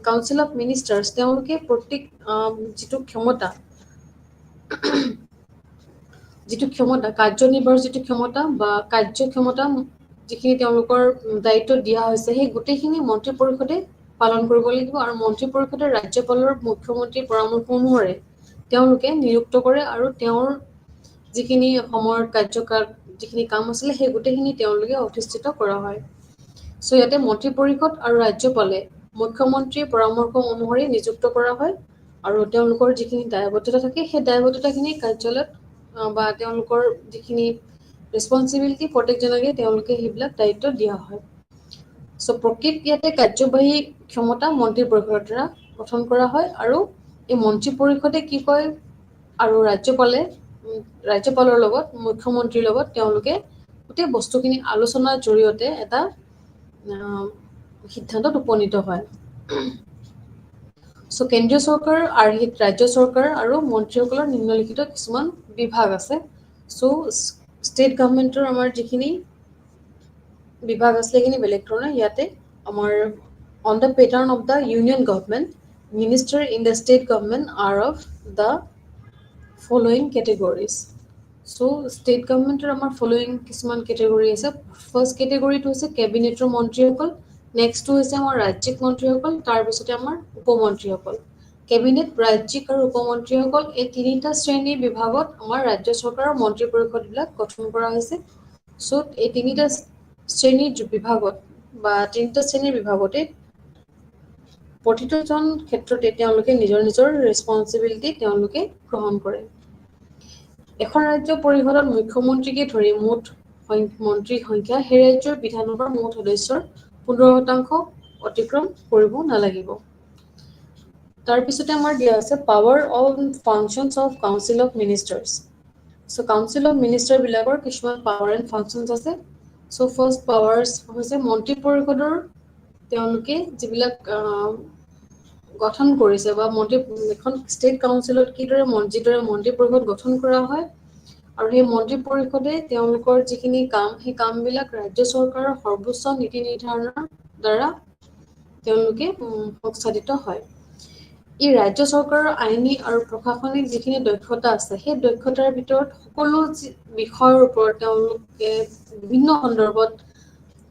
[SPEAKER 3] কাউন্সিল অফ মিনিষ্টাৰ্ছ তেওঁলোকে প্ৰত্যেক যিটো ক্ষমতা কাৰ্যনিৰ্বাহৰ যিটো ক্ষমতা বা কাৰ্যক্ষমতা যিখিনি তেওঁলোকৰ দায়িত্ব দিয়া হৈছে সেই গোটেইখিনি মন্ত্ৰী পৰিষদে পালন কৰিব লাগিব আৰু মন্ত্ৰী পৰিষদে ৰাজ্যপালৰ মুখ্যমন্ত্ৰীৰ পৰামৰ্শ অনুসৰি তেওঁলোকে নিযুক্ত কৰে আৰু তেওঁৰ যিখিনি সময়ৰ কাৰ্যকাল যিখিনি কাম আছিলে সেই গোটেইখিনি তেওঁলোকে অধিষ্ঠিত কৰা হয় চ' ইয়াতে মন্ত্ৰী পৰিষদ আৰু ৰাজ্যপালে মুখ্যমন্ত্ৰীৰ পৰামৰ্শ অনুসৰি নিযুক্ত কৰা হয় আৰু তেওঁলোকৰ যিখিনি দায়বদ্ধতা থাকে সেই দায়বদ্ধতাখিনি কাৰ্যালয়ত বা তেওঁলোকৰ যিখিনি ৰেছপঞ্চিবিলিটি প্ৰত্যেকজনকে তেওঁলোকে সেইবিলাক দায়িত্ব দিয়া হয় চ' প্ৰকৃত ইয়াতে কাৰ্যবাহী ক্ষমতা মন্ত্ৰী পৰিষদৰ দ্বাৰা গঠন কৰা হয় আৰু এই মন্ত্ৰী পৰিষদে কি কয় আৰু ৰাজ্যপালৰ লগত মুখ্যমন্ত্ৰীৰ লগত তেওঁলোকে গোটেই বস্তুখিনি আলোচনাৰ জৰিয়তে এটা সিদ্ধান্তত উপনীত হয় চ' কেন্দ্ৰীয় চৰকাৰ ৰাজ্য চৰকাৰ আৰু মন্ত্ৰীসকলৰ নিম্নলিখিত কিছুমান বিভাগ আছে চ' ষ্টেট গভৰ্ণমেণ্টৰ আমাৰ যিখিনি বিভাগ আছে সেইখিনি বেলেগ ধৰণৰ ইয়াতে আমাৰ on the pattern of the union government minister in the state government R of the following categories চ' ষ্টেট গভৰ্ণমেণ্টৰ আমাৰ ফলোয়িং কিছুমান কেটেগৰী আছে ফাৰ্ষ্ট কেটেগৰীটো হৈছে কেবিনেটৰ মন্ত্ৰীসকল নেক্সটটো হৈছে আমাৰ ৰাজ্যিক মন্ত্ৰীসকল তাৰপিছতে আমাৰ উপমন্ত্ৰীসকল কেবিনেট ৰাজ্যিক আৰু উপমন্ত্ৰীসকল এই তিনিটা শ্ৰেণীৰ বিভাগত আমাৰ ৰাজ্য চৰকাৰৰ মন্ত্ৰী পৰিষদবিলাক গঠন কৰা হৈছে চ' এই তিনিটা শ্ৰেণীৰ বিভাগতে প্ৰতিটোজন ক্ষেত্ৰতে তেওঁলোকে নিজৰ ৰেছপঞ্চিবিলিটি তেওঁলোকে গ্ৰহণ কৰে এখন ৰাজ্য পৰিষদত মুখ্যমন্ত্ৰীকে ধৰি মুঠ মন্ত্ৰীৰ সংখ্যা সেই ৰাজ্যৰ বিধানসভাৰ মুঠ সদস্যৰ 15% অতিক্ৰম কৰিব নালাগিব তাৰপিছতে আমাৰ দিয়া আছে power of functions of council of ministers চ' কাউন্সিল অফ মিনিষ্টাৰ বিলাকৰ কিছুমান পাৱাৰ এণ্ড ফাংচনছ আছে চ' ফাৰ্ষ্ট পাৱাৰ্ছ হৈছে মন্ত্ৰী পৰিষদৰ তেওঁলোকে যিবিলাক গঠন কৰিছে বা এখন ষ্টেট কাউন্সিলত যিদৰে মন্ত্ৰী পৰিষদ গঠন কৰা হয় আৰু সেই মন্ত্ৰী পৰিষদে তেওঁলোকৰ যিখিনি কাম সেই কামবিলাক ৰাজ্য চৰকাৰৰ সৰ্বোচ্চ নীতি নিৰ্ধাৰণৰ দ্বাৰা তেওঁলোকে সংস্থাপিত হয় ই ৰাজ্য চৰকাৰৰ আইনী আৰু প্ৰশাসনিক যিখিনি দক্ষতা আছে সেই দক্ষতাৰ ভিতৰত সকলো বিষয়ৰ ওপৰত তেওঁলোকে বিভিন্ন সন্দৰ্ভত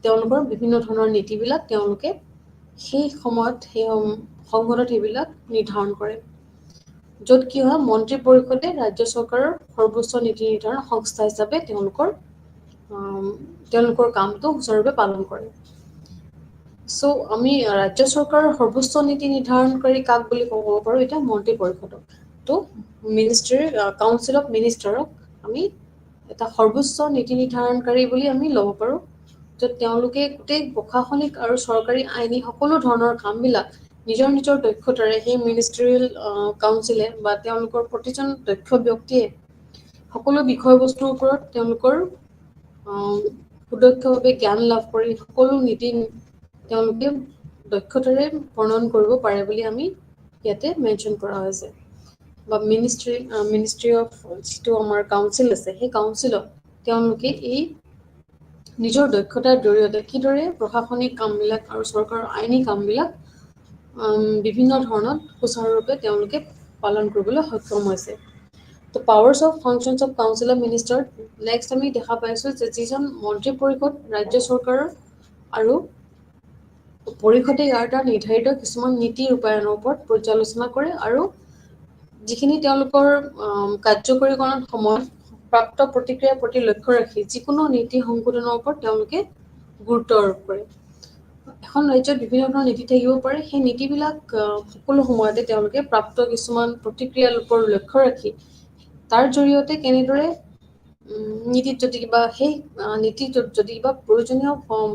[SPEAKER 3] তেওঁলোকৰ বিভিন্ন ধৰণৰ নীতিবিলাক তেওঁলোকে সেই সময়ত সেই সংসদত সেইবিলাক নিৰ্ধাৰণ কৰে য'ত কি হয় মন্ত্ৰী পৰিষদে ৰাজ্য চৰকাৰৰ সৰ্বোচ্চ নীতি নিৰ্ধাৰণ সংস্থা হিচাপে তেওঁলোকৰ কামটো সুচাৰুৰূপে পালন কৰে চ' আমি ৰাজ্য চৰকাৰৰ সৰ্বোচ্চ নীতি নিৰ্ধাৰণকাৰী কাক বুলি ক'ব পাৰোঁ এতিয়া মন্ত্ৰী পৰিষদক তো কাউন্সিল অফ মিনিষ্টাৰক আমি এটা সৰ্বোচ্চ নীতি নিৰ্ধাৰণকাৰী বুলি আমি ল'ব পাৰোঁ য'ত তেওঁলোকে গোটেই প্ৰশাসনিক আৰু চৰকাৰী আইনী সকলো ধৰণৰ কামবিলাক নিজৰ দক্ষতাৰে সেই মিনিষ্টাৰিয়েল কাউন্সিলে বা তেওঁলোকৰ প্ৰতিজন দক্ষ ব্যক্তিয়ে সকলো বিষয়বস্তুৰ ওপৰত তেওঁলোকৰ সুদক্ষভাৱে জ্ঞান লাভ কৰি সকলো নীতি তেওঁলোকে দক্ষতাৰে প্ৰণয়ন কৰিব পাৰে বুলি আমি ইয়াতে মেনশ্যন কৰা হৈছে বা মিনিষ্ট্ৰী অফ যিটো আমাৰ কাউন্সিল আছে সেই কাউন্সিলত তেওঁলোকে এই নিজৰ দক্ষতাৰ জৰিয়তে কিদৰে প্ৰশাসনিক কামবিলাক আৰু চৰকাৰৰ আইনী কামবিলাক বিভিন্ন ধৰণত সুচাৰুৰূপে তেওঁলোকে পালন কৰিবলৈ সক্ষম হৈছে। তো powers of functions of council of minister, next আমি দেখা পাইছোঁ যে যিজন মন্ত্ৰী পৰিষদ ৰাজ্য চৰকাৰৰ আৰু পৰিষদে ইয়াৰ দ্বাৰা নিৰ্ধাৰিত কিছুমান নীতি ৰূপায়ণৰ ওপৰত পৰ্যালোচনা কৰে আৰু যিখিনি তেওঁলোকৰ কাৰ্যকৰীকৰণ সময়ত প্ৰাপ্ত প্ৰতিক্ৰিয়াৰ প্ৰতি লক্ষ্য ৰাখি যিকোনো নীতি সংশোধনৰ ওপৰত তেওঁলোকে গুৰুত্ব আৰোপ কৰে। এখন ৰাজ্যত বিভিন্ন ধৰণৰ নীতি থাকিব পাৰে, সেই নীতিবিলাক সকলো সময়তে তেওঁলোকে প্ৰাপ্ত কিছুমান প্ৰতিক্ৰিয়াৰ ওপৰত লক্ষ্য ৰাখি তাৰ জৰিয়তে কেনেদৰে নীতিত যদি কিবা সেই নীতিটোত যদি কিবা প্ৰয়োজনীয়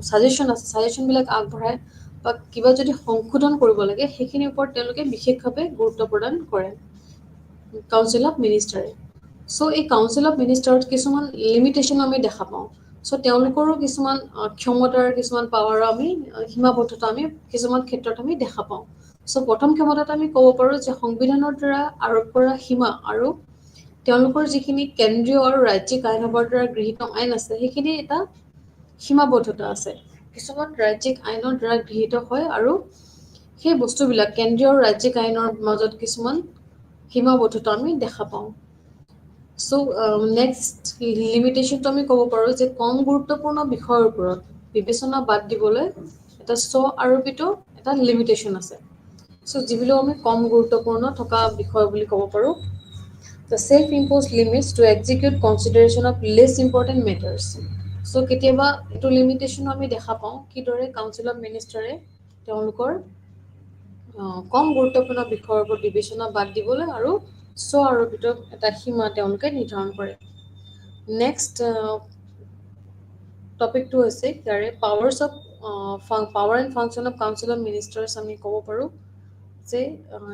[SPEAKER 3] ছাজেশ্যন আছে, ছাজেশ্যনবিলাক আগবঢ়ায় বা কিবা যদি সংশোধন কৰিব লাগে সেইখিনিৰ ওপৰত তেওঁলোকে বিশেষভাৱে গুৰুত্ব প্ৰদান কৰে কাউন্সিল অফ মিনিষ্টাৰে। চ' এই কাউন্সিল অফ মিনিষ্টাৰত কিছুমান লিমিটেশ্যন আমি দেখা পাওঁ। চ' তেওঁলোকৰো কিছুমান ক্ষমতাৰ কিছুমান পাৱাৰৰ আমি সীমাবদ্ধতা আমি কিছুমান ক্ষেত্ৰত আমি দেখা পাওঁ। চ' প্ৰথম ক্ষমতাত আমি ক'ব পাৰোঁ যে সংবিধানৰ দ্বাৰা আৰোপ কৰা সীমা আৰু তেওঁলোকৰ যিখিনি কেন্দ্ৰীয় আৰু ৰাজ্যিক আইনসভাৰ দ্বাৰা গৃহীত আইন আছে সেইখিনি এটা সীমাবদ্ধতা আছে। কিছুমান ৰাজ্যিক আইনৰ দ্বাৰা গৃহীত হয় আৰু সেই বস্তুবিলাক কেন্দ্ৰীয় আৰু ৰাজ্যিক আইনৰ মাজত কিছুমান সীমাবদ্ধতা আমি দেখা পাওঁ। চ' নেক্সট লিমিটেশ্যনটো আমি ক'ব পাৰোঁ যে কম গুৰুত্বপূৰ্ণ বিষয়ৰ ওপৰত বিবেচনা বাদ দিবলৈ এটা আৰোপিত এটা লিমিটেশ্যন আছে। চ' যিবিলাক আমি কম গুৰুত্বপূৰ্ণ থকা বিষয় বুলি ক'ব পাৰোঁ। The self-imposed limits to execute consideration of less important matters. চ' কেতিয়াবা এইটো লিমিটেশ্যনো আমি দেখা পাওঁ কিদৰে কাউন্সিল অফ মিনিষ্টাৰে তেওঁলোকৰ কম গুৰুত্বপূৰ্ণ বিষয়ৰ ওপৰত বিবেচনা বাদ দিবলৈ আৰু আৰোপিত এটা সীমা তেওঁলোকে নিৰ্ধাৰণ কৰে। নেক্সট টপিকটো হৈছে ইয়াৰে powers of power and function of council of ministers আমি ক'ব পাৰোঁ যে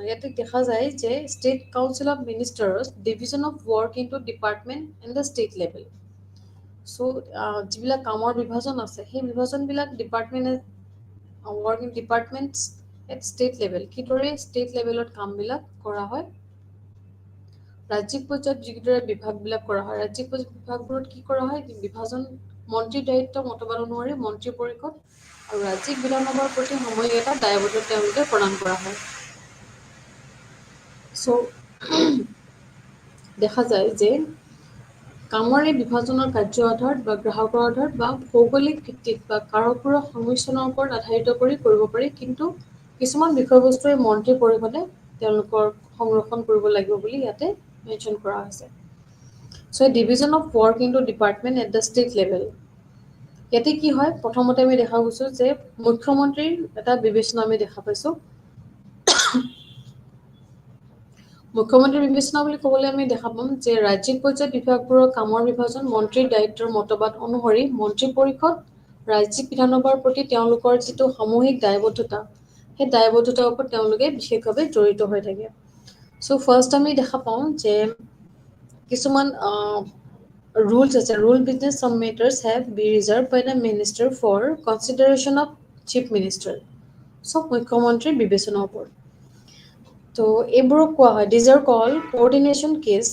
[SPEAKER 3] ইয়াতে দেখা যায় যে state council of ministers division of work into department and the state level. So' যিবিলাক কামৰ বিভাজন আছে সেই বিভাজনবিলাক work in departments at state level, কিদৰে ষ্টেট লেভেলত কামবিলাক কৰা হয়। ৰাজ্যিক পৰ্যায়ত যিদৰে বিভাগবিলাক কৰা হয়, ৰাজ্যিক বিভাগবোৰত কি কৰা হয়, বিভাজন মন্ত্ৰীৰ দায়িত্ব মতবাদ অনুসৰি মন্ত্ৰী পৰিষদ আৰু ৰাজ্যিক বিধানসভাৰ প্ৰতি সাময়িক এটা দায়বদ্ধতা তেওঁলোকে প্ৰদান কৰা হয়। চ' দেখা যায় যে কামৰ এই বিভাজনৰ কাৰ্য আধাৰত বা গ্ৰাহকৰ আধাৰত বা ভৌগোলিক ভিত্তিত বা কাৰকবোৰৰ সংমিশ্ৰণৰ ওপৰত আধাৰিত কৰি কৰিব পাৰি, কিন্তু কিছুমান বিষয়বস্তুৰে মন্ত্ৰী পৰিষদে তেওঁলোকৰ সংৰক্ষণ কৰিব লাগিব বুলি ইয়াতে মেনশ্যন কৰা হৈছে। চ' division of work into department at the state level, ইয়াতে কি হয়, প্ৰথমতে আমি দেখা গৈছোঁ যে মুখ্যমন্ত্ৰীৰ এটা বিবেচনা আমি দেখা পাইছোঁ। মুখ্যমন্ত্ৰীৰ বিবেচনা বুলি ক'বলৈ আমি দেখা পাম যে ৰাজ্যিক পৰ্যায়ত বিভাগবোৰৰ কামৰ বিভাজন মন্ত্ৰীৰ দায়িত্বৰ মতবাদ অনুসৰি মন্ত্ৰী পৰিষদ ৰাজ্যিক বিধানসভাৰ প্ৰতি তেওঁলোকৰ যিটো সামূহিক দায়বদ্ধতা সেই দায়বদ্ধতাৰ ওপৰত তেওঁলোকে বিশেষভাৱে জড়িত হৈ থাকে। চ' ফাৰ্ষ্ট আমি দেখা পাওঁ যে কিছুমান rules আছে, rule business some matters have be reserved by the minister for consideration of chief minister. So মুখ্যমন্ত্ৰীৰ বিবেচনাৰ ওপৰত তো এইবোৰক কোৱা হয় these are called coordination case.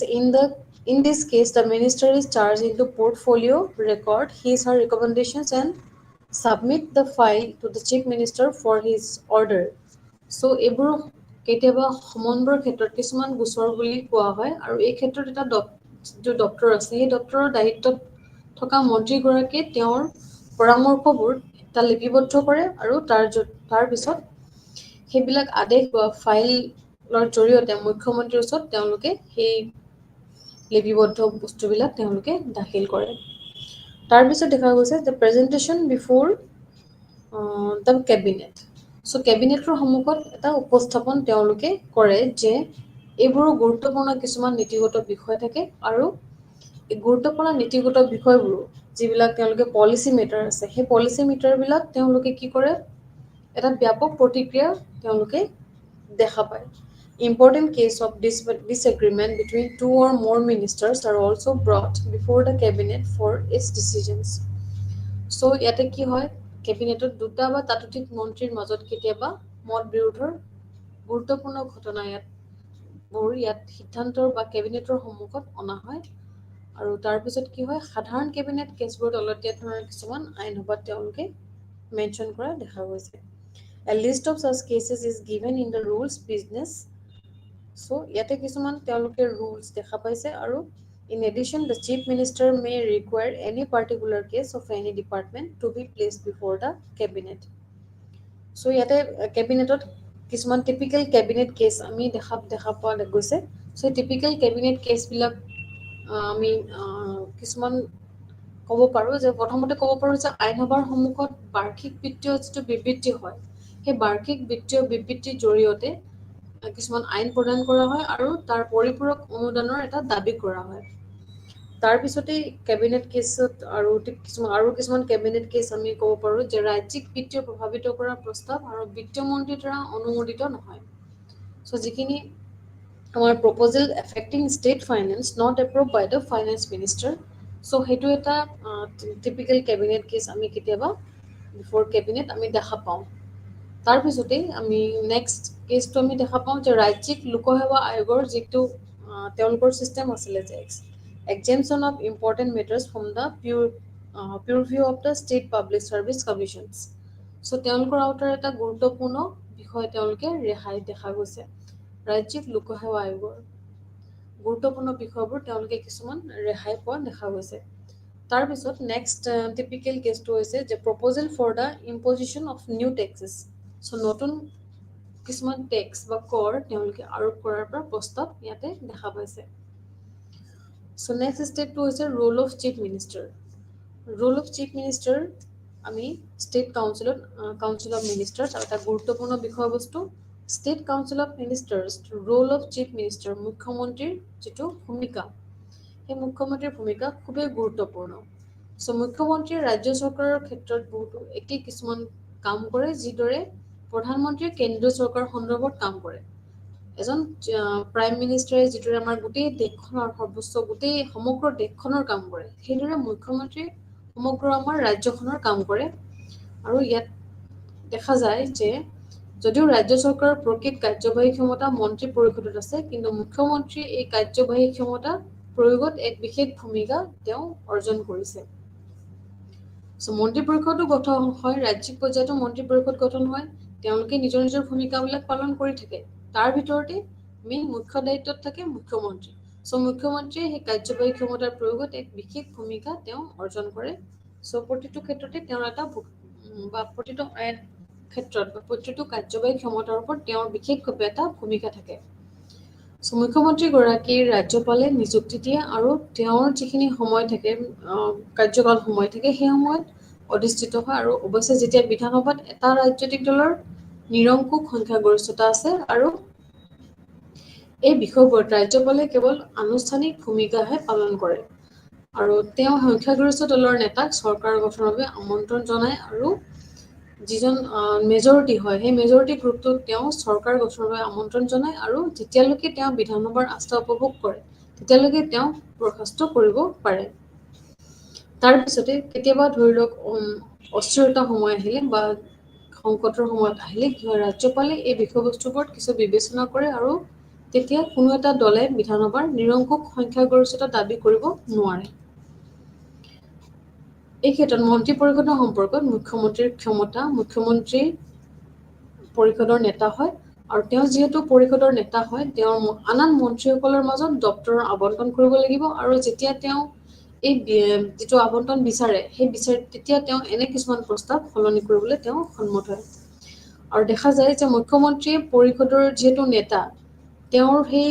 [SPEAKER 3] In this case the minister is charged into portfolio record his her recommendations and submit the file to the chief minister for his order. So এইবোৰ কেতিয়াবা সমন্বয়ৰ ক্ষেত্ৰত কিছুমান গোচৰ বুলি কোৱা হয় আৰু এই ক্ষেত্ৰত এটা যিটো ডক্টৰ আছে সেই ডক্টৰৰ দায়িত্বত থকা মন্ত্ৰীগৰাকীয়ে তেওঁৰ পৰামৰ্শবোৰ এটা লিপিবদ্ধ কৰে আৰু তাৰ পিছত সেইবিলাক আদেশ বা ফাইলৰ জৰিয়তে মুখ্যমন্ত্ৰীৰ ওচৰত তেওঁলোকে সেই লিপিবদ্ধ বস্তুবিলাক তেওঁলোকে দাখিল কৰে। তাৰপিছত দেখা গৈছে যে প্ৰেজেণ্টেশ্যন বিফৰ দ্য কেবিনেট। চ' কেবিনেটৰ সন্মুখত এটা উপস্থাপন তেওঁলোকে কৰে যে এইবোৰো গুৰুত্বপূৰ্ণ কিছুমান নীতিগত বিষয় থাকে আৰু এই গুৰুত্বপূৰ্ণ নীতিগত বিষয়বোৰ যিবিলাক তেওঁলোকে পলিচি মেটাৰ আছে সেই পলিচি মেটাৰবিলাক তেওঁলোকে কি কৰে, এটা ব্যাপক প্ৰতিক্ৰিয়া তেওঁলোকে দেখা পায়। Important case of disagreement between two or more ministers are also brought before the cabinet for its decisions. So ইয়াতে কি হয়, কেবিনেটত দুটা বা তাতোধিক মন্ত্ৰীৰ মাজত কেতিয়াবা মত বিৰোধৰ গুৰুত্বপূৰ্ণ ঘটনা ইয়াত বোৰ ইয়াত সিদ্ধান্তৰ বা কেবিনেটৰ সন্মুখত অনা হয় আৰু তাৰপিছত কি হয় সাধাৰণ কেবিনেট কেছবোৰত অলপীয়া ধৰণৰ কিছুমান আইন সভাত তেওঁলোকে মেনশ্যন কৰা দেখা গৈছে A list of such cases is given in the rules business. So, ইয়াতে কিছুমান তেওঁলোকে rules দেখা পাইছে আৰু in addition the chief minister may require any particular case of any department to be placed before the cabinet. So, ইয়াতে কেবিনেটত কিছুমান typical cabinet case আমি দেখা পোৱা গৈছে. So, typical cabinet case বিলাক আমি কিছুমান ক'ব পাৰোঁ যে প্ৰথমতে ক'ব পাৰোঁ যে আইন সভাৰ সন্মুখত বাৰ্ষিক বিত্তীয় যিটো বিবৃতি হয় সেই বাৰ্ষিক বিত্তীয় বিবৃতিৰ জৰিয়তে কিছুমান আইন প্ৰদান কৰা হয় আৰু তাৰ পৰিপূৰক অনুদানৰ এটা দাবী কৰা হয় তাৰপিছতে কেবিনেট কেছত আৰু কিছুমান কেবিনেট কেছ আমি ক'ব পাৰোঁ যে ৰাজ্যিক বিত্তীয় প্ৰভাৱিত কৰা প্ৰস্তাৱ আৰু বিত্তীয় মন্ত্ৰীৰ দ্বাৰা অনুমোদিত নহয় চ' যিখিনি আমাৰ proposal affecting state finance not approve by the finance minister so' সেইটো এটা টিপিকেল কেবিনেট কেছ আমি কেতিয়াবা বিফ'ৰ কেবিনেট আমি দেখা পাওঁ তাৰপিছতেই আমি নেক্সট কেছটো আমি দেখা পাওঁ যে ৰাজ্যিক লোকসেৱা আয়োগৰ যিটো তেওঁলোকৰ ছিষ্টেম আছিলে যে exemption of important matters from the purview of the state public service commissions so তেওঁলোকৰ আওতাৰ এটা গুৰুত্বপূৰ্ণ বিষয় তেওঁলোকে ৰেহাই দেখা গৈছে ৰাজ্যিক লোকসেৱা আয়োগৰ গুৰুত্বপূৰ্ণ বিষয়বোৰ তেওঁলোকে কিছুমান ৰেহাই পোৱা দেখা গৈছে তাৰপিছত নেক্সট টিপিকেল কেছটো হৈছে যে proposal for the imposition of new taxes so' নতুন কিছুমান টেক্স বা কৰ তেওঁলোকে আৰোপ কৰাৰ পৰা প্ৰস্তাৱ ইয়াতে দেখা পাইছে চ' নেক্সট ষ্টেপটো হৈছে roll of chief minister roll of chief minister আমি ষ্টেট কাউন্সিল অফ মিনিষ্টাৰ্ছ আৰু এটা গুৰুত্বপূৰ্ণ বিষয়বস্তু state council of ministers roll of chief minister মুখ্যমন্ত্ৰীৰ যিটো ভূমিকা সেই মুখ্যমন্ত্ৰীৰ ভূমিকা খুবেই গুৰুত্বপূৰ্ণ চ' মুখ্যমন্ত্ৰীয়ে ৰাজ্য চৰকাৰৰ ক্ষেত্ৰত বহুতো একেই কিছুমান কাম কৰে যিদৰে প্ৰধানমন্ত্ৰীয়ে কেন্দ্ৰীয় চৰকাৰৰ সন্দৰ্ভত কাম কৰে এজন প্ৰাইম মিনিষ্টাৰে যিদৰে আমাৰ গোটেই দেশখনৰ সৰ্বোচ্চ গোটেই সমগ্ৰ দেশখনৰ কাম কৰে সেইদৰে মুখ্যমন্ত্ৰীয়ে সমগ্ৰ আমাৰ ৰাজ্যখনৰ কাম কৰে আৰু ইয়াত দেখা যায় যে যদিও ৰাজ্য চৰকাৰৰ প্ৰকৃত কাৰ্যবাহী ক্ষমতা মন্ত্ৰী পৰিষদত আছে কিন্তু মুখ্যমন্ত্ৰীয়ে এই কাৰ্যবাহী ক্ষমতা প্ৰয়োগত এক বিশেষ ভূমিকা তেওঁ অৰ্জন কৰিছে চ' মন্ত্ৰী পৰিষদো গঠন হয় ৰাজ্যিক পৰ্যায়তো মন্ত্ৰী পৰিষদ গঠন হয় তেওঁলোকে নিজৰ নিজৰ ভূমিকাবিলাক পালন কৰি থাকে তাৰ ভিতৰতে মেইন মুখ্য দায়িত্বত থাকে মুখ্যমন্ত্ৰী চ' মুখ্যমন্ত্ৰীয়ে সেই কাৰ্যবাহী ক্ষমতাৰ প্ৰয়োগত এক বিশেষ ভূমিকা তেওঁ অৰ্জন কৰে চ' প্ৰতিটো ক্ষেত্ৰতে তেওঁৰ এটা বা প্ৰতিটো আইন ক্ষেত্ৰত বা প্ৰতিটো কাৰ্যবাহী ক্ষমতাৰ ওপৰত তেওঁৰ বিশেষভাৱে এটা ভূমিকা থাকে চ' মুখ্যমন্ত্ৰীগৰাকীৰ ৰাজ্যপালে নিযুক্তি দিয়ে আৰু তেওঁৰ যিখিনি সময় থাকে কাৰ্যকাল সময় থাকে সেই সময়ত অধিষ্ঠিত হয় আৰু অৱশ্যে যেতিয়া বিধানসভাত এটা ৰাজনৈতিক দলৰ নিৰংকুশ সংখ্যাগৰিষ্ঠতা আছে আৰু এই বিষয়বোৰত ৰাজ্যপালে কেৱল আনুষ্ঠানিক ভূমিকাহে পালন কৰে আৰু তেওঁ সংখ্যাগৰিষ্ঠ দলৰ নেতাক চৰকাৰ গঠনৰ বাবে আমন্ত্ৰণ জনায় আৰু যিজন মেজৰিটি হয় সেই মেজৰিটি গ্ৰুপটোক তেওঁ চৰকাৰ গঠনৰ বাবে আমন্ত্ৰণ জনায় আৰু যেতিয়ালৈকে তেওঁ বিধানসভাৰ আস্থা উপভোগ কৰে তেতিয়ালৈকে তেওঁ বৰ্খাস্ত কৰিব পাৰে তাৰপিছতে কেতিয়াবা ধৰি লওক অস্থিৰতা সময় আহিলে বা সংকটৰ সময়ত আহিলে কি হয় ৰাজ্যপালে এই বিষয়বস্তুৰ ওপৰত কিছু বিবেচনা কৰে আৰু তেতিয়া কোনো এটা দলে বিধানসভাৰ নিৰংকুশ সংখ্যাগৰিষ্ঠতা দাবী কৰিব নোৱাৰে এই ক্ষেত্ৰত মন্ত্ৰী পৰিষদৰ সম্পৰ্কত মুখ্যমন্ত্ৰীৰ ক্ষমতা মুখ্যমন্ত্ৰী পৰিষদৰ নেতা হয় আৰু তেওঁ যিহেতু পৰিষদৰ নেতা হয় তেওঁৰ আন মন্ত্ৰীসকলৰ মাজত দপ্তৰৰ আবণ্টন কৰিব লাগিব আৰু যেতিয়া তেওঁ এই যিটো আবণ্টন বিচাৰে তেতিয়া তেওঁ এনে কিছুমান প্ৰস্তাৱ সলনি কৰিবলৈ তেওঁ সন্মত হয় আৰু দেখা যায় যে মুখ্যমন্ত্ৰীয়ে পৰিষদৰ যিহেতু নেতা তেওঁৰ সেই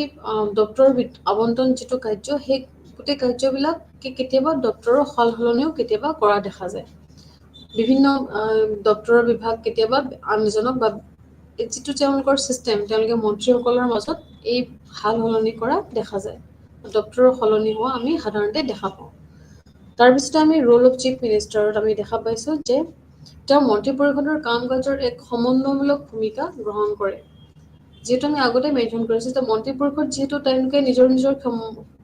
[SPEAKER 3] দপ্তৰৰ আবণ্টন যিটো কাৰ্য সেই গোটেই কাৰ্যবিলাকে কেতিয়াবা দপ্তৰৰ সাল সলনিও কেতিয়াবা কৰা দেখা যায় বিভিন্ন দপ্তৰৰ বিভাগ কেতিয়াবা আনজনক বা যিটো তেওঁলোকৰ ছিষ্টেম তেওঁলোকে মন্ত্ৰীসকলৰ মাজত এই সাল সলনি কৰা দেখা যায় দপ্তৰৰ সলনি হোৱা আমি সাধাৰণতে দেখা পাওঁ তাৰপিছতে আমি ৰোল অফ চিফ মিনিষ্টাৰত আমি দেখা পাইছোঁ যে তেওঁ মন্ত্ৰী পৰিষদৰ কাম কাজৰ এক সমন্বয়মূলক ভূমিকা গ্ৰহণ কৰে যিহেতু আমি আগতে মেনশ্যন কৰিছোঁ যে মন্ত্ৰী পৰিষদ যিহেতু তেওঁলোকে নিজৰ নিজৰ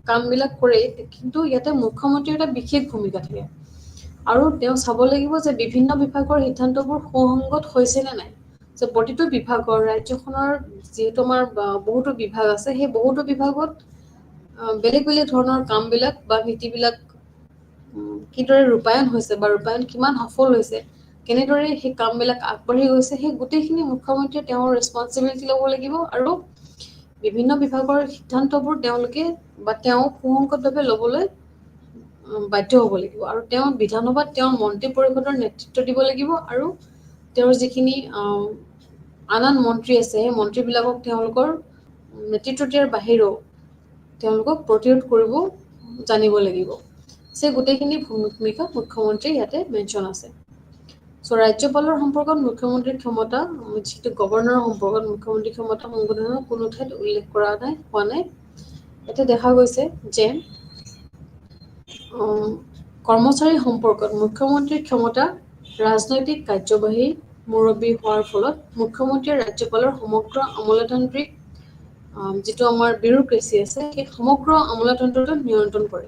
[SPEAKER 3] কামবিলাক কৰে কিন্তু ইয়াতে মুখ্যমন্ত্ৰীৰ এটা বিশেষ ভূমিকা থাকে আৰু তেওঁ চাব লাগিব যে বিভিন্ন বিভাগৰ সিদ্ধান্তবোৰ সুসংগত হৈছে নে নাই প্ৰতিটো বিভাগৰ ৰাজ্যখনৰ যিহেতু আমাৰ বহুতো বিভাগ আছে, সেই বহুতো বিভাগত বেলেগ বেলেগ ধৰণৰ কামবিলাক বা নীতিবিলাক কিদৰে ৰূপায়ণ হৈছে বা ৰূপায়ণ কিমান সফল হৈছে, কেনেদৰে সেই কামবিলাক আগবাঢ়ি গৈছে, সেই গোটেইখিনি মুখ্যমন্ত্ৰীয়ে তেওঁৰ ৰেছপঞ্চিবিলিটি ল'ব লাগিব আৰু বিভিন্ন বিভাগৰ সিদ্ধান্তবোৰ তেওঁলোকে বা তেওঁ সুসংগতভাৱে ল'বলৈ বাধ্য হ'ব লাগিব আৰু তেওঁ বিধানসভাত তেওঁৰ মন্ত্ৰী পৰিষদৰ নেতৃত্ব দিব লাগিব আৰু তেওঁৰ যিখিনি আন আন মন্ত্ৰী আছে সেই মন্ত্ৰীবিলাকক তেওঁলোকৰ নেতৃত্ব দিয়াৰ বাহিৰেও তেওঁলোকক প্ৰতিৰোধ কৰিব জানিব লাগিব। সেই গোটেইখিনি ভূমিকা মুখ্যমন্ত্ৰী ইয়াতে মেনশ্যন আছে। চ' ৰাজ্যপালৰ সম্পৰ্কত মুখ্যমন্ত্ৰীৰ ক্ষমতা, যিটো গভৰ্ণৰৰ সম্পৰ্কত মুখ্যমন্ত্ৰীৰ ক্ষমতা সংবিধানৰ কোনো ঠাইত উল্লেখ কৰা হোৱা নাই। ইয়াতে দেখা গৈছে যে কৰ্মচাৰী সম্পৰ্কত মুখ্যমন্ত্ৰীৰ ক্ষমতা ৰাজনৈতিক কাৰ্যবাহী মুৰব্বী হোৱাৰ ফলত মুখ্যমন্ত্ৰীয়ে ৰাজ্যপালৰ সমগ্ৰ আমোলাতান্ত্ৰিক যিটো আমাৰ বিউৰক্ৰেচি আছে সেই সমগ্ৰ আমোলাতন্ত্ৰটো নিয়ন্ত্ৰণ কৰে।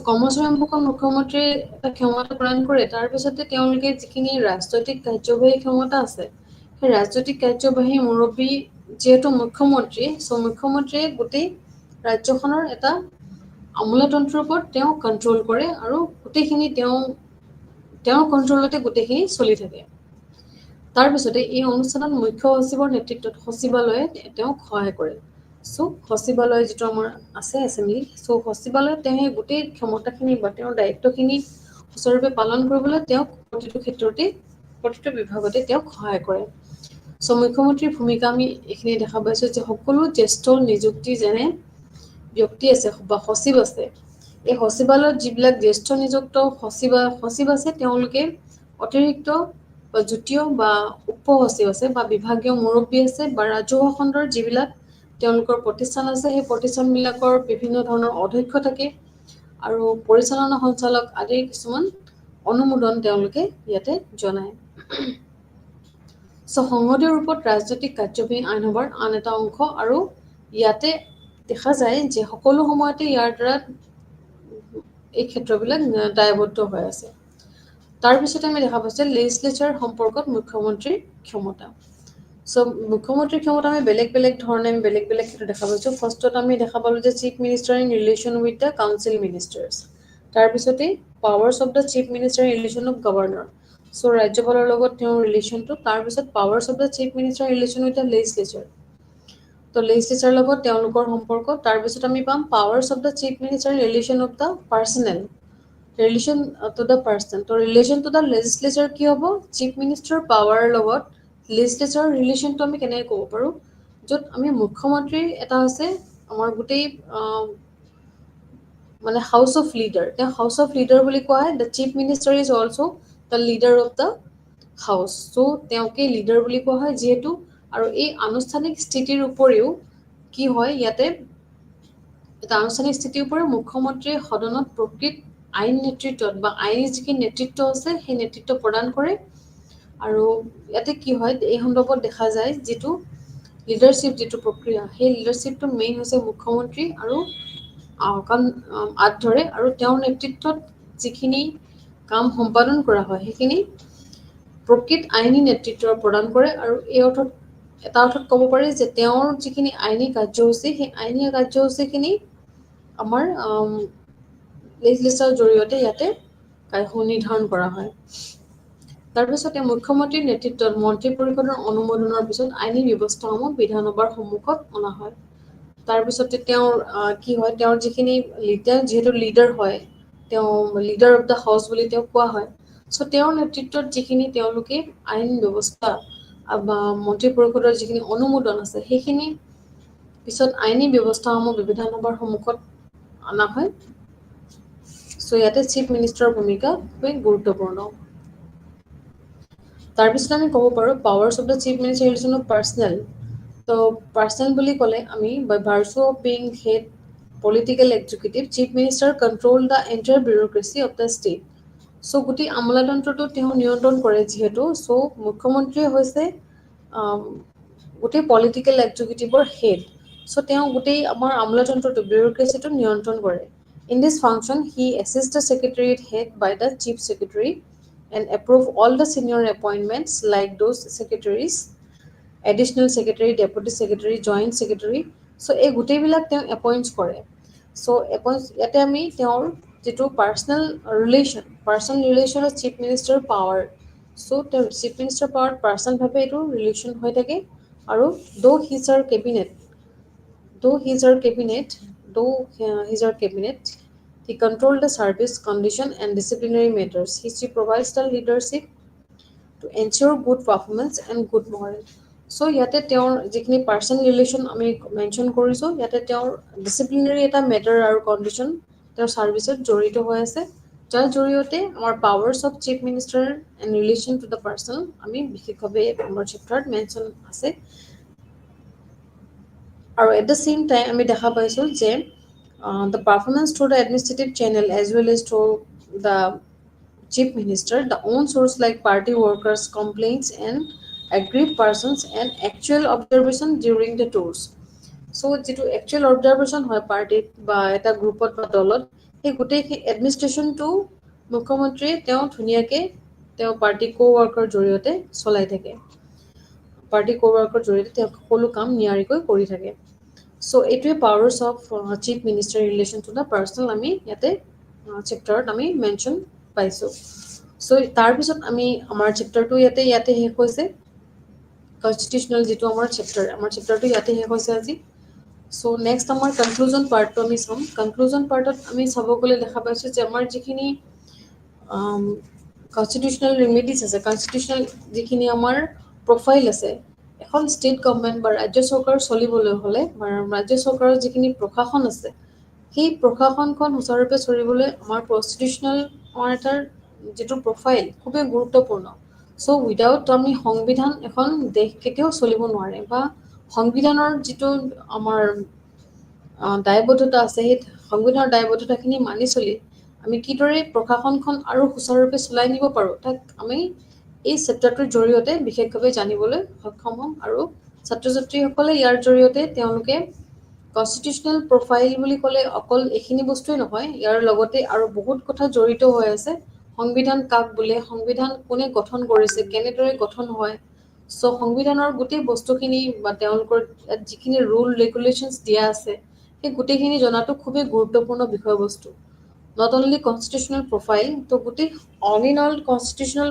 [SPEAKER 3] কৰ্মচাৰী সম্পৰ্কত মুখ্যমন্ত্ৰীয়ে এটা ক্ষমতা প্ৰদান কৰে, তাৰপিছতে তেওঁলোকে যিখিনি ৰাজনৈতিক কাৰ্যবাহী ক্ষমতা আছে সেই ৰাজনৈতিক কাৰ্যবাহী মুৰব্বী যিহেতু মুখ্যমন্ত্ৰী, চ' মুখ্যমন্ত্ৰীয়ে গোটেই ৰাজ্যখনৰ এটা আমোলাতন্ত্ৰৰ ওপৰত তেওঁ কণ্ট্ৰল কৰে আৰু গোটেইখিনি তেওঁৰ কণ্ট্ৰলতে গোটেইখিনি চলি থাকে। তাৰপিছতে এই অনুষ্ঠানত মুখ্য সচিবৰ নেতৃত্বত সচিবালয়ে তেওঁক সহায় কৰে। চ' সচিবালয় যিটো আমাৰ আছে এছেম্বলি, চ' সচিবালয়ত তেওঁ সেই গোটেই ক্ষমতাখিনি বা তেওঁৰ দায়িত্বখিনি সুচাৰুৰূপে পালন কৰিবলৈ তেওঁক প্ৰতিটো ক্ষেত্ৰতে প্ৰতিটো বিভাগতে তেওঁক সহায় কৰে। চ' মুখ্যমন্ত্ৰীৰ ভূমিকা আমি এইখিনি দেখা পাইছোঁ যে সকলো জ্যেষ্ঠ নিযুক্তি যেনে ব্যক্তি আছে বা সচিব আছে, এই সচিবালয়ত যিবিলাক জ্যেষ্ঠ নিযুক্ত সচিব আছে তেওঁলোকে অতিৰিক্ত বা যুটীয় বা উপ সচিব আছে বা বিভাগীয় মুৰব্বী আছে বা ৰাজহুৱা খণ্ডৰ যিবিলাক তেওঁলোকৰ প্ৰতিষ্ঠান আছে সেই প্ৰতিষ্ঠানবিলাকৰ বিভিন্ন ধৰণৰ অধ্যক্ষ থাকে আৰু পৰিচালনা সঞ্চালক আদিৰ কিছুমান অনুমোদন তেওঁলোকে ইয়াতে জনায়। চ' সংসদীয় ৰূপত ৰাজনৈতিক কাৰ্যবাহী আইনসভাৰ আন এটা অংশ আৰু ইয়াতে দেখা যায় যে সকলো সময়তে ইয়াৰ দ্বাৰা এই ক্ষেত্ৰবিলাক দায়বদ্ধ হৈ আছে। তাৰপিছতে আমি দেখা পাইছোঁ লেজিছলেচাৰ সম্পৰ্কত মুখ্যমন্ত্ৰীৰ ক্ষমতা। চ' মুখ্যমন্ত্ৰীৰ ক্ষমতা আমি বেলেগ বেলেগ ধৰণে আমি বেলেগ বেলেগ ক্ষেত্ৰত দেখা পাইছোঁ। ফাৰ্ষ্টত আমি দেখা পালোঁ যে chief minister in relation with the council ministers. তাৰপিছতে powers of the chief minister in relation of governor. So' ৰাজ্যপালৰ লগত তেওঁৰ ৰিলেশ্যনটো, তাৰপিছত powers of the chief minister relation with the legislature. তো লেজিছলেচাৰৰ লগত তেওঁলোকৰ সম্পৰ্ক। তাৰপিছত আমি পাম powers of the chief minister relation of the personnel, relation to the person. তো ৰিলেশ্যন টু দ্য লেজিছলেচাৰ কি হ'ব? চিফ মিনিষ্টাৰ পাৱাৰৰ লগত লেজিছলেচাৰৰ ৰিলেশ্যনটো আমি কেনেকৈ ক'ব পাৰোঁ? য'ত আমি মুখ্যমন্ত্ৰীৰ এটা হৈছে আমাৰ গোটেই মানে হাউচ অফ লিডাৰ, তেওঁ হাউচ অফ লিডাৰ বুলি কোৱা হয়। The chief minister is also' the leader of the house. চ' তেওঁকে লিডাৰ বুলি কোৱা হয় যিহেতু, আৰু এই আনুষ্ঠানিক স্থিতিৰ উপৰিও কি হয় ইয়াতে এটা আনুষ্ঠানিক স্থিতিৰ উপৰিও মুখ্যমন্ত্ৰীয়ে সদনত প্ৰকৃত আইন নেতৃত্বত বা আইনী যিখিনি নেতৃত্ব আছে সেই নেতৃত্ব প্ৰদান কৰে। আৰু ইয়াতে কি হয় এই সন্দৰ্ভত দেখা যায় যিটো লিডাৰশ্বিপ যিটো প্ৰক্ৰিয়া, সেই লিডাৰশ্বিপটো মেইন হৈছে মুখ্যমন্ত্ৰী আৰু আঁত ধৰে আৰু তেওঁৰ নেতৃত্বত যিখিনি কাম সম্পাদন কৰা হয় সেইখিনি প্ৰকৃত আইনী নেতৃত্ব প্ৰদান কৰে। আৰু এই অৰ্থত এটা অৰ্থত ক'ব পাৰি যে তেওঁৰ যিখিনি আইনী কাৰ্যসূচী সেই আইনী কাৰ্যসূচীখিনি আমাৰ লেজিছলেচাৰৰ জৰিয়তে ইয়াতে নিৰ্ধাৰণ কৰা হয়। তাৰপিছতে মুখ্যমন্ত্ৰীৰ নেতৃত্বত মন্ত্ৰী পৰিষদৰ অনুমোদনৰ পিছত আইনী ব্যৱস্থাসমূহ বিধানসভাৰ সন্মুখত অনা হয়। তাৰপিছতে তেওঁৰ কি হয়, তেওঁৰ যিখিনি যিহেতু লিডাৰ হয়, তেওঁ লিডাৰ অফ দ্য হাউচ বুলি তেওঁক কোৱা হয়। চ' তেওঁৰ নেতৃত্বত যিখিনি তেওঁলোকে আইন ব্যৱস্থা বা মন্ত্ৰী পৰিষদৰ যিখিনি অনুমোদন আছে সেইখিনি পিছত আইনী ব্যৱস্থাসমূহ বিধানসভাৰ সন্মুখত অনা হয়। চ' ইয়াতে চিফ মিনিষ্টাৰৰ ভূমিকা খুবেই গুৰুত্বপূৰ্ণ। তাৰপিছত আমি ক'ব পাৰোঁ powers of the chief minister relation of personnel. তো পাৰ্চনেল বুলি ক'লে আমি by virtue of being head political executive, chief minister control the entire bureaucracy of the state. So' গোটেই আমোলাতন্ত্ৰটো তেওঁ নিয়ন্ত্ৰণ কৰে যিহেতু, চ' মুখ্যমন্ত্ৰীয়ে হৈছে গোটেই পলিটিকেল এক্সিকিউটিভৰ হেড। চ' তেওঁ গোটেই আমাৰ আমোলাতন্ত্ৰটো বিউৰক্ৰেচিটো নিয়ন্ত্ৰণ কৰে। In this function he assist the secretariat head by the chief secretary and approve all the senior appointments like those secretaries additional secretary, deputy secretary, joint secretary. So' এই গোটেইবিলাক তেওঁ এপইণ্টছ কৰে। চ' ইয়াতে আমি তেওঁৰ যিটো personal relation chief minister power. চ' তেওঁ চিফ মিনিষ্টাৰ পাৱাৰত পাৰ্চনেলভাৱে এইটো ৰিলেশ্যন হৈ থাকে। আৰু though he's our cabinet, though he's our cabinet, he controls the service, condition, and disciplinary matters. He provides the leadership to ensure good performance and good moral. চ' ইয়াতে তেওঁৰ যিখিনি পাৰ্চনেল ৰিলেশ্যন আমি mention কৰিছোঁ, ইয়াতে তেওঁৰ ডিচিপ্লিনাৰী এটা matter আৰু কণ্ডিশ্যন তেওঁৰ ছাৰ্ভিচত জড়িত হৈ আছে, যাৰ জৰিয়তে আমাৰ powers of chief minister and relation to the person আমি বিশেষভাৱে আমাৰ চেপ্টাৰত মেনশ্যন আছে। আৰু এট দ্য চেম টাইম আমি দেখা পাইছোঁ যে the performance through the administrative channel as well as through the chief minister, the own source like party workers, complaints, and aggrieved persons, and actual observation during the tours. So যিটো actual observation হয় পাৰ্টিত বা এটা গ্ৰুপত বা দলত, সেই গোটেই এডমিনিষ্ট্ৰেশ্যনটো মুখ্যমন্ত্ৰীয়ে তেওঁ ধুনীয়াকৈ তেওঁ পাৰ্টি ৱৰ্কৰ জৰিয়তে চলাই থাকে। পাৰ্টি ৱৰ্কৰ জৰিয়তে তেওঁ সকলো কাম নিয়াৰিকৈ কৰি থাকে। চ' এইটোৱে powers of chief minister relation to the personal আমি ইয়াতে চেপ্টাৰত আমি মেনশ্যন পাইছোঁ। চ' তাৰপিছত আমি আমাৰ চেপ্টাৰটো ইয়াতে শেষ হৈছে। কনষ্টিটিউচনেল যিটো আমাৰ চেপ্টাৰটো ইয়াতে শেষ হৈছে আজি। চ' নেক্সট আমাৰ কনক্লুজন পাৰ্টটো আমি চাম। কনক্লুজন পাৰ্টত আমি চাব গ'লে দেখা পাইছোঁ যে আমাৰ যিখিনি কনষ্টিটিউচনেল ৰেমেডিজ আছে, কনষ্টিটিউচনেল যিখিনি আমাৰ প্ৰফাইল আছে, এখন ষ্টেট গভৰ্ণমেণ্ট বা ৰাজ্য চৰকাৰ চলিবলৈ হ'লে বা ৰাজ্য চৰকাৰৰ যিখিনি প্ৰশাসন আছে, সেই প্ৰশাসনখন সুচাৰুৰূপে চলিবলৈ আমাৰ কনষ্টিটিউচনেল আমাৰ এটাৰ যিটো প্ৰফাইল খুবেই গুৰুত্বপূৰ্ণ। চ' উইদাউট আমি সংবিধান এখন দেশ কেতিয়াও চলিব নোৱাৰে, বা সংবিধানৰ যিটো আমাৰ দায়বদ্ধতা আছে, সেই সংবিধানৰ দায়বদ্ধতাখিনি মানি চলি আমি কিদৰে প্ৰশাসনখন আৰু সুচাৰুৰূপে চলাই নিব পাৰোঁ, তাক আমি এই চেপ্টাৰটোৰ জৰিয়তে বিশেষভাৱে জানিবলৈ সক্ষম হ'ম। আৰু ছাত্ৰ ছাত্ৰীসকলে ইয়াৰ জৰিয়তে তেওঁলোকে কনষ্টিটিউচনেল প্ৰফাইল বুলি ক'লে অকল এইখিনি বস্তুৱেই নহয়, ইয়াৰ লগতে আৰু বহুত কথা জড়িত হৈ আছে। সংবিধান কাক বোলে, সংবিধান কোনে গঠন কৰিছে, কেনেদৰে গঠন হয়। চ' সংবিধানৰ গোটেই বস্তুখিনি বা তেওঁলোকৰ যিখিনি ৰুল ৰেগুলেশ্যনছ দিয়া আছে, সেই গোটেইখিনি জনাটো খুবেই গুৰুত্বপূৰ্ণ বিষয়বস্তু। নট অনলি কনষ্টিটিউচনেল প্ৰফাইল, তো গোটেই অল ইন অল কনষ্টিটিউচনেল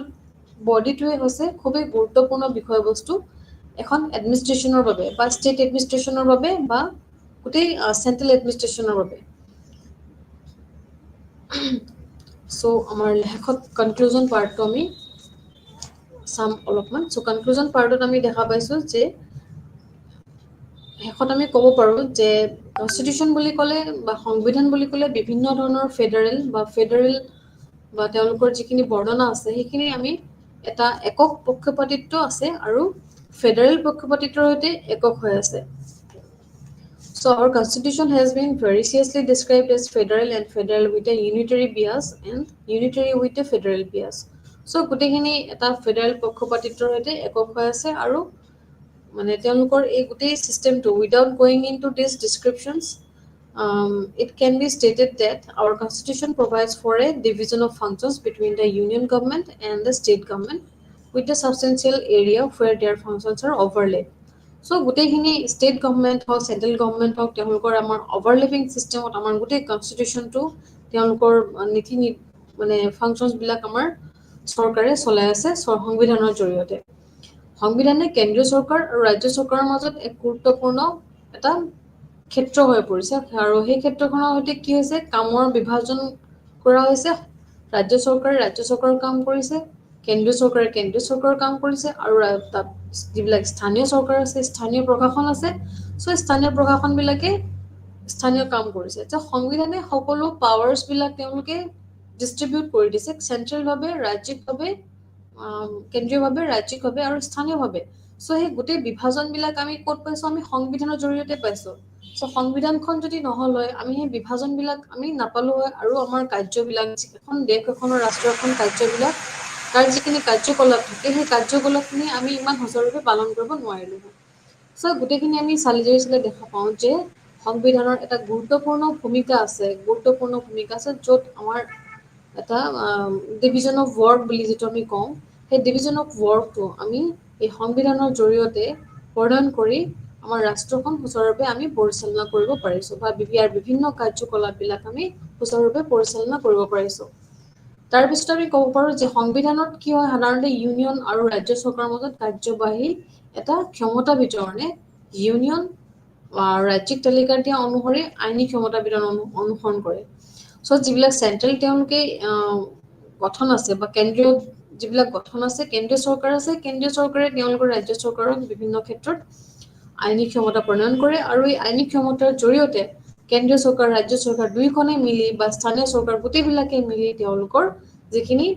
[SPEAKER 3] বডিটোৱে হৈছে খুবেই গুৰুত্বপূৰ্ণ বিষয়বস্তু এখন এডমিনিষ্ট্ৰেশ্যনৰ বাবে বা ষ্টেট এডমিনিষ্ট্ৰেশ্যনৰ বাবে বা গোটেই চেণ্ট্ৰেল এডমিনিষ্ট্ৰেশ্যনৰ বাবে। চ' আমাৰ শেষত কনক্লুজন পাৰ্টটো আমি চাম অলপমান। চ' কনক্লুজন পাৰ্টত আমি দেখা পাইছোঁ যে শেষত আমি ক'ব পাৰোঁ যে কনষ্টিটিউচন বুলি ক'লে বা সংবিধান বুলি ক'লে বিভিন্ন ধৰণৰ ফেডাৰেল বা তেওঁলোকৰ যিখিনি বৰ্ণনা আছে, সেইখিনি আমি এটা একক পক্ষপাতিত্ব আছে আৰু ফেডাৰেল পক্ষপাতিত্বৰ সৈতে একক হৈ আছে। So our constitution has been variously described as federal and federal with a unitary bias and unitary with a federal bias. So গোটেইখিনি এটা ফেডাৰেল পক্ষপাতিত্বৰ সৈতে একক হৈ আছে। আৰু মানে তেওঁলোকৰ এই গোটেই চিষ্টেমটো উইদাউট গোয়িং ইন টু দিছ ডিছক্ৰিপশ্যনছ, it can be stated that our constitution provides for a division of functions between the union government and the state government with a substantial area where their functions are overlaid. চ' গোটেইখিনি state government হওক, central government হওক, তেওঁলোকৰ আমাৰ overlapping চিষ্টেমত আমাৰ গোটেই কনষ্টিটিউশ্যনটো তেওঁলোকৰ নীতি মানে ফাংচনছবিলাক আমাৰ চৰকাৰে চলাই আছে সংবিধানৰ জৰিয়তে। সংবিধানে কেন্দ্ৰীয় চৰকাৰ আৰু ৰাজ্য চৰকাৰৰ মাজত এক গুৰুত্বপূৰ্ণ এটা ক্ষেত্ৰ হৈ পৰিছে। আৰু সেই ক্ষেত্ৰখনৰ সৈতে কি হৈছে, কামৰ বিভাজন কৰা হৈছে। ৰাজ্য চৰকাৰৰ কাম কৰিছে, কেন্দ্ৰীয় চৰকাৰৰ কাম কৰিছে, আৰু তাত যিবিলাক স্থানীয় চৰকাৰ আছে, স্থানীয় প্ৰশাসন আছে, চ' স্থানীয় প্ৰশাসনবিলাকে স্থানীয় কাম কৰিছে। যে সংবিধানে সকলো পাৱাৰ্ছবিলাক তেওঁলোকে ডিষ্ট্ৰিবিউট কৰি দিছে চেণ্ট্ৰেলভাৱে, ৰাজ্যিকভাৱে, কেন্দ্ৰীয়ভাৱে, ৰাজ্যিকভাৱে আৰু স্থানীয়ভাৱে। চ' সেই গোটেই বিভাজনবিলাক আমি ক'ত পাইছোঁ, আমি সংবিধানৰ জৰিয়তে পাইছোঁ। চ' সংবিধানখন যদি নহ'ল হয়, আমি সেই বিভাজনবিলাক আমি নাপালোঁ হয়, আৰু আমাৰ কাৰ্যবিলাক এখন দেশ এখনৰ ৰাষ্ট্ৰ এখন কাৰ্যবিলাক তাৰ যিখিনি কাৰ্যকলাপ থাকে, সেই কাৰ্যকলাপখিনি আমি ইমান সুচাৰুৰূপে পালন কৰিব নোৱাৰিলোঁ হয়। চ' গোটেইখিনি আমি চালি জাৰি চালে দেখা পাওঁ যে সংবিধানৰ এটা গুৰুত্বপূৰ্ণ ভূমিকা আছে, য'ত আমাৰ এটা ডিভিজন অফ ৱৰ্ক বুলি যিটো আমি কওঁ, সেই ডিভিজন অফ ৱৰ্কটো আমি এই সংবিধানৰ জৰিয়তে প্ৰদান কৰি আমাৰ ৰাষ্ট্ৰখন সুচাৰুৰূপে আমি পৰিচালনা কৰিব পাৰিছো বা ইয়াৰ বিভিন্ন কাৰ্যকলাপবিলাক আমি সুচাৰুৰূপে পৰিচালনা কৰিব পাৰিছো তাৰপিছত আমি ক'ব পাৰো যে সংবিধানত কি হয় সাধাৰণতে ইউনিয়ন আৰু ৰাজ্য চৰকাৰৰ মাজত কাৰ্যবাহী এটা ক্ষমতা বিতৰণে ইউনিয়ন ৰাজ্যিক তালিকা দিয়া অনুসৰি আইনী ক্ষমতা বিতৰণ অনুসৰণ কৰে চ' যিবিলাক চেন্ট্ৰেল তেওঁলোকে গঠন আছে বা কেন্দ্ৰীয় যিবিলাক গঠন আছে কেন্দ্ৰীয় চৰকাৰ আছে কেন্দ্ৰীয় চৰকাৰে তেওঁলোকৰ ৰাজ্য চৰকাৰক বিভিন্ন ক্ষেত্ৰত আইনী ক্ষমতা প্ৰণয়ন কৰে আৰু এই আইনী ক্ষমতাৰ জৰিয়তে কেন্দ্ৰীয় চৰকাৰ ৰাজ্য চৰকাৰ দুইখনে মিলি বা স্থানীয় চৰকাৰ গোটেইবিলাকে মিলি তেওঁলোকৰ যিখিনি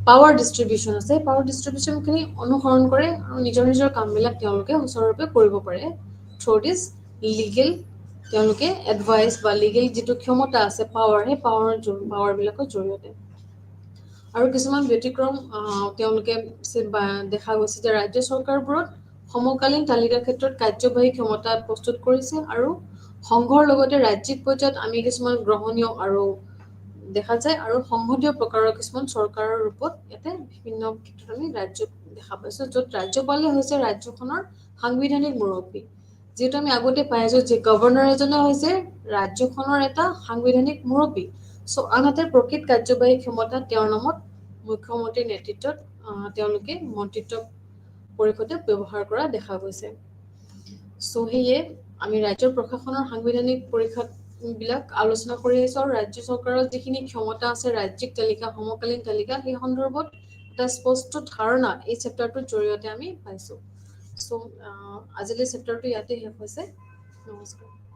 [SPEAKER 3] পাৱাৰ ডিষ্ট্ৰিবিউচন আছে পাৱাৰ ডিষ্ট্ৰিবিউচনখিনি অনুসৰণ কৰে আৰু নিজৰ নিজৰ কামবিলাক তেওঁলোকে সুচাৰুৰূপে কৰিব পাৰে থ্ৰু দিছ লিগেল তেওঁলোকে এডভাইচ বা লিগেল যিটো ক্ষমতা আছে পাৱাৰ সেই পাৱাৰবিলাকৰ জৰিয়তে আৰু কিছুমান ব্যতিক্ৰম তেওঁলোকে দেখা গৈছে যে ৰাজ্য চৰকাৰবোৰত সমকালীন তালিকাৰ ক্ষেত্ৰত কাৰ্যবাহী ক্ষমতা প্ৰস্তুত কৰিছে আৰু সংঘৰ লগতে ৰাজ্যিক পৰ্যায়ত আমি কিছুমান গ্ৰহণীয় আৰু দেখা যায় আৰু সংসদীয় প্ৰকাৰৰ কিছুমান চৰকাৰৰ ৰূপত ইয়াতে বিভিন্ন ক্ষেত্ৰত আমি ৰাজ্য দেখা পাইছো য'ত ৰাজ্যপালে হৈছে ৰাজ্যখনৰ সাংবিধানিক মুৰব্বী যিহেতু আমি আগতে পাই আছো যে গভৰ্ণৰ এজনে হৈছে ৰাজ্যখনৰ এটা সাংবিধানিক মুৰব্বী চ' আনহাতে প্ৰকৃত কাৰ্যবাহী ক্ষমতা তেওঁৰ নামত মুখ্যমন্ত্ৰীৰ নেতৃত্বত তেওঁলোকে মন্ত্ৰিত্ব পৰিষদে ব্যৱহাৰ কৰা দেখা গৈছে চ' সেয়ে আমি ৰাজ্যৰ প্ৰশাসনৰ সাংবিধানিক পৰীক্ষাবিলাক আলোচনা কৰি আহিছো আৰু ৰাজ্য চৰকাৰৰ যিখিনি ক্ষমতা আছে ৰাজ্যিক তালিকা সমকালীন তালিকা সেই সন্দৰ্ভত এটা স্পষ্ট ধাৰণা এই চেপ্টাৰটোৰ জৰিয়তে আমি পাইছো চ' আজিলৈ চেপ্টাৰটো ইয়াতে শেষ হৈছে নমস্কাৰ